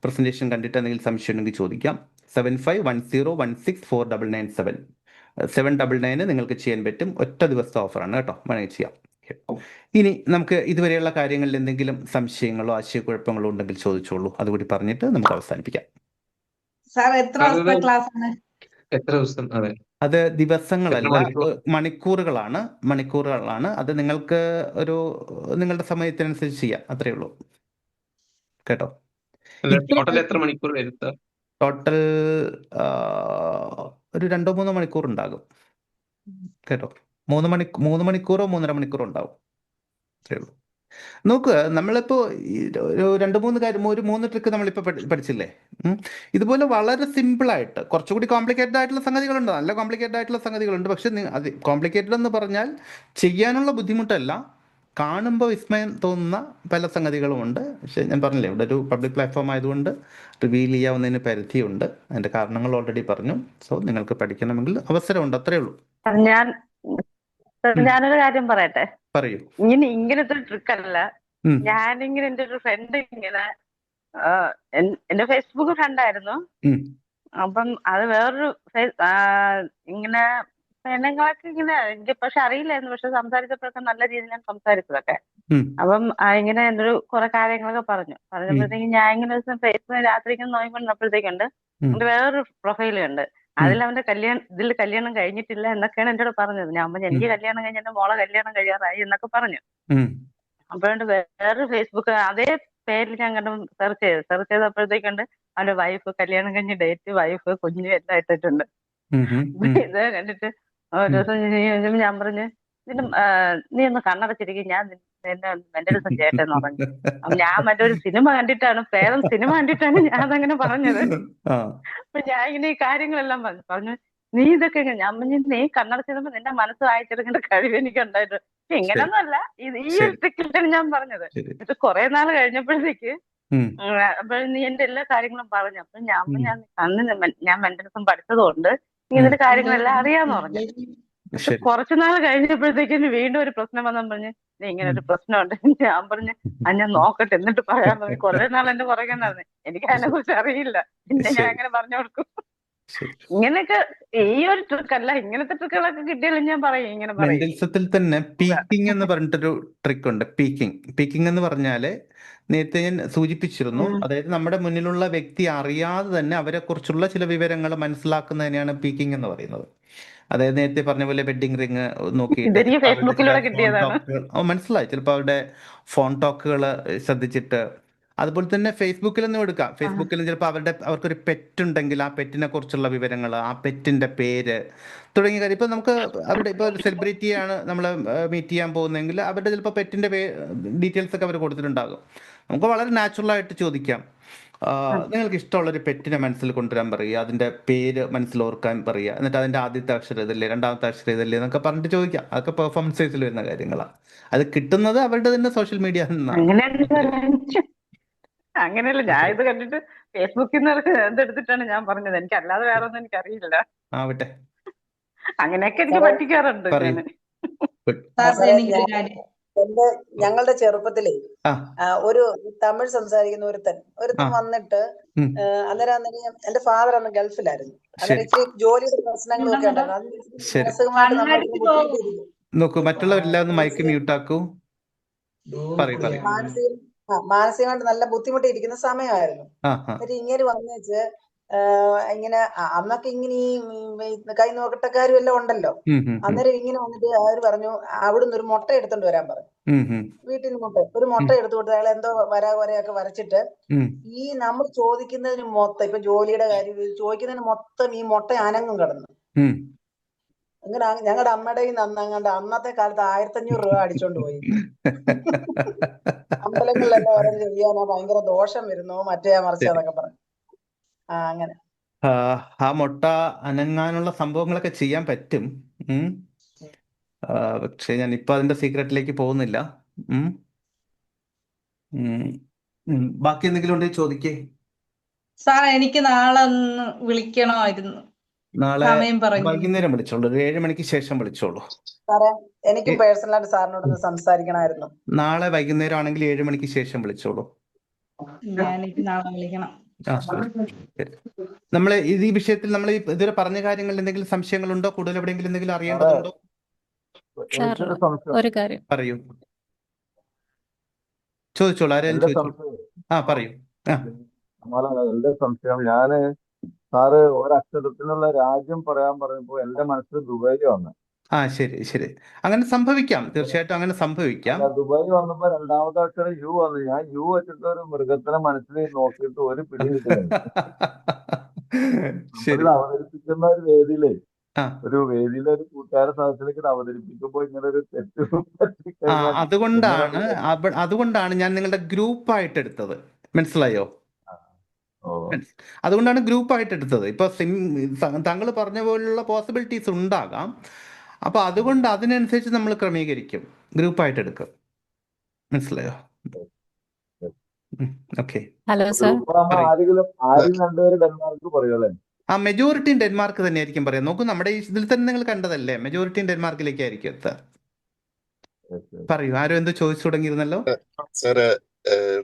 പ്രസൻറ്റേഷൻ കണ്ടിട്ട് എന്തെങ്കിലും സംശയം ഉണ്ടെങ്കിൽ ചോദിക്കാം. 7510164997 799 നിങ്ങൾക്ക് ചെയ്യാൻ പറ്റും. ഒറ്റ ദിവസത്തെ ഓഫറാണ് കേട്ടോ, വേണമെങ്കിൽ ചെയ്യാം. ഇനി നമുക്ക് ഇതുവരെയുള്ള കാര്യങ്ങളിൽ എന്തെങ്കിലും സംശയങ്ങളോ ആശയക്കുഴപ്പങ്ങളോ ഉണ്ടെങ്കിൽ ചോദിച്ചോളൂ. അതുകൂടി പറഞ്ഞിട്ട് നമുക്ക് അവസാനിപ്പിക്കാം. സാർ എത്ര ദിവസത്തെ ക്ലാസ് ആണ്? എത്ര ദിവസം? അതെ, അത് ദിവസങ്ങളല്ല, എത്ര മണിക്കൂർ? മണിക്കൂറുകളാണ്. അത് നിങ്ങൾക്ക് നിങ്ങളുടെ സമയത്തിനനുസരിച്ച് ചെയ്യാം, അത്രേ ഉള്ളൂ കേട്ടോ. ടോട്ടൽ എത്ര മണിക്കൂർ വരും? ടോട്ടൽ ഒരു 2-3 മണിക്കൂർ ഉണ്ടാകും കേട്ടോ. 3 മണിക്കൂറോ 3.5 മണിക്കൂറോ ഉണ്ടാവും, അത്രേ ഉള്ളൂ. നോക്ക്, നമ്മളിപ്പോൾ ഒരു 3 ട്രിക്ക് നമ്മളിപ്പോൾ പഠിച്ചില്ലേ? ഇതുപോലെ വളരെ സിമ്പിളായിട്ട്, കുറച്ചുകൂടി കോംപ്ലിക്കേറ്റഡ് ആയിട്ടുള്ള സംഗതികളുണ്ട്, നല്ല കോംപ്ലിക്കേറ്റഡ് ആയിട്ടുള്ള സംഗതികളുണ്ട്. പക്ഷെ അത് കോംപ്ലിക്കേറ്റഡ് എന്ന് പറഞ്ഞാൽ ചെയ്യാനുള്ള ബുദ്ധിമുട്ടല്ല, കാണുമ്പോൾ വിസ്മയം തോന്നുന്ന പല സംഗതികളുമുണ്ട്. പക്ഷെ ഞാൻ പറഞ്ഞില്ലേ, ഇവിടെ ഒരു പബ്ലിക് പ്ലാറ്റ്ഫോം ആയതുകൊണ്ട് റിവീൽ ചെയ്യാവുന്നതിന് പരിധിയുണ്ട്. അതിൻ്റെ കാരണങ്ങൾ ഓൾറെഡി പറഞ്ഞു. സോ നിങ്ങൾക്ക് പഠിക്കണമെങ്കിൽ അവസരമുണ്ട്, അത്രേ ഉള്ളൂ. ഞാൻ ഉം. ഞാനൊരു കാര്യം പറയട്ടെ. പറയൂ. ഇങ്ങനത്തെ ട്രിക്ക് അല്ല. ഉം. ഞാനിങ്ങനെ എന്റെ ഒരു ഫ്രണ്ട് ഇങ്ങനെ എന്റെ ഫേസ്ബുക്ക് ഫ്രണ്ടായിരുന്നു. ഉം. അപ്പം അത് വേറൊരു ഇങ്ങനെ പെണ്ണുങ്ങളൊക്കെ ഇങ്ങനെ എനിക്ക് പക്ഷെ അറിയില്ലായിരുന്നു. പക്ഷെ സംസാരിച്ചപ്പോഴൊക്കെ നല്ല രീതിയിൽ ഞാൻ സംസാരിച്ചതൊക്കെ. ഉം. അപ്പം ഇങ്ങനെ എന്നൊരു കുറെ കാര്യങ്ങളൊക്കെ പറഞ്ഞപ്പോഴത്തേക്കും ഞാൻ ഇങ്ങനെ ഒരു ദിവസം ഫേസ്ബുക്ക് രാത്രി ഇങ്ങനെ നോക്കിക്കൊണ്ടപ്പോഴത്തേക്കുണ്ട് ഉം. എന്റെ വേറൊരു പ്രൊഫൈലുണ്ട്. അതിൽ അവന്റെ കല്യാണം കഴിഞ്ഞിട്ടില്ല എന്നൊക്കെയാണ് എന്നോട് പറഞ്ഞത്. ഞാൻ പറഞ്ഞു എനിക്ക് കല്യാണം കഴിഞ്ഞ എന്റെ മോളെ കല്യാണം കഴിയാറായി എന്നൊക്കെ പറഞ്ഞു. ഉം. അപ്പോഴുണ്ട് വേറൊരു ഫേസ്ബുക്ക് അതേ പേരിൽ ഞാൻ കണ്ടു സെർച്ച് ചെയ്തപ്പോഴത്തേക്കുണ്ട് അവന്റെ വൈഫ്, കല്യാണം കഴിഞ്ഞ ഡേറ്റ്, വൈഫ്, കുഞ്ഞു എല്ലാം ഇട്ടിട്ടുണ്ട്. ഉം. ഉം. ഉം. ഇത് കണ്ടിട്ട് ഒരു ദിവസം ഞാൻ പറഞ്ഞു നീ ഒന്ന് കണ്ണടച്ചിരിക്കും, ഞാൻ എന്റെ ദിവസം ചേട്ടെന്ന് പറഞ്ഞു. അപ്പൊ ഞാൻ മറ്റൊരു സിനിമ കണ്ടിട്ടാണ്, പേരും സിനിമ കണ്ടിട്ടാണ് ഞാൻ അതങ്ങനെ പറഞ്ഞത്. ആ. അപ്പൊ ഞാൻ ഇങ്ങനെ ഈ കാര്യങ്ങളെല്ലാം പറഞ്ഞു നീ ഇതൊക്കെ ഞാൻ പറഞ്ഞു നീ കണ്ണടച്ചിരുമ്പോ നിന്റെ മനസ്സ് വായിച്ചെടുക്കേണ്ട കഴിവ് എനിക്ക് ഉണ്ടായിട്ട് ഇങ്ങനൊന്നുമല്ല ഈ ഒരു ട്രിക്കിലാണ് ഞാൻ പറഞ്ഞത്. ശരി. എന്നിട്ട് കുറെ നാൾ കഴിഞ്ഞപ്പോഴത്തേക്ക് ഉം. അപ്പോൾ നീ എന്റെ എല്ലാ കാര്യങ്ങളും പറഞ്ഞു. അപ്പൊ ഞാൻ മെന്റലിസം പഠിച്ചതുകൊണ്ട് ഇതിന്റെ കാര്യങ്ങളെല്ലാം അറിയാന്ന് പറഞ്ഞു. ശരി. കുറച്ചു നാൾ കഴിഞ്ഞപ്പോഴത്തേക്കും വീണ്ടും ഒരു പ്രശ്നം വന്നു പറഞ്ഞു നീ ഇങ്ങനെ ഒരു പ്രശ്നമുണ്ട്. ഞാൻ പറഞ്ഞു ഞാൻ നോക്കട്ടെ എന്നിട്ട് പറയാൻ പറഞ്ഞു. കുറെ നാൾ എന്റെ പുറകെ നടന്നു. എനിക്ക് അതിനെ കുറിച്ച് അറിയില്ല. പിന്നെ ഞാൻ ശരി. അങ്ങനെ പറഞ്ഞു കൊടുക്കും. ശരി. ഇങ്ങനെയൊക്കെ ഈ ഒരു ട്രിക്കല്ല, ഇങ്ങനത്തെ ട്രിക്കുകളൊക്കെ കിട്ടിയാലും ഞാൻ പറയും ഇങ്ങനെ പറയും. മെന്റലിസത്തിൽ തന്നെ പീക്കിംഗ് എന്ന് പറഞ്ഞിട്ടൊരു ട്രിക്ക് ഉണ്ട്. പീക്കിംഗ് എന്ന് പറഞ്ഞാല് നേരത്തെ ഞാൻ സൂചിപ്പിച്ചിരുന്നു. അതായത് നമ്മുടെ മുന്നിലുള്ള വ്യക്തി അറിയാതെ തന്നെ അവരെ കുറിച്ചുള്ള ചില വിവരങ്ങൾ മനസ്സിലാക്കുന്നതിനെയാണ് പീക്കിംഗ് എന്ന് പറയുന്നത്. അതായത് നേരത്തെ പറഞ്ഞ പോലെ വെഡിങ് റിങ് നോക്കിയിട്ട് ഇതെനിക്ക് ചിലപ്പോൾ അവരുടെ ഫേസ്ബുക്കിലൂടെ ചില ഫോൺ കിട്ടിയതാണ്. ടോക്കുകൾ മനസ്സിലായി. ചിലപ്പോൾ അവരുടെ ഫോൺ ടോക്കുകൾ ശ്രദ്ധിച്ചിട്ട്, അതുപോലെ തന്നെ ഫേസ്ബുക്കിലൊന്നും എടുക്കാം. ഫേസ്ബുക്കിലും ചിലപ്പോൾ അവർക്കൊരു പെറ്റ് ഉണ്ടെങ്കിൽ ആ പെറ്റിനെ കുറിച്ചുള്ള വിവരങ്ങൾ, ആ പെറ്റിന്റെ പേര് തുടങ്ങിയ കാര്യം. ഇപ്പോൾ നമുക്ക് അവിടെ ഇപ്പോൾ ഒരു സെലിബ്രിറ്റിയാണ് നമ്മൾ മീറ്റ് ചെയ്യാൻ പോകുന്നതെങ്കിൽ അവരുടെ ചിലപ്പോൾ പെറ്റിന്റെ ഡീറ്റെയിൽസ് ഒക്കെ അവർ കൊടുത്തിട്ടുണ്ടാകും. നമുക്ക് വളരെ നാച്ചുറലായിട്ട് ചോദിക്കാം, നിങ്ങൾക്ക് ഇഷ്ടമുള്ളൊരു പെറ്റിനെ മനസ്സിൽ കൊണ്ടുവരാൻ പറയുക, അതിന്റെ പേര് മനസ്സിൽ ഓർക്കാൻ പറയുക, എന്നിട്ട് അതിന്റെ ആദ്യത്തെ അക്ഷരം ഇതല്ലേ, രണ്ടാമത്തെ അക്ഷരം ഇതല്ലേ എന്നൊക്കെ പറഞ്ഞിട്ട് ചോദിക്കാം. അതൊക്കെ പെർഫോമൻസ് സൈസിൽ വരുന്ന കാര്യങ്ങളാണ്. അത് കിട്ടുന്നത് അവരുടെ തന്നെ സോഷ്യൽ മീഡിയ നിന്നാണ്. അങ്ങനെയല്ല, ഞാൻ ഇത് കണ്ടിട്ട് ഫേസ്ബുക്കിൽ നിന്ന് എന്തെടുത്തിട്ടാണ് ഞാൻ പറഞ്ഞത്. എനിക്ക് അല്ലാതെ വേറെ ഒന്നും എനിക്കറിയില്ല. ആവട്ടെ, അങ്ങനെയൊക്കെ എനിക്ക് പറ്റിക്കാറുണ്ട്. പറയൂ. ഞങ്ങളുടെ ചെറുപ്പത്തിലേ ആ. ഒരു തമിഴ് സംസാരിക്കുന്ന ഒരുത്തൻ വന്നിട്ട് അന്നേരം എന്റെ ഫാദർ അന്ന് ഗൾഫിലായിരുന്നു. അന്നേരം ഇച്ചിരി ജോലിയുടെ പ്രശ്നങ്ങളും ഒക്കെ ഉണ്ടായിരുന്നു. നോക്കൂ, മറ്റുള്ളവരെല്ലാം ഒന്ന് മൈക്ക് മ്യൂട്ട് ആക്കൂ. പറയൂ. മാനസികമായിട്ട് നല്ല ബുദ്ധിമുട്ടിയിരിക്കുന്ന സമയമായിരുന്നു. എന്നിട്ട് ഇങ്ങനെ വന്നേച്ച് ഇങ്ങനെ അന്നൊക്കെ ഇങ്ങനെ ഈ കൈ നോക്കട്ടക്കാരും എല്ലാം ഉണ്ടല്ലോ. അന്നേരം ഇങ്ങനെ വന്നിട്ട് അവര് പറഞ്ഞു അവിടുന്ന് ഒരു മുട്ട എടുത്തോണ്ട് വരാൻ പറഞ്ഞു. വീട്ടിൽ നിന്ന് ഒരു മുട്ട എടുത്തു കൊടുത്ത് അയാൾ എന്തോ വരയൊക്കെ വരച്ചിട്ട് ഈ നമ്മൾ ചോദിക്കുന്നതിന് മൊത്തം, ഇപ്പൊ ജോലിയുടെ കാര്യം ചോദിക്കുന്നതിന് മൊത്തം ഈ മുട്ട അനങ്ങും കിടന്നു. അങ്ങനെ ഞങ്ങളുടെ അമ്മയുടെയും നന്നങ്ങാണ്ട് അന്നത്തെ കാലത്ത് 1500 രൂപ അടിച്ചോണ്ട് പോയി. അമ്പലങ്ങളിലെല്ലാം ഓരോ ചെയ്യാനോ ഭയങ്കര ദോഷം വരുന്നു, മറ്റേ മറിച്ചതൊക്കെ പറഞ്ഞു. അങ്ങനെ ആ മുട്ട അനങ്ങാനുള്ള സംഭവങ്ങളൊക്കെ ചെയ്യാൻ പറ്റും. പക്ഷെ ഞാൻ ഇപ്പൊ അതിന്റെ സീക്രട്ടിലേക്ക് പോകുന്നില്ല. ബാക്കി എന്തെങ്കിലും ഉണ്ടെങ്കിൽ ചോദിക്കേ. സാർ എനിക്ക് നാളെ ഒന്ന് വിളിക്കണമായിരുന്നു. നാളെ സമയം പറഞ്ഞു. വൈകുന്നേരം വിളിച്ചോളൂ, ഒരു 7 മണിക്ക് ശേഷം വിളിച്ചോളൂ. സാറേ എനിക്ക് പേഴ്സണലായിട്ട് സാറിനോടൊന്ന് സംസാരിക്കണമായിരുന്നു. നാളെ വൈകുന്നേരം ആണെങ്കിൽ 7 മണിക്ക് ശേഷം വിളിച്ചോളൂ. എനിക്ക് നാളെ വിളിക്കണം. നമ്മള് ഈ വിഷയത്തിൽ നമ്മൾ ഇതുവരെ പറഞ്ഞ കാര്യങ്ങളിൽ എന്തെങ്കിലും സംശയങ്ങളുണ്ടോ? കൂടുതൽ എവിടെയെങ്കിലും എന്തെങ്കിലും അറിയേണ്ടതുണ്ടോ? ഒരു കാര്യം പറയൂ, ചോദിച്ചോളൂ. ആരെയും ചോദിച്ചോളൂ. പറയൂ. എന്റെ സംശയം, ഞാന് സാറ് ഒരക്ഷരത്തിനുള്ള രാജ്യം പറയാൻ പറഞ്ഞപ്പോ എന്റെ മനസ്സിൽ ദുബായ് വന്നു. ശരി. അങ്ങനെ സംഭവിക്കാം, തീർച്ചയായിട്ടും അങ്ങനെ സംഭവിക്കാം. ദുബായ് വന്നപ്പോ രണ്ടാമത്തെ അക്ഷരം യു വന്നു. ഞാൻ യു വെച്ചിട്ട് ഒരു മൃഗത്തിനെ മനസ്സിൽ നോക്കിയിട്ട് ഒരു പിടി കിട്ടുന്നില്ല. അവതരിപ്പിക്കുന്ന ഒരു വേദിയിലെ ഒരു കൂട്ടുകാര സദസ്സിലേക്ക് അവതരിപ്പിക്കുമ്പോ ഇങ്ങനെ ഒരു തെറ്റ് അതുകൊണ്ടാണ് ഞാൻ നിങ്ങളുടെ ഗ്രൂപ്പായിട്ട് എടുത്തത്. മനസ്സിലായോ? അതുകൊണ്ടാണ് ഗ്രൂപ്പായിട്ട് എടുത്തത്. ഇപ്പൊ താങ്കൾ പറഞ്ഞ പോലുള്ള പോസിബിലിറ്റീസ് ഉണ്ടാകാം. അപ്പൊ അതുകൊണ്ട് അതിനനുസരിച്ച് നമ്മൾ ക്രമീകരിക്കും, ഗ്രൂപ്പായിട്ട് എടുക്കും. മനസ്സിലായോ? Okay, hello sir. ഗ്രൂപ്പാകുമ്പോ ആരെങ്കിലും രണ്ടുപേര് ഡെൻമാർക്ക് പറയുമല്ലേ? ആ മെജോറിറ്റിയും ഡെൻമാർക്ക് തന്നെ ആയിരിക്കും പറയാം. നോക്കൂ, നമ്മുടെ ഈ ഇതിൽ തന്നെ നിങ്ങൾ കണ്ടതല്ലേ, മെജോറിറ്റിയും ഡെൻമാർക്കിലേക്കായിരിക്കും എത്തുക. പറയൂ, ആരും എന്തോ ചോദിച്ചു തുടങ്ങിയിരുന്നല്ലോ. സാറ്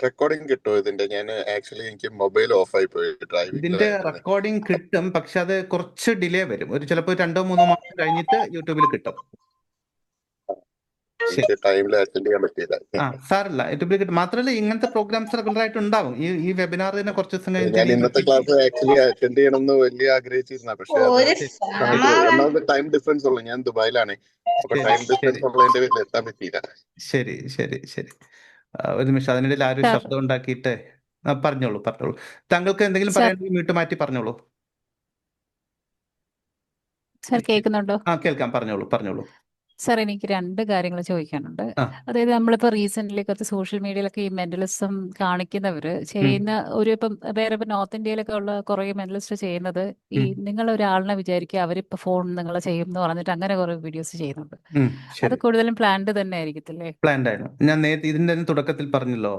റെക്കോർഡിംഗ് കിട്ടുമോ ഇതിന്റെ? ഞാൻ ആക്ച്വലി എനിക്ക് മൊബൈൽ ഓഫ് ആയി പോയി ഇതിന്റെ ഡ്രൈവിംഗിലായിരുന്നു. റെക്കോർഡിംഗ് കിട്ടും, പക്ഷെ അത് കുറച്ച് ഡിലേ വരും. ചിലപ്പോൾ 2-3 മാസം കഴിഞ്ഞിട്ട് യൂട്യൂബിൽ കിട്ടും. എനിക്ക് ടൈമിൽ അറ്റൻഡ് ചെയ്യാൻ പറ്റിയില്ല. സാറില്ല, യൂട്യൂബിൽ കിട്ടും. മാത്രമല്ല ഇങ്ങനത്തെ പ്രോഗ്രാംസ് റെഗുലർ ആയിട്ട് ഉണ്ടാവും. ഈ വെബിനാർ തന്നെ കുറച്ച് ദിവസം ഞാൻ ഇന്നത്തെ ക്ലാസ് ആക്ച്വലി അറ്റൻഡ് ചെയ്യണം എന്ന് വലിയ ആഗ്രഹിച്ചിരുന്ന, പക്ഷെ ഒന്നാമത് ടൈം ഡിഫറൻസ് ഉള്ളു. ഞാൻ ദുബായിലാണ്, അപ്പൊ ടൈം ഡിഫറൻസ് ഉള്ളതിന്റെ പേരിൽ എത്താൻ പറ്റിയില്ല. ശരി ശരി ശരി. ഒരു നിമിഷം, അതിനിടയിൽ ആരും ശബ്ദം ഉണ്ടാക്കിയിട്ട് പറഞ്ഞോളൂ. താങ്കൾക്ക് എന്തെങ്കിലും പറയാനെങ്കിൽ മ്യൂട്ട് മാറ്റി പറഞ്ഞോളൂ. സർ കേൾക്കുന്നുണ്ടോ? കേൾക്കാം, പറഞ്ഞോളൂ. സർ, എനിക്ക് 2 കാര്യങ്ങൾ ചോദിക്കാനുണ്ട്. അതായത് നമ്മളിപ്പോൾ റീസെന്റ് കുറച്ച് സോഷ്യൽ മീഡിയയിലൊക്കെ ഈ മെന്റലിസം കാണിക്കുന്നവര് ചെയ്യുന്ന ഇപ്പം നോർത്ത് ഇന്ത്യയിലൊക്കെ ഉള്ള കുറെ മെന്റലിസ്റ്റ് ചെയ്യുന്നത്, ഈ നിങ്ങൾ ഒരാളിനെ വിചാരിക്കുക അവരിപ്പോ ഫോൺ നിങ്ങളെ ചെയ്യും എന്ന് പറഞ്ഞിട്ട് അങ്ങനെ കുറെ വീഡിയോസ് ചെയ്യുന്നുണ്ട്. അത് കൂടുതലും പ്ലാൻഡ് തന്നെ ആയിരിക്കത്തില്ലേ? പ്ലാൻഡ് ആയിരുന്നു. ഞാൻ നേരത്തെ ഇതിന്റെ തുടക്കത്തിൽ പറഞ്ഞല്ലോ,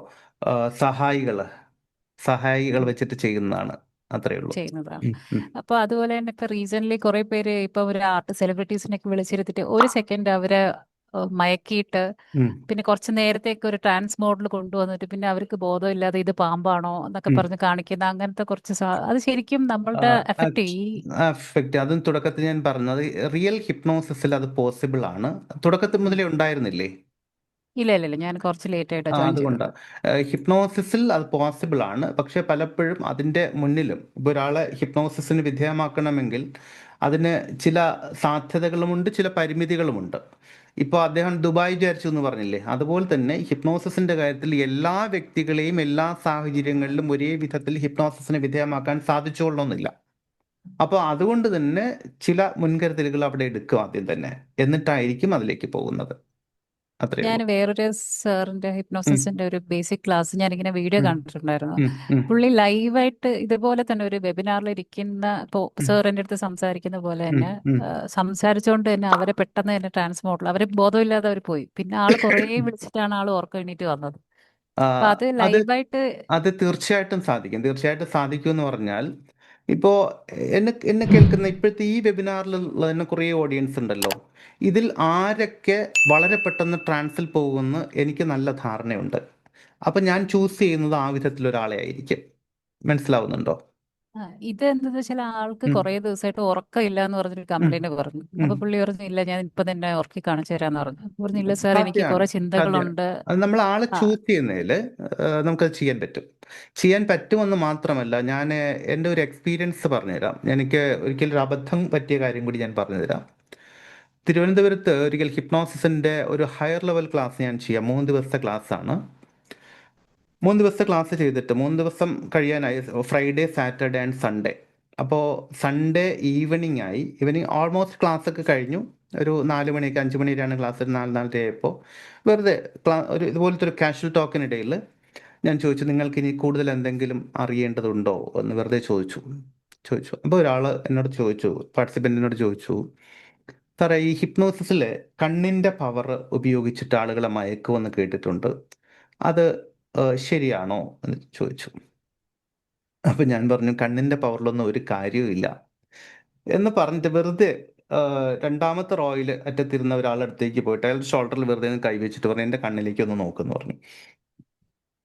സഹായികൾ വെച്ചിട്ട് ചെയ്യുന്നതാണ്, അത്രേ ഉള്ളൂ. ചെയ്യുന്നതാണ്. അപ്പൊ അതുപോലെ തന്നെ ഇപ്പൊ റീസെന്റ് കുറെ പേര് ഇപ്പൊ ഒരു ആർട്ട് സെലിബ്രിറ്റീസിനൊക്കെ വിളിച്ചിരുത്തിട്ട് 1 സെക്കൻഡ് അവരെ മയക്കിയിട്ട് പിന്നെ കുറച്ച് നേരത്തേക്ക് ഒരു ട്രാൻസ് മോഡിൽ കൊണ്ടുവന്നിട്ട് പിന്നെ അവർക്ക് ബോധമില്ലാതെ ഇത് പാമ്പാണോ എന്നൊക്കെ പറഞ്ഞ് കാണിക്കുന്ന അങ്ങനത്തെ കുറച്ച് അത് ശരിക്കും നമ്മളുടെ എഫക്റ്റ്. അതും തുടക്കത്തിൽ ഞാൻ പറഞ്ഞത്, റിയൽ ഹിപ്നോസിസിൽ അത് പോസിബിൾ ആണ്. തുടക്കത്തിൽ മുതലേ ഉണ്ടായിരുന്നില്ലേ? ഇല്ല, ഞാൻ കുറച്ച് ലേറ്റ് ആയിട്ട് ജോയിൻ ചെയ്തത്. അതുകൊണ്ട് ഹിപ്നോസിസിൽ അത് പോസിബിൾ ആണ്. പക്ഷെ പലപ്പോഴും അതിന്റെ മുന്നിലും ഇപ്പോൾ ഒരാളെ ഹിപ്നോസിസിന് വിധേയമാക്കണമെങ്കിൽ അതിന് ചില സാധ്യതകളുമുണ്ട്, ചില പരിമിതികളുമുണ്ട്. ഇപ്പോൾ അദ്ദേഹം ദുബായ് വിചാരിച്ചു എന്ന് പറഞ്ഞില്ലേ, അതുപോലെ തന്നെ ഹിപ്നോസിസിന്റെ കാര്യത്തിൽ എല്ലാ വ്യക്തികളെയും എല്ലാ സാഹചര്യങ്ങളിലും ഒരേ വിധത്തിൽ ഹിപ്നോസിസിന് വിധേയമാക്കാൻ സാധിച്ചുകൊള്ളണമെന്നില്ല. അപ്പോൾ അതുകൊണ്ട് തന്നെ ചില മുൻകരുതലുകൾ അവിടെ എടുക്കും ആദ്യം തന്നെ, എന്നിട്ടായിരിക്കും അതിലേക്ക് പോകുന്നത്. ഞാൻ വേറൊരു സാറിന്റെ ഹിപ്നോസിസിന്റെ ഒരു ബേസിക് ക്ലാസ് ഞാനിങ്ങനെ വീഡിയോ കണ്ടിട്ടുണ്ടായിരുന്നു. പുള്ളി ലൈവായിട്ട് ഇതുപോലെ തന്നെ ഒരു വെബിനാറിൽ ഇരിക്കുന്ന, ഇപ്പോ സാർ എൻ്റെ അടുത്ത് സംസാരിക്കുന്ന പോലെ തന്നെ സംസാരിച്ചുകൊണ്ട് തന്നെ അവരെ പെട്ടെന്ന് തന്നെ ട്രാൻസ്മോഡിൽ അവരെ ബോധമില്ലാതെ അവർ പോയി. പിന്നെ ആള് കുറേ വിളിച്ചിട്ടാണ് ആള് ഓർക്കം എണീറ്റ് വന്നത്. അപ്പൊ അത് ലൈവായിട്ട് അത് തീർച്ചയായിട്ടും സാധിക്കും എന്ന് പറഞ്ഞാൽ, ഇപ്പോൾ എന്നെ കേൾക്കുന്ന ഇപ്പോഴത്തെ ഈ വെബിനാറിലുള്ള തന്നെ കുറേ ഓഡിയൻസ് ഉണ്ടല്ലോ, ഇതിൽ ആരൊക്കെ വളരെ പെട്ടെന്ന് ട്രാൻസിൽ പോകുമെന്ന് എനിക്ക് നല്ല ധാരണയുണ്ട്. അപ്പം ഞാൻ ചൂസ് ചെയ്യുന്നത് ആ വിധത്തിലൊരാളെ ആയിരിക്കും. മനസ്സിലാവുന്നുണ്ടോ? ഇത് എന്താ വെച്ചാൽ ആൾക്ക് കുറെ ദിവസമായിട്ട് ഉറക്കമില്ല എന്ന് പറഞ്ഞൊരു കംപ്ലൈന്റ് പറഞ്ഞു. അപ്പൊ പുള്ളി പറഞ്ഞു, ഇല്ല ഞാൻ ഇപ്പൊ തന്നെ ഉറക്കി കാണിച്ചു തരാന്ന് പറഞ്ഞു. പറഞ്ഞില്ല സാർ, എനിക്ക് കുറെ ചിന്തകളുണ്ട്. അത് നമ്മൾ ആളെ ചൂസ് ചെയ്യുന്നതിൽ നമുക്കത് ചെയ്യാൻ പറ്റുമെന്ന് മാത്രമല്ല, ഞാൻ എൻ്റെ ഒരു എക്സ്പീരിയൻസ് പറഞ്ഞുതരാം. എനിക്ക് ഒരിക്കലും ഒരു അബദ്ധം പറ്റിയ കാര്യം കൂടി ഞാൻ പറഞ്ഞുതരാം. തിരുവനന്തപുരത്ത് ഒരിക്കൽ ഹിപ്നോസിസിൻ്റെ ഒരു ഹയർ ലെവൽ ക്ലാസ് ഞാൻ ചെയ്യാം. 3 ദിവസത്തെ ക്ലാസ്സാണ്. 3 ദിവസത്തെ ക്ലാസ് ചെയ്തിട്ട് 3 ദിവസം കഴിയാനായി, ഫ്രൈഡേ, സാറ്റർഡേ ആൻഡ് സൺഡേ. അപ്പോൾ സൺഡേ ഈവനിങ് ഓൾമോസ്റ്റ് ക്ലാസ്സൊക്കെ കഴിഞ്ഞു. ഒരു 4 മണിയൊക്കെ 5 മണി വരെയാണ് ക്ലാസ്. ഒരു 4-4:30 ആയപ്പോൾ വെറുതെ ഇതുപോലത്തെ ഒരു കാഷ്വൽ ടോക്കിനിടയിൽ ഞാൻ ചോദിച്ചു, നിങ്ങൾക്ക് ഇനി കൂടുതൽ എന്തെങ്കിലും അറിയേണ്ടതുണ്ടോ എന്ന് വെറുതെ ചോദിച്ചു. അപ്പോൾ ഒരാൾ എന്നോട് പാർട്ടിസിപ്പൻറ്റിനോട് ചോദിച്ചു, സാറേ, ഈ ഹിപ്നോസിസിൽ കണ്ണിൻ്റെ പവർ ഉപയോഗിച്ചിട്ട് ആളുകളെ മയക്കുമെന്ന് കേട്ടിട്ടുണ്ട്, അത് ശരിയാണോ എന്ന് ചോദിച്ചു. അപ്പം ഞാൻ പറഞ്ഞു, കണ്ണിൻ്റെ പവറിലൊന്നും ഒരു കാര്യവുമില്ല എന്ന് പറഞ്ഞിട്ട് വെറുതെ 2ാമത്തെ റോയിൽ അറ്റത്തിരുന്ന ഒരാളടുത്തേക്ക് പോയിട്ട് അയാളുടെ ഷോൾഡറിൽ വെറുതെ കൈവച്ചിട്ട് പറഞ്ഞു, എൻ്റെ കണ്ണിലേക്ക് ഒന്ന് നോക്കുമെന്ന് പറഞ്ഞു.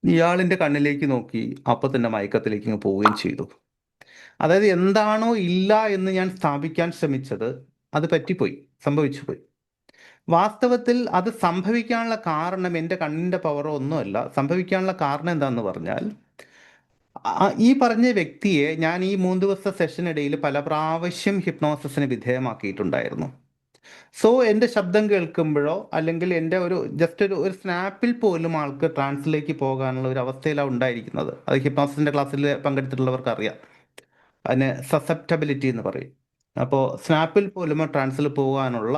ഇയാളിൻ്റെ കണ്ണിലേക്ക് നോക്കി, അപ്പോൾ തന്നെ മയക്കത്തിലേക്ക് പോവുകയും ചെയ്തു. അതായത് എന്താണോ ഇല്ല എന്ന് ഞാൻ സ്ഥാപിക്കാൻ ശ്രമിച്ചത് അത് സംഭവിച്ചു പോയി. വാസ്തവത്തിൽ അത് സംഭവിക്കാനുള്ള കാരണം എൻ്റെ കണ്ണിൻ്റെ പവറോ ഒന്നുമല്ല. സംഭവിക്കാനുള്ള കാരണം എന്താണെന്ന് പറഞ്ഞാൽ, ഈ പറഞ്ഞ വ്യക്തിയെ ഞാൻ ഈ 3 ദിവസത്തെ സെഷനിടയിൽ പല പ്രാവശ്യം ഹിപ്നോസിസിന് വിധേയമാക്കിയിട്ടുണ്ടായിരുന്നു. സോ എൻ്റെ ശബ്ദം കേൾക്കുമ്പോഴോ അല്ലെങ്കിൽ എൻ്റെ ജസ്റ്റ് ഒരു സ്നാപ്പിൽ പോലും ആൾക്ക് ട്രാൻസിലേക്ക് പോകാനുള്ള ഒരു അവസ്ഥയിലാണ് ഉണ്ടായിരിക്കുന്നത്. അത് ഹിപ്നോസിസിൻ്റെ ക്ലാസ്സിൽ പങ്കെടുത്തിട്ടുള്ളവർക്ക് അറിയാം. അതിന് സസെപ്റ്റബിലിറ്റി എന്ന് പറയും. അപ്പോൾ സ്നാപ്പിൽ പോലും ട്രാൻസിൽ പോകാനുള്ള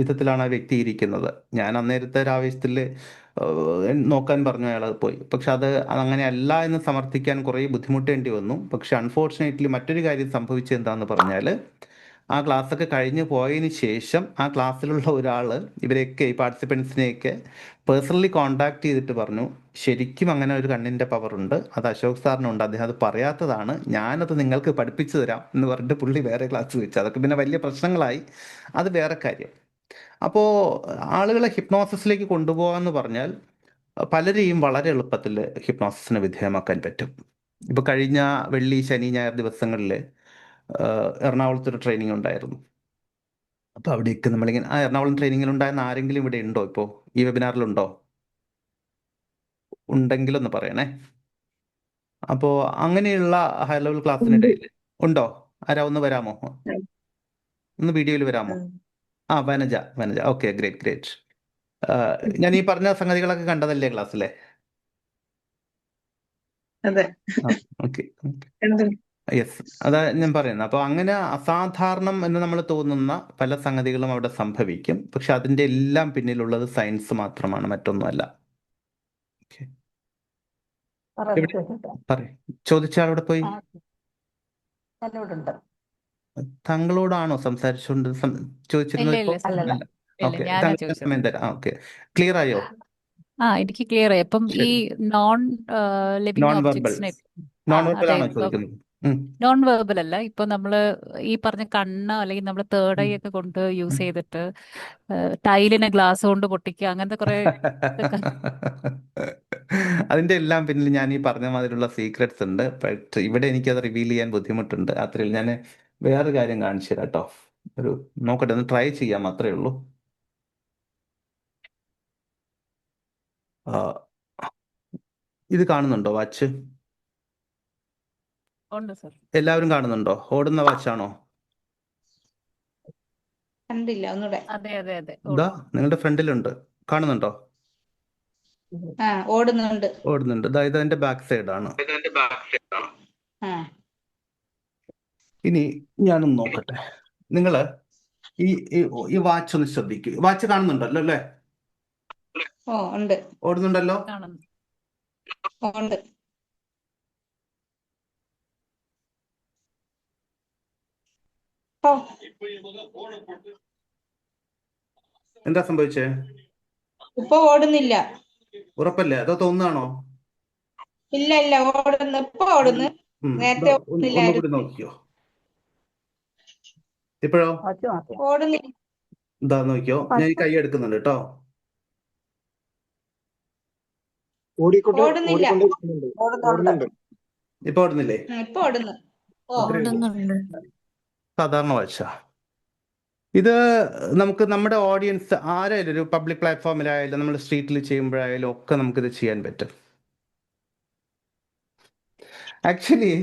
വിധത്തിലാണ് ആ വ്യക്തി ഇരിക്കുന്നത്. ഞാൻ അന്നേരത്തെ ആവേശത്തിൽ നോക്കാൻ പറഞ്ഞു, അയാൾ പോയി. പക്ഷെ അത് അങ്ങനെയല്ല എന്ന് സമർത്ഥിക്കാൻ കുറേ ബുദ്ധിമുട്ടേണ്ടി വന്നു. പക്ഷെ അൺഫോർച്ചുനേറ്റ്ലി മറ്റൊരു കാര്യം സംഭവിച്ചത് എന്താണെന്ന് പറഞ്ഞാൽ, ആ ക്ലാസ്സൊക്കെ കഴിഞ്ഞ് പോയതിന് ശേഷം ആ ക്ലാസ്സിലുള്ള ഒരാൾ ഇവരെയൊക്കെ ഈ പാർട്ടിസിപ്പൻസിനെയൊക്കെ പേഴ്സണലി കോൺടാക്ട് ചെയ്തിട്ട് പറഞ്ഞു, ശരിക്കും അങ്ങനെ ഒരു കണ്ണിൻ്റെ പവറുണ്ട്, അത് അശോക് സാറിനുണ്ട്, അദ്ദേഹം അത് പറയാത്തതാണ്, ഞാനത് നിങ്ങൾക്ക് പഠിപ്പിച്ചു തരാം എന്ന് പറഞ്ഞിട്ട് പുള്ളി വേറെ ക്ലാസ് വെച്ചു. അതൊക്കെ പിന്നെ വലിയ പ്രശ്നങ്ങളായി, അത് വേറെ കാര്യം. അപ്പോൾ ആളുകളെ ഹിപ്നോസിസിലേക്ക് കൊണ്ടുപോകാമെന്ന് പറഞ്ഞാൽ പലരെയും വളരെ എളുപ്പത്തിൽ ഹിപ്നോസിസിന് വിധേയമാക്കാൻ പറ്റും. ഇപ്പോൾ കഴിഞ്ഞ വെള്ളി, ശനി, ഞായർ ദിവസങ്ങളിൽ എറണാകുളത്തൊരു ട്രെയിനിങ് ഉണ്ടായിരുന്നു. അപ്പോൾ അവിടേക്ക് നമ്മളിങ്ങനെ എറണാകുളം ട്രെയിനിങ്ങിലുണ്ടായിരുന്ന ആരെങ്കിലും ഇവിടെ ഉണ്ടോ? ഇപ്പോൾ ഈ വെബിനാറിലുണ്ടോ? ഉണ്ടെങ്കിലൊന്ന് പറയണേ. അപ്പോൾ അങ്ങനെയുള്ള ഹൈ ലെവൽ ക്ലാസ്സിനിടയിൽ ഉണ്ടോ? ആരാ ഒന്ന് വരാമോ? ഒന്ന് വീഡിയോയിൽ വരാമോ? വനജ. Okay, great. ഞാൻ ഈ പറഞ്ഞ സംഗതികളൊക്കെ കണ്ടതല്ലേ ക്ലാസ്സിലെ? അതെ. ഓക്കെ, യെസ്, അതാ ഞാൻ പറയുന്നത്. അപ്പോൾ അങ്ങനെ അസാധാരണം എന്ന് നമ്മൾ തോന്നുന്ന പല സംഗതികളും അവിടെ സംഭവിക്കും. പക്ഷെ അതിൻ്റെ എല്ലാം പിന്നിലുള്ളത് സയൻസ് മാത്രമാണ്, മറ്റൊന്നുമല്ല. ചോദിച്ച ആളവിടെ പോയി. താങ്കളോടാണോ സംസാരിച്ചുകൊണ്ട് ചോദിച്ചിരുന്നത്? ഓക്കെ, സമയം തരാം. ഓക്കെ, ക്ലിയർ ആയോ? എനിക്ക് ക്ലിയർ ആയി. അപ്പം ഈ നോൺ ലിവിങ് നോൺ വെർബൽ ഒബ്ജക്ട്സിനെ നോൺ വെർബൽ ആണോ ചോദിക്കുന്നത്? നോൺ വെർബൽ അല്ല, ഇപ്പൊ നമ്മള് ഈ പറഞ്ഞ കണ്ണ് അല്ലെങ്കിൽ നമ്മള് തേർഡ് ഐ ഒക്കെ കൊണ്ട് യൂസ് ചെയ്തിട്ട് ടൈലിനെ ഗ്ലാസ് കൊണ്ട് പൊട്ടിക്കുക, അങ്ങനത്തെ കുറെ അതിന്റെ എല്ലാം പിന്നിൽ ഞാൻ ഈ പറഞ്ഞ മാതിരിയുള്ള സീക്രട്സ് ഉണ്ട്. ബട്ട് ഇവിടെ എനിക്കത് റിവീൽ ചെയ്യാൻ ബുദ്ധിമുട്ടുണ്ട്. അത്രയും ഞാൻ വേറൊരു കാര്യം കാണിച്ചു തരാം കേട്ടോ. ഒരു നോക്കട്ടെ, ഒന്ന് ട്രൈ ചെയ്യാം, അത്രേ ഉള്ളൂ. ഇത് കാണുന്നുണ്ടോ വാച്ച്? എല്ലാവരും കാണുന്നുണ്ടോ? ഓടുന്ന വാച്ചാണോ? കണ്ടില്ല ഒന്നുകൂടെ. ഇതാ നിങ്ങളുടെ ഫ്രണ്ടിലുണ്ട്, കാണുന്നുണ്ടോ? ഓടുന്നുണ്ട്. അതായത് അതിന്റെ ബാക്ക് സൈഡാണ്. ഇനി ഞാനൊന്ന് നോക്കട്ടെ. നിങ്ങള് ഈ വാച്ച് ഒന്ന് ശ്രദ്ധിക്കൂ. വാച്ച് കാണുന്നുണ്ടല്ലോ അല്ലേ? ഓടുന്നുണ്ടല്ലോ. എന്താ സംഭവിച്ചേ? ഇപ്പൊ ഓടുന്നില്ല. ഉറപ്പല്ലേ? അതോ തോന്നുന്നാണോ? ഇല്ല, ഓടുന്നു. ഇപ്പൊ ഓടുന്നു. നേരത്തെ ഒന്നുകൂടി നോക്കിയോ? ഇപ്പോഴോ? ഓടുന്നില്ല. എന്താ നോക്കിയോ? ഞാൻ ഈ കൈ എടുക്കുന്നുണ്ട് കേട്ടോ. ഇപ്പൊ ഓടുന്നില്ലേ? സാധാരണ വാച്ച. ഇത് നമുക്ക് നമ്മുടെ ഓഡിയൻസ് ആരായാലും, ഒരു പബ്ലിക് പ്ലാറ്റ്ഫോമിലായാലും നമ്മൾ സ്ട്രീറ്റിൽ ചെയ്യുമ്പോഴായാലും ഒക്കെ നമുക്കിത് ചെയ്യാൻ പറ്റും. ആക്ച്വലി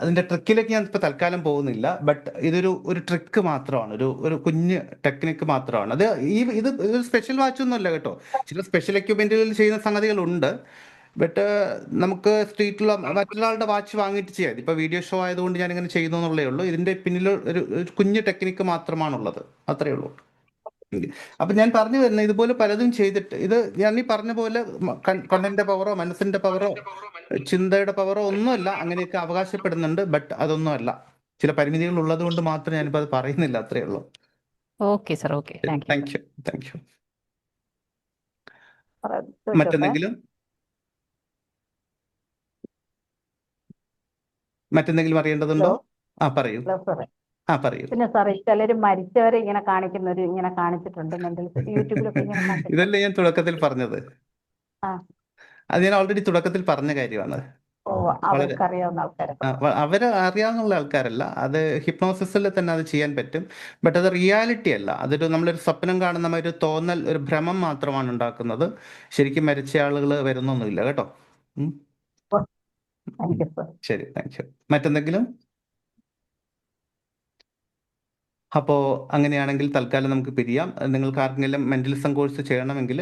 അതിന്റെ ട്രിക്കിലേക്ക് ഞാൻ ഇപ്പൊ തൽക്കാലം പോകുന്നില്ല. ബട്ട് ഇതൊരു ട്രിക്ക് മാത്രമാണ്, ഒരു കുഞ്ഞ് ടെക്നിക്ക് മാത്രമാണ്. ഇത് സ്പെഷ്യൽ വാച്ചൊന്നും അല്ല കേട്ടോ. ചില സ്പെഷ്യൽ എക്യുപ്മെന്റുകളിൽ ചെയ്യുന്ന സംഗതികളുണ്ട്. ബട്ട് നമുക്ക് സ്ട്രീറ്റിലുള്ള മറ്റൊരാളുടെ വാച്ച് വാങ്ങിയിട്ട് ചെയ്യാം. ഇപ്പൊ വീഡിയോ ഷോ ആയതുകൊണ്ട് ഞാൻ ഇങ്ങനെ ചെയ്യുന്നു എന്നുള്ളേ ഉള്ളൂ. ഇതിന്റെ പിന്നിൽ ഒരു കുഞ്ഞ് ടെക്നിക്ക് മാത്രമാണുള്ളത്, അത്രേ ഉള്ളൂ. അപ്പൊ ഞാൻ പറഞ്ഞു വരുന്നത്, ഇതുപോലെ പലതും ചെയ്തിട്ട് ഇത് ഞാൻ ഈ പറഞ്ഞ പോലെ കണ്ണിന്റെ പവറോ മനസ്സിന്റെ പവറോ ചിന്തയുടെ പവറോ ഒന്നുമല്ല, അങ്ങനെയൊക്കെ അവകാശപ്പെടുന്നുണ്ട്. ബട്ട് അതൊന്നും അല്ല. ചില പരിമിതികൾ ഉള്ളത് കൊണ്ട് മാത്രം ഞാനിപ്പോ അത് പറയുന്നില്ല, അത്രേ ഉള്ളൂ. Okay sir, okay, thank you. മറ്റെന്തെങ്കിലും അറിയേണ്ടതുണ്ടോ? പറയൂ. പറയൂ. പിന്നെ സാറേ, ചിലര് മരിച്ചവരെ ഇങ്ങനെ കാണിച്ചിട്ടുണ്ട് യൂട്യൂബിലൊക്കെ. ഇതല്ലേ ഞാൻ തുടക്കത്തിൽ പറഞ്ഞത്? അത് ഞാൻ ഓൾറെഡി തുടക്കത്തിൽ പറഞ്ഞ കാര്യമാണ്. അവര് അറിയാവുന്ന ആൾക്കാരല്ല, അത് ഹിപ്നോസിസിൽ തന്നെ അത് ചെയ്യാൻ പറ്റും. ബട്ട് അത് റിയാലിറ്റി അല്ല. നമ്മളൊരു സ്വപ്നം കാണുന്ന ഒരു തോന്നൽ, ഒരു ഭ്രമം മാത്രമാണ് ഉണ്ടാക്കുന്നത്. ശരിക്കും മരിച്ച ആളുകൾ വരുന്നൊന്നുമില്ല കേട്ടോ. ശരി, താങ്ക് യു. മറ്റെന്തെങ്കിലും? അപ്പോൾ അങ്ങനെയാണെങ്കിൽ തൽക്കാലം നമുക്ക് പിരിയാം. നിങ്ങൾക്ക് ആർക്കെങ്കിലും മെന്റലിസം കോഴ്സ് ചെയ്യണമെങ്കിൽ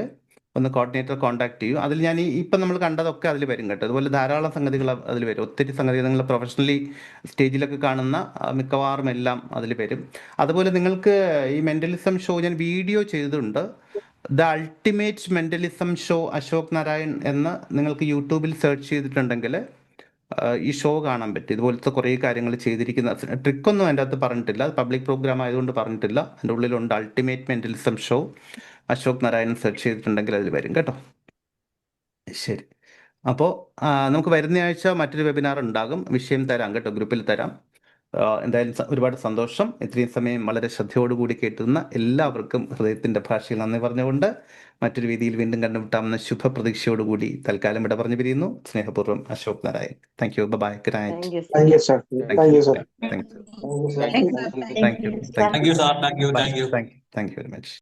ഒന്ന് കോർഡിനേറ്റർ കോൺടാക്ട് ചെയ്യൂ. അതിൽ ഞാൻ ഇപ്പം നമ്മൾ കണ്ടതൊക്കെ അതിൽ വരും കേട്ടോ. അതുപോലെ ധാരാളം സംഗതികൾ അതിൽ വരും. ഒത്തിരി സംഗതികൾ നിങ്ങൾ പ്രൊഫഷണലി സ്റ്റേജിലൊക്കെ കാണുന്ന മിക്കവാറും എല്ലാം അതിൽ വരും. അതുപോലെ നിങ്ങൾക്ക് ഈ മെന്റലിസം ഷോ ഞാൻ വീഡിയോ ചെയ്തിട്ടുണ്ട്. The ultimate mentalism show Ashok Narayan എന്ന് നിങ്ങൾക്ക് യൂട്യൂബിൽ സെർച്ച് ചെയ്തിട്ടുണ്ടെങ്കിൽ ഈ ഷോ കാണാൻ പറ്റും. ഇതുപോലത്തെ കുറേ കാര്യങ്ങൾ ചെയ്തിരിക്കുന്ന ട്രിക്കൊന്നും അതിൻ്റെ അകത്ത് പറഞ്ഞിട്ടില്ല, അത് പബ്ലിക് പ്രോഗ്രാം ആയതുകൊണ്ട് പറഞ്ഞിട്ടില്ല. അതിൻ്റെ ഉള്ളിലുണ്ട് ultimate mentalism show. Ashok Narayanan search ചെയ്തിട്ടുണ്ടെങ്കിൽ അതിൽ വരും കേട്ടോ. ശരി, അപ്പോൾ നമുക്ക് വരുന്ന ആഴ്ച മറ്റൊരു വെബിനാർ ഉണ്ടാകും. വിഷയം തരാം കേട്ടോ, ഗ്രൂപ്പിൽ തരാം. എന്തായാലും ഒരുപാട് സന്തോഷം. ഇത്രയും സമയം വളരെ ശ്രദ്ധയോടുകൂടി കേട്ടുന്ന എല്ലാവർക്കും ഹൃദയത്തിൻ്റെ ഭാഷയിൽ നന്ദി പറഞ്ഞുകൊണ്ട് മറ്റൊരു രീതിയിൽ വീണ്ടും കണ്ടുമുട്ടാമെന്ന ശുഭപ്രതീക്ഷയോടുകൂടി തൽക്കാലം ഇവിടെ പറഞ്ഞു പിരിയുന്നു. സ്നേഹപൂർവ്വം Ashok Narayan. Thank you. Bye. Good night. Thank you sir. Thank you sir. Thank you. Thank you very much.